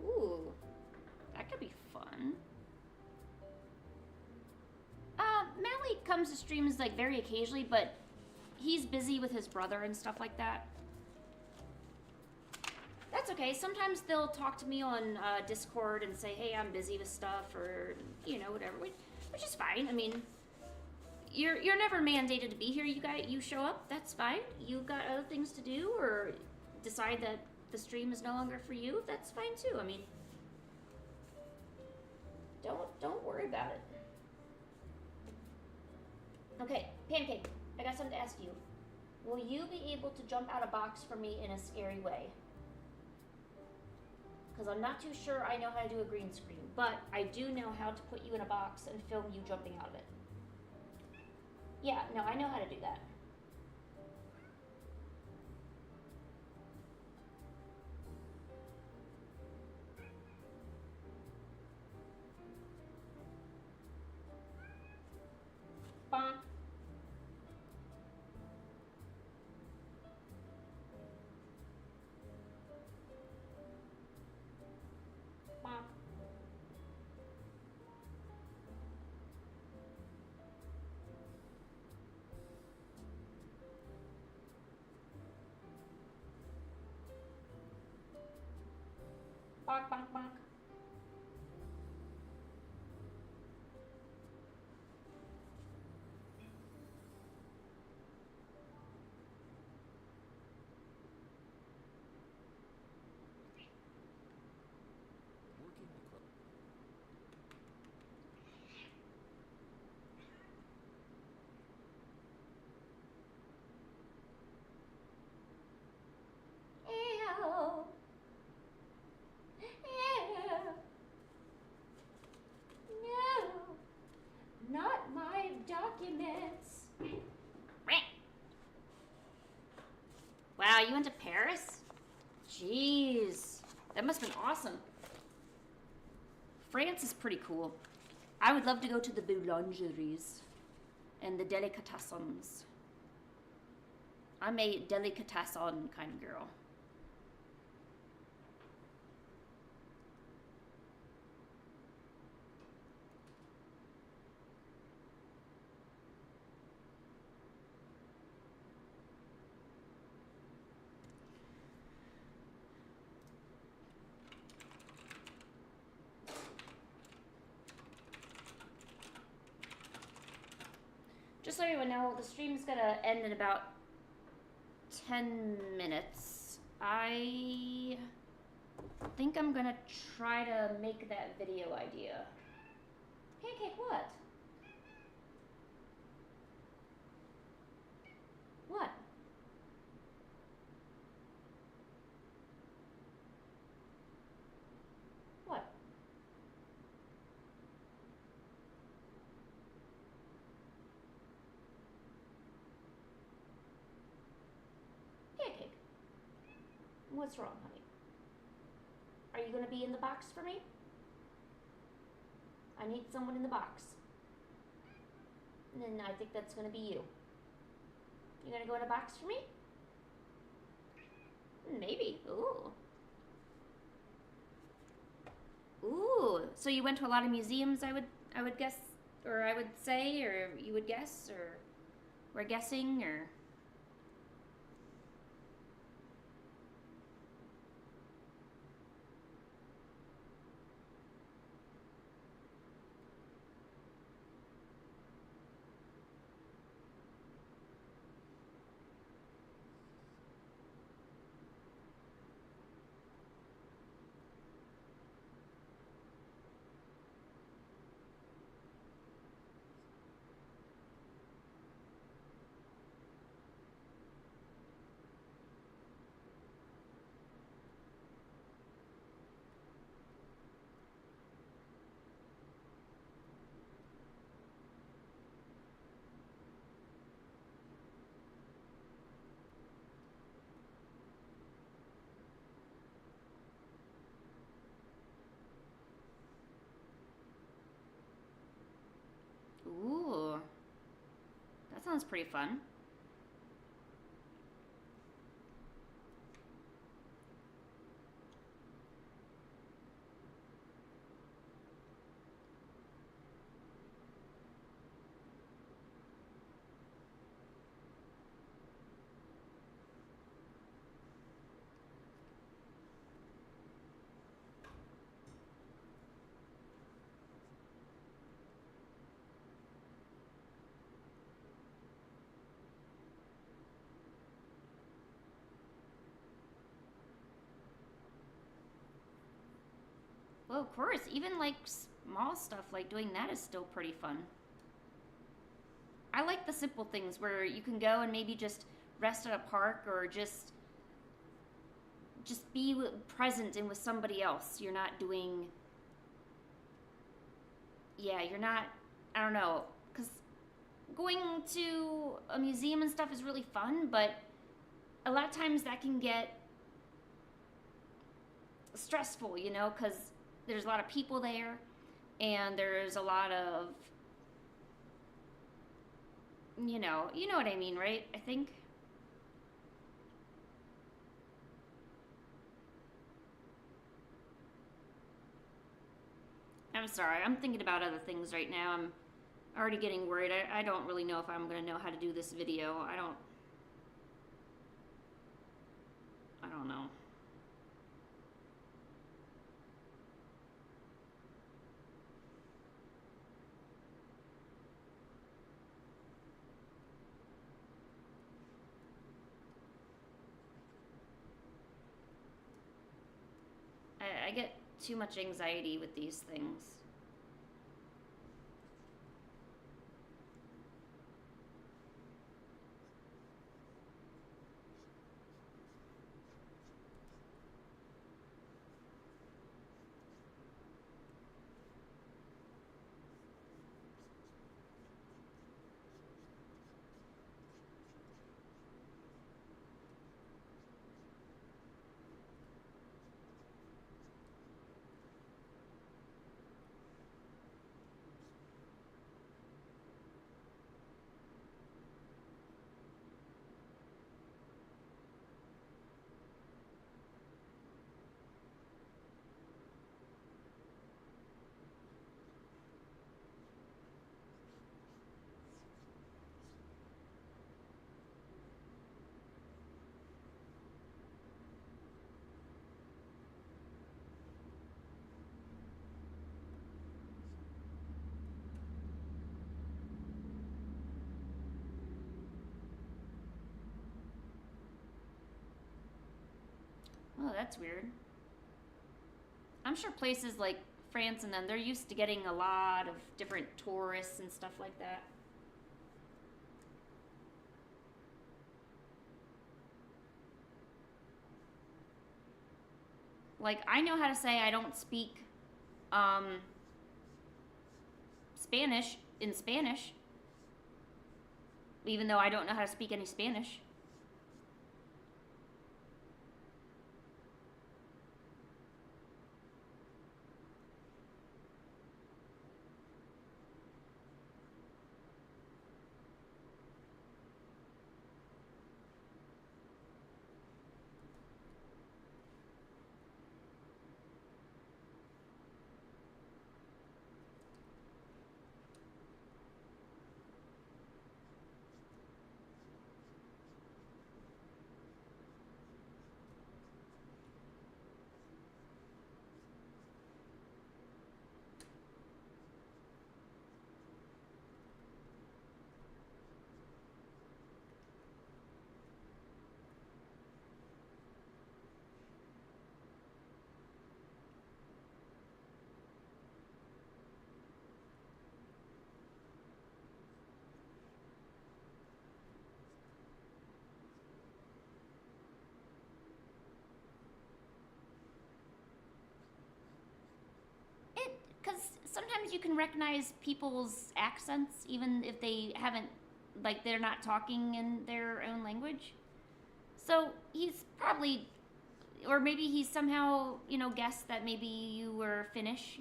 Ooh, that could be fun. Mally comes to streams like very occasionally, but he's busy with his brother and stuff like that. That's okay. Sometimes they'll talk to me on Discord and say, hey, I'm busy with stuff, or, you know, whatever, which is fine. I mean, you're never mandated to be here. You show up, that's fine. You've got other things to do, or decide that the stream is no longer for you, that's fine too. I mean, don't worry about it. Okay, Pancake, I got something to ask you. Will you be able to jump out a box for me in a scary way? Because I'm not too sure I know how to do a green screen, but I do know how to put you in a box and film you jumping out of it. Yeah, no, I know how to do that. Bonk. Bonk. Bonk, bonk, bonk. Ew. Ew. No, not my documents. Wow, you went to Paris? Jeez, that must have been awesome. France is pretty cool. I would love to go to the boulangeries and the delicatessens. I'm a delicatessen kind of girl. Just so everyone know, the stream's gonna end in about 10 minutes. I think I'm gonna try to make that video idea. Pancake, what? What? What? Pancake. What's wrong, honey? Are you gonna be in the box for me? I need someone in the box. And then I think that's gonna be you. You gonna go in a box for me? Maybe. Ooh. Ooh. So you went to a lot of museums, I would guess, or I would say, or you would guess, or we're guessing, or. Ooh. That sounds pretty fun. Well, of course, even like small stuff like doing that is still pretty fun. I like the simple things where you can go and maybe just rest at a park or just be present and with somebody else. You're not doing, yeah, you're not, I don't know, because going to a museum and stuff is really fun, but a lot of times that can get stressful, you know, because there's a lot of people there and there's a lot of, you know what I mean, right? I think. I'm sorry, I'm thinking about other things right now. I'm already getting worried. I don't really know if I'm going to know how to do this video. I don't know. I get too much anxiety with these things. Oh, that's weird. I'm sure places like France and them, they're used to getting a lot of different tourists and stuff like that. Like, I know how to say I don't speak um, Spanish in Spanish, even though I don't know how to speak any Spanish. Because sometimes you can recognize people's accents even if they haven't, like, they're not talking in their own language. So he's probably, or maybe he somehow, guessed that maybe you were Finnish.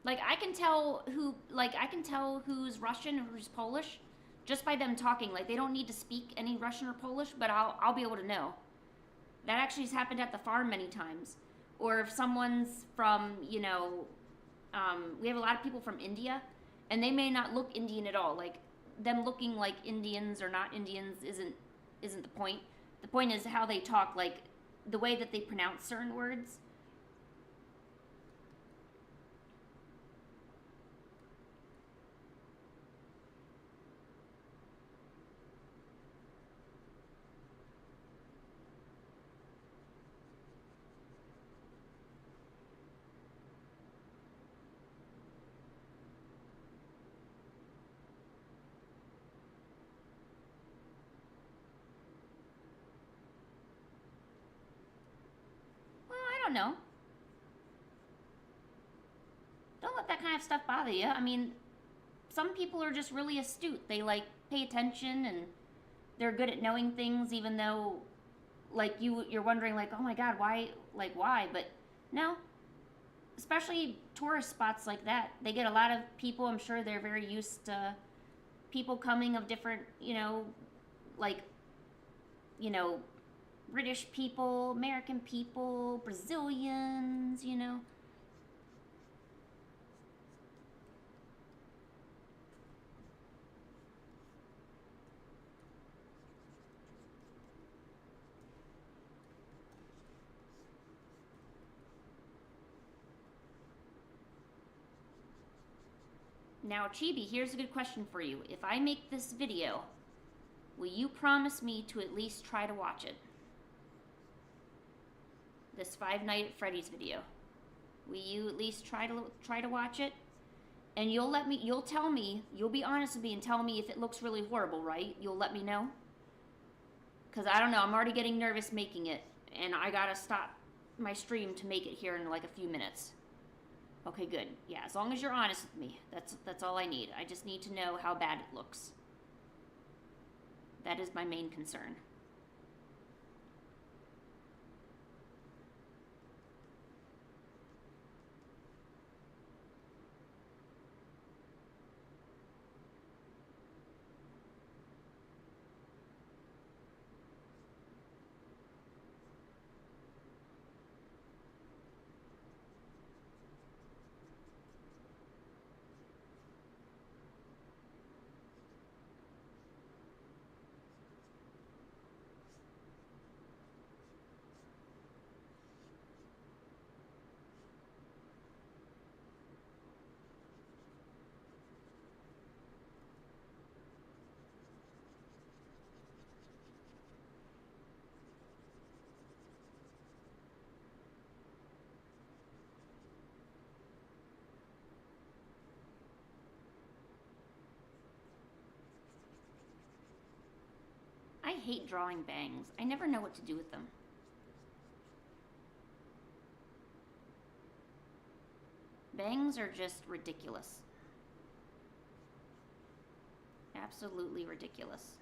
Like, I can tell who's Russian and who's Polish just by them talking. Like, they don't need to speak any Russian or Polish, but I'll be able to know. That actually has happened at the farm many times. Or if someone's from, we have a lot of people from India, and they may not look Indian at all. Like, them looking like Indians or not Indians isn't the point. The point is how they talk, like the way that they pronounce certain words. Well, I don't know. Don't let that kind of stuff bother you. I mean, some people are just really astute. They like pay attention and they're good at knowing things, even though, like, you're wondering, like, oh my god, why? But no, especially tourist spots like that, they get a lot of people. I'm sure they're very used to people coming of different, like, you know, British people, American people, Brazilians. Now, Chibi, here's a good question for you. If I make this video, will you promise me to at least try to watch it? This Five Nights at Freddy's video. Will you at least try to watch it? And you'll tell me, you'll be honest with me and tell me if it looks really horrible, right? You'll let me know? Because I don't know, I'm already getting nervous making it, and I gotta stop my stream to make it here in like a few minutes. Okay, good. Yeah, as long as you're honest with me, that's all I need. I just need to know how bad it looks. That is my main concern. I hate drawing bangs. I never know what to do with them. Bangs are just ridiculous. Absolutely ridiculous.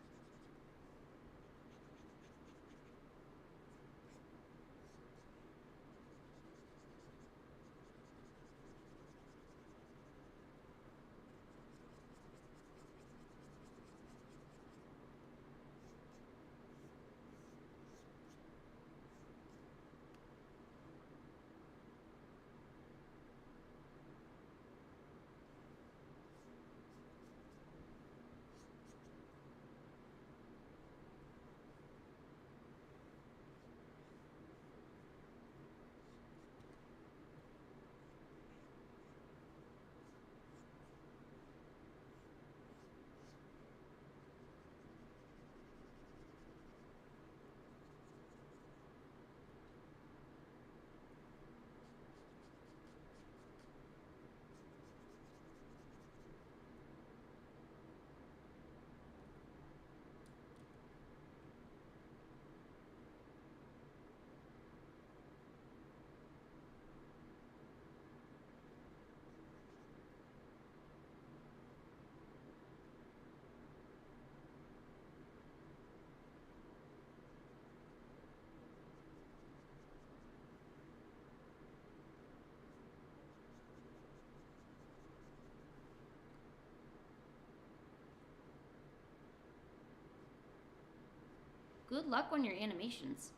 Good luck on your animations.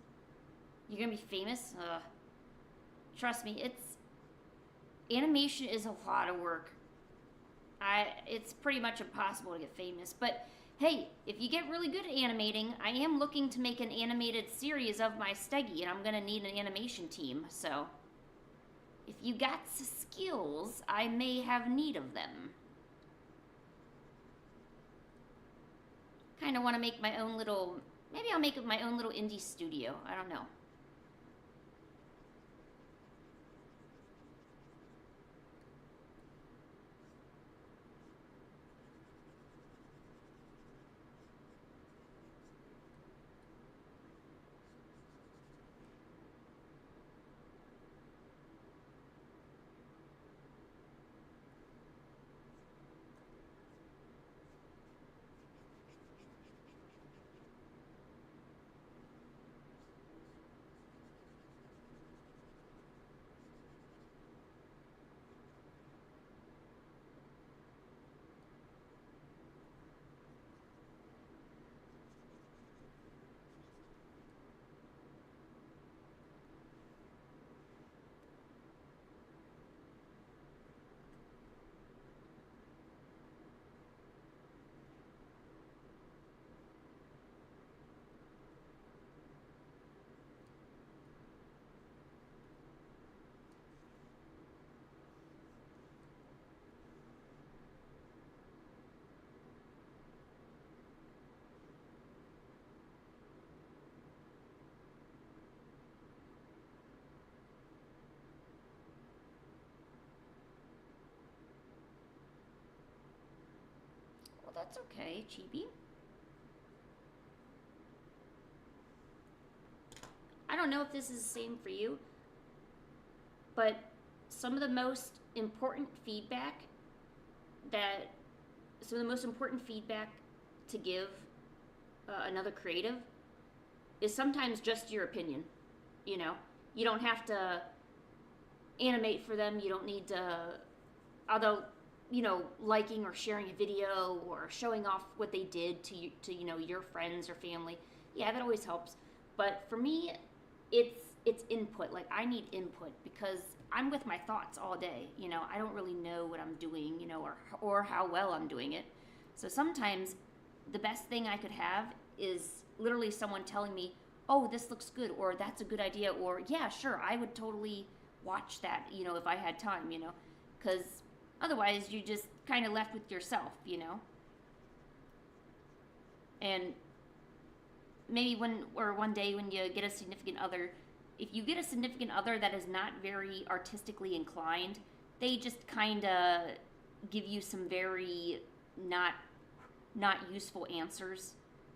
You're gonna be famous? Trust me, animation is a lot of work. It's pretty much impossible to get famous. But hey, if you get really good at animating, I am looking to make an animated series of my Steggy, and I'm gonna need an animation team. So if you got skills, I may have need of them. Kind of want to make my own little. Maybe I'll make my own little indie studio. I don't know. Well, that's okay, Chibi. I don't know if this is the same for you, but some of the most important feedback that some of the most important feedback to give another creative is sometimes just your opinion. You know, you don't have to animate for them. You don't need to, although liking or sharing a video or showing off what they did to your friends or family. Yeah, that always helps. But for me, it's input. Like, I need input because I'm with my thoughts all day. I don't really know what I'm doing, or how well I'm doing it. So sometimes the best thing I could have is literally someone telling me, "Oh, this looks good," or "That's a good idea," or "Yeah, sure, I would totally watch that, if I had time, because otherwise you just kind of left with yourself, And maybe one day when you get a significant other, if you get a significant other that is not very artistically inclined, they just kind of give you some very not useful answers.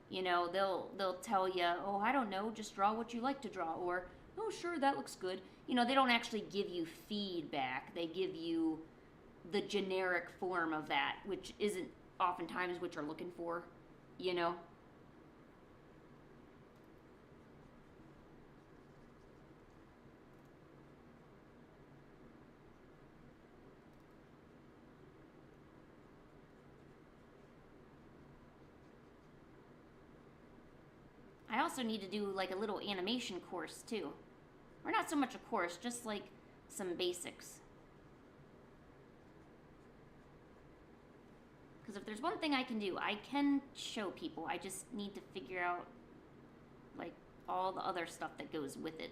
You know, they'll tell you, oh, I don't know, just draw what you like to draw, or oh, sure, that looks good. You know, they don't actually give you feedback. They give you the generic form of that, which isn't oftentimes what you're looking for. You know. I also need to do like a little animation course too, or not so much a course, just like some basics. Because if there's one thing I can do, I can show people. I just need to figure out like all the other stuff that goes with it.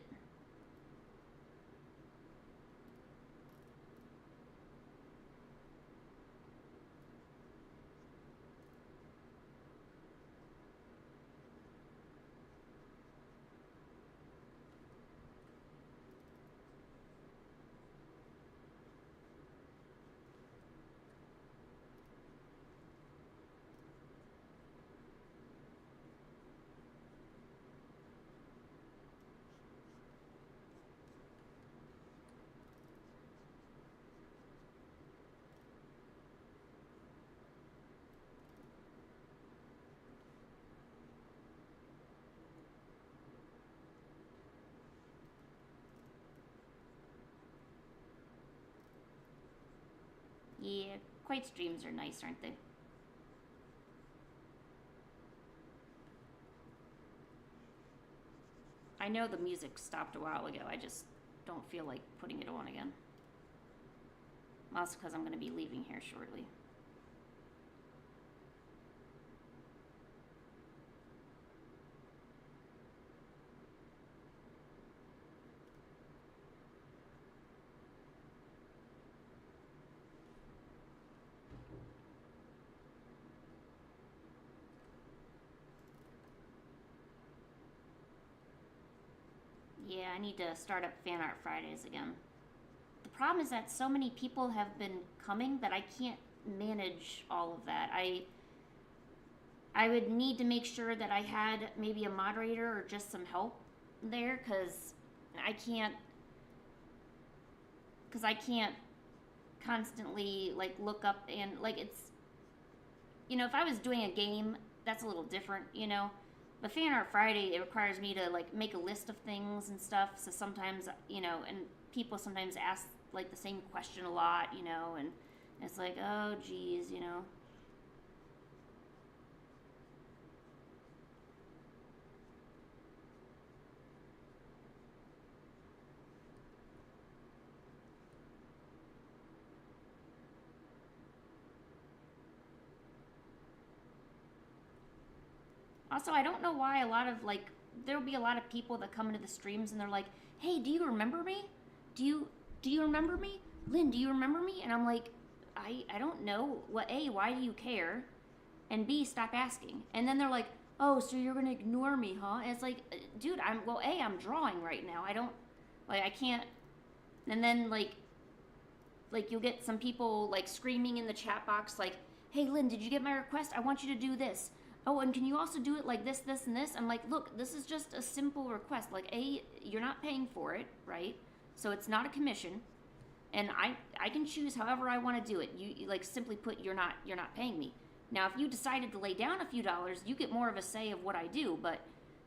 Yeah, quite streams are nice, aren't they? I know the music stopped a while ago. I just don't feel like putting it on again. Also, because I'm going to be leaving here shortly. Yeah, I need to start up Fan Art Fridays again. The problem is that so many people have been coming that I can't manage all of that. I would need to make sure that I had maybe a moderator or just some help there cuz I can't cuz I can't constantly like look up and like it's if I was doing a game, that's a little different, But Fan Art Friday, it requires me to like make a list of things and stuff. So sometimes, and people sometimes ask like the same question a lot, and it's like, oh geez. Also, I don't know why a lot of like there'll be a lot of people that come into the streams and they're like, "Hey, do you remember me? Do you remember me? Lynn, do you remember me?" And I'm like, I don't know. What A, why do you care? And B, stop asking. And then they're like, "Oh, so you're going to ignore me, huh?" And it's like, "Dude, I'm drawing right now. I don't I can't." And then like you'll get some people like screaming in the chat box like, "Hey Lynn, did you get my request? I want you to do this. Oh, and can you also do it like this and this?" I'm like, "Look, this is just a simple request. Like, you're not paying for it, right? So it's not a commission, and I can choose however I want to do it. You like simply put, you're not paying me. Now, if you decided to lay down a few dollars, you get more of a say of what I do. But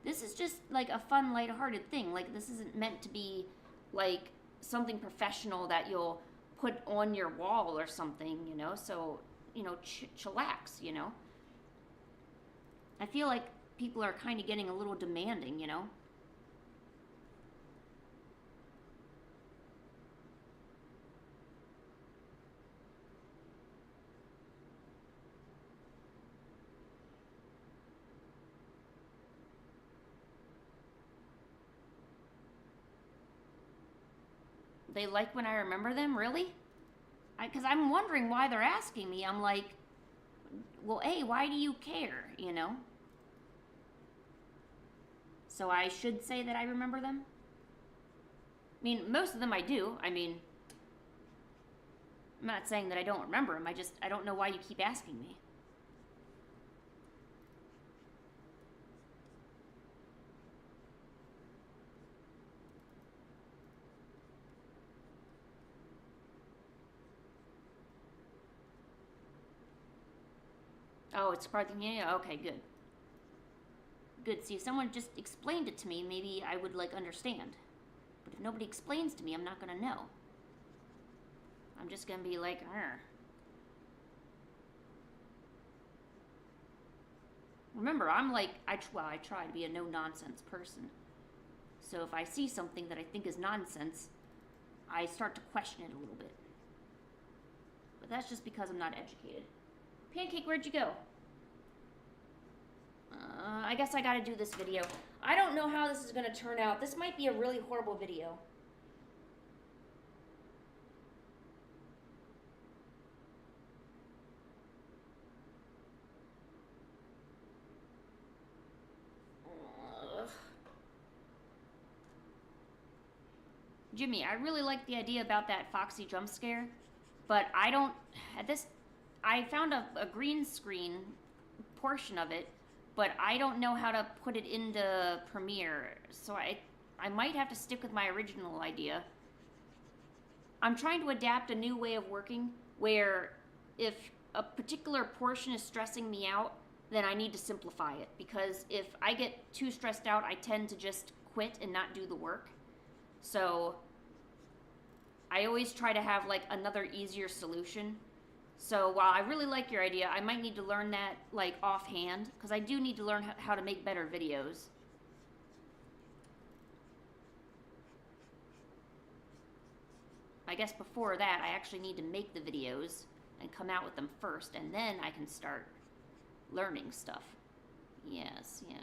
this is just like a fun, lighthearted thing. Like, this isn't meant to be like something professional that you'll put on your wall or something. So chillax. I feel like people are kind of getting a little demanding. They like when I remember them, really? Because I'm wondering why they're asking me. I'm like, well, A, why do you care? So I should say that I remember them? I mean, most of them I do. I mean, I'm not saying that I don't remember them. I don't know why you keep asking me. Oh, it's part of the community? Okay, good. Good. See, if someone just explained it to me, maybe I would, like, understand. But if nobody explains to me, I'm not gonna know. I'm just gonna be like, Arr. Remember, I'm like, I try to be a no-nonsense person. So if I see something that I think is nonsense, I start to question it a little bit. But that's just because I'm not educated. Pancake, where'd you go? I guess I gotta do this video. I don't know how this is gonna turn out. This might be a really horrible video. Jimmy, I really like the idea about that Foxy jump scare, but I don't, I found a green screen portion of it, but I don't know how to put it into Premiere, so I might have to stick with my original idea. I'm trying to adapt a new way of working where if a particular portion is stressing me out, then I need to simplify it, because if I get too stressed out, I tend to just quit and not do the work. So I always try to have like another easier solution. So while I really like your idea, I might need to learn that like offhand, because I do need to learn how to make better videos. I guess before that, I actually need to make the videos and come out with them first, and then I can start learning stuff. Yes, yes.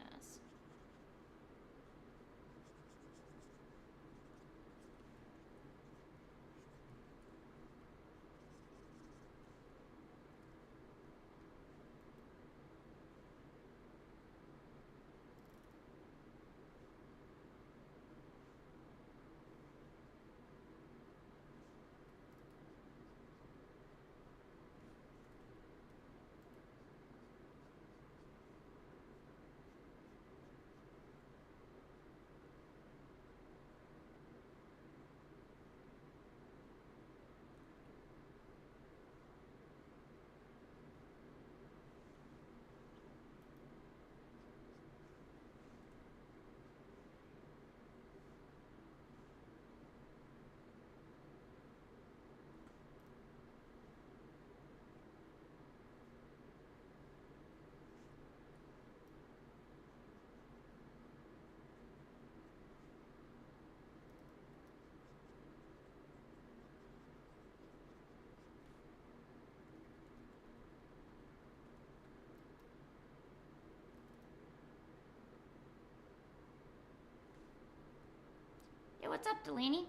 Hey, what's up, Delaney?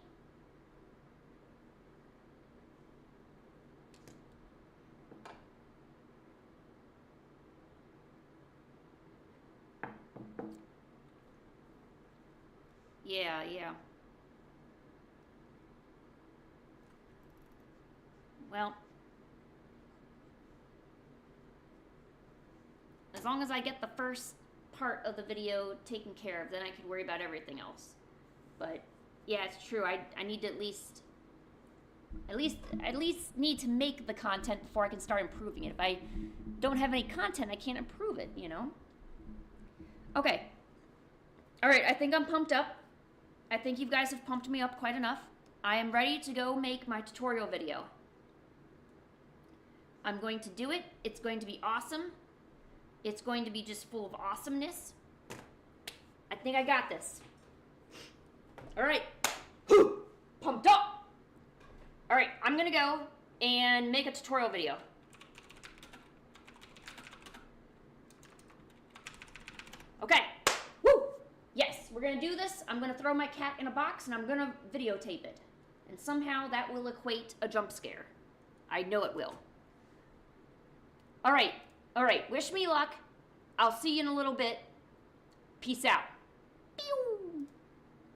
Yeah. Well, as long as I get the first part of the video taken care of, then I can worry about everything else. But yeah, it's true. I need to at least need to make the content before I can start improving it. If I don't have any content, I can't improve it, you know? Okay. All right, I think I'm pumped up. I think you guys have pumped me up quite enough. I am ready to go make my tutorial video. I'm going to do it. It's going to be awesome. It's going to be just full of awesomeness. I think I got this. All right. Pumped up. All right, I'm going to go and make a tutorial video. Okay. Woo! Yes, we're going to do this. I'm going to throw my cat in a box and I'm going to videotape it. And somehow that will equate a jump scare. I know it will. All right. Wish me luck. I'll see you in a little bit. Peace out.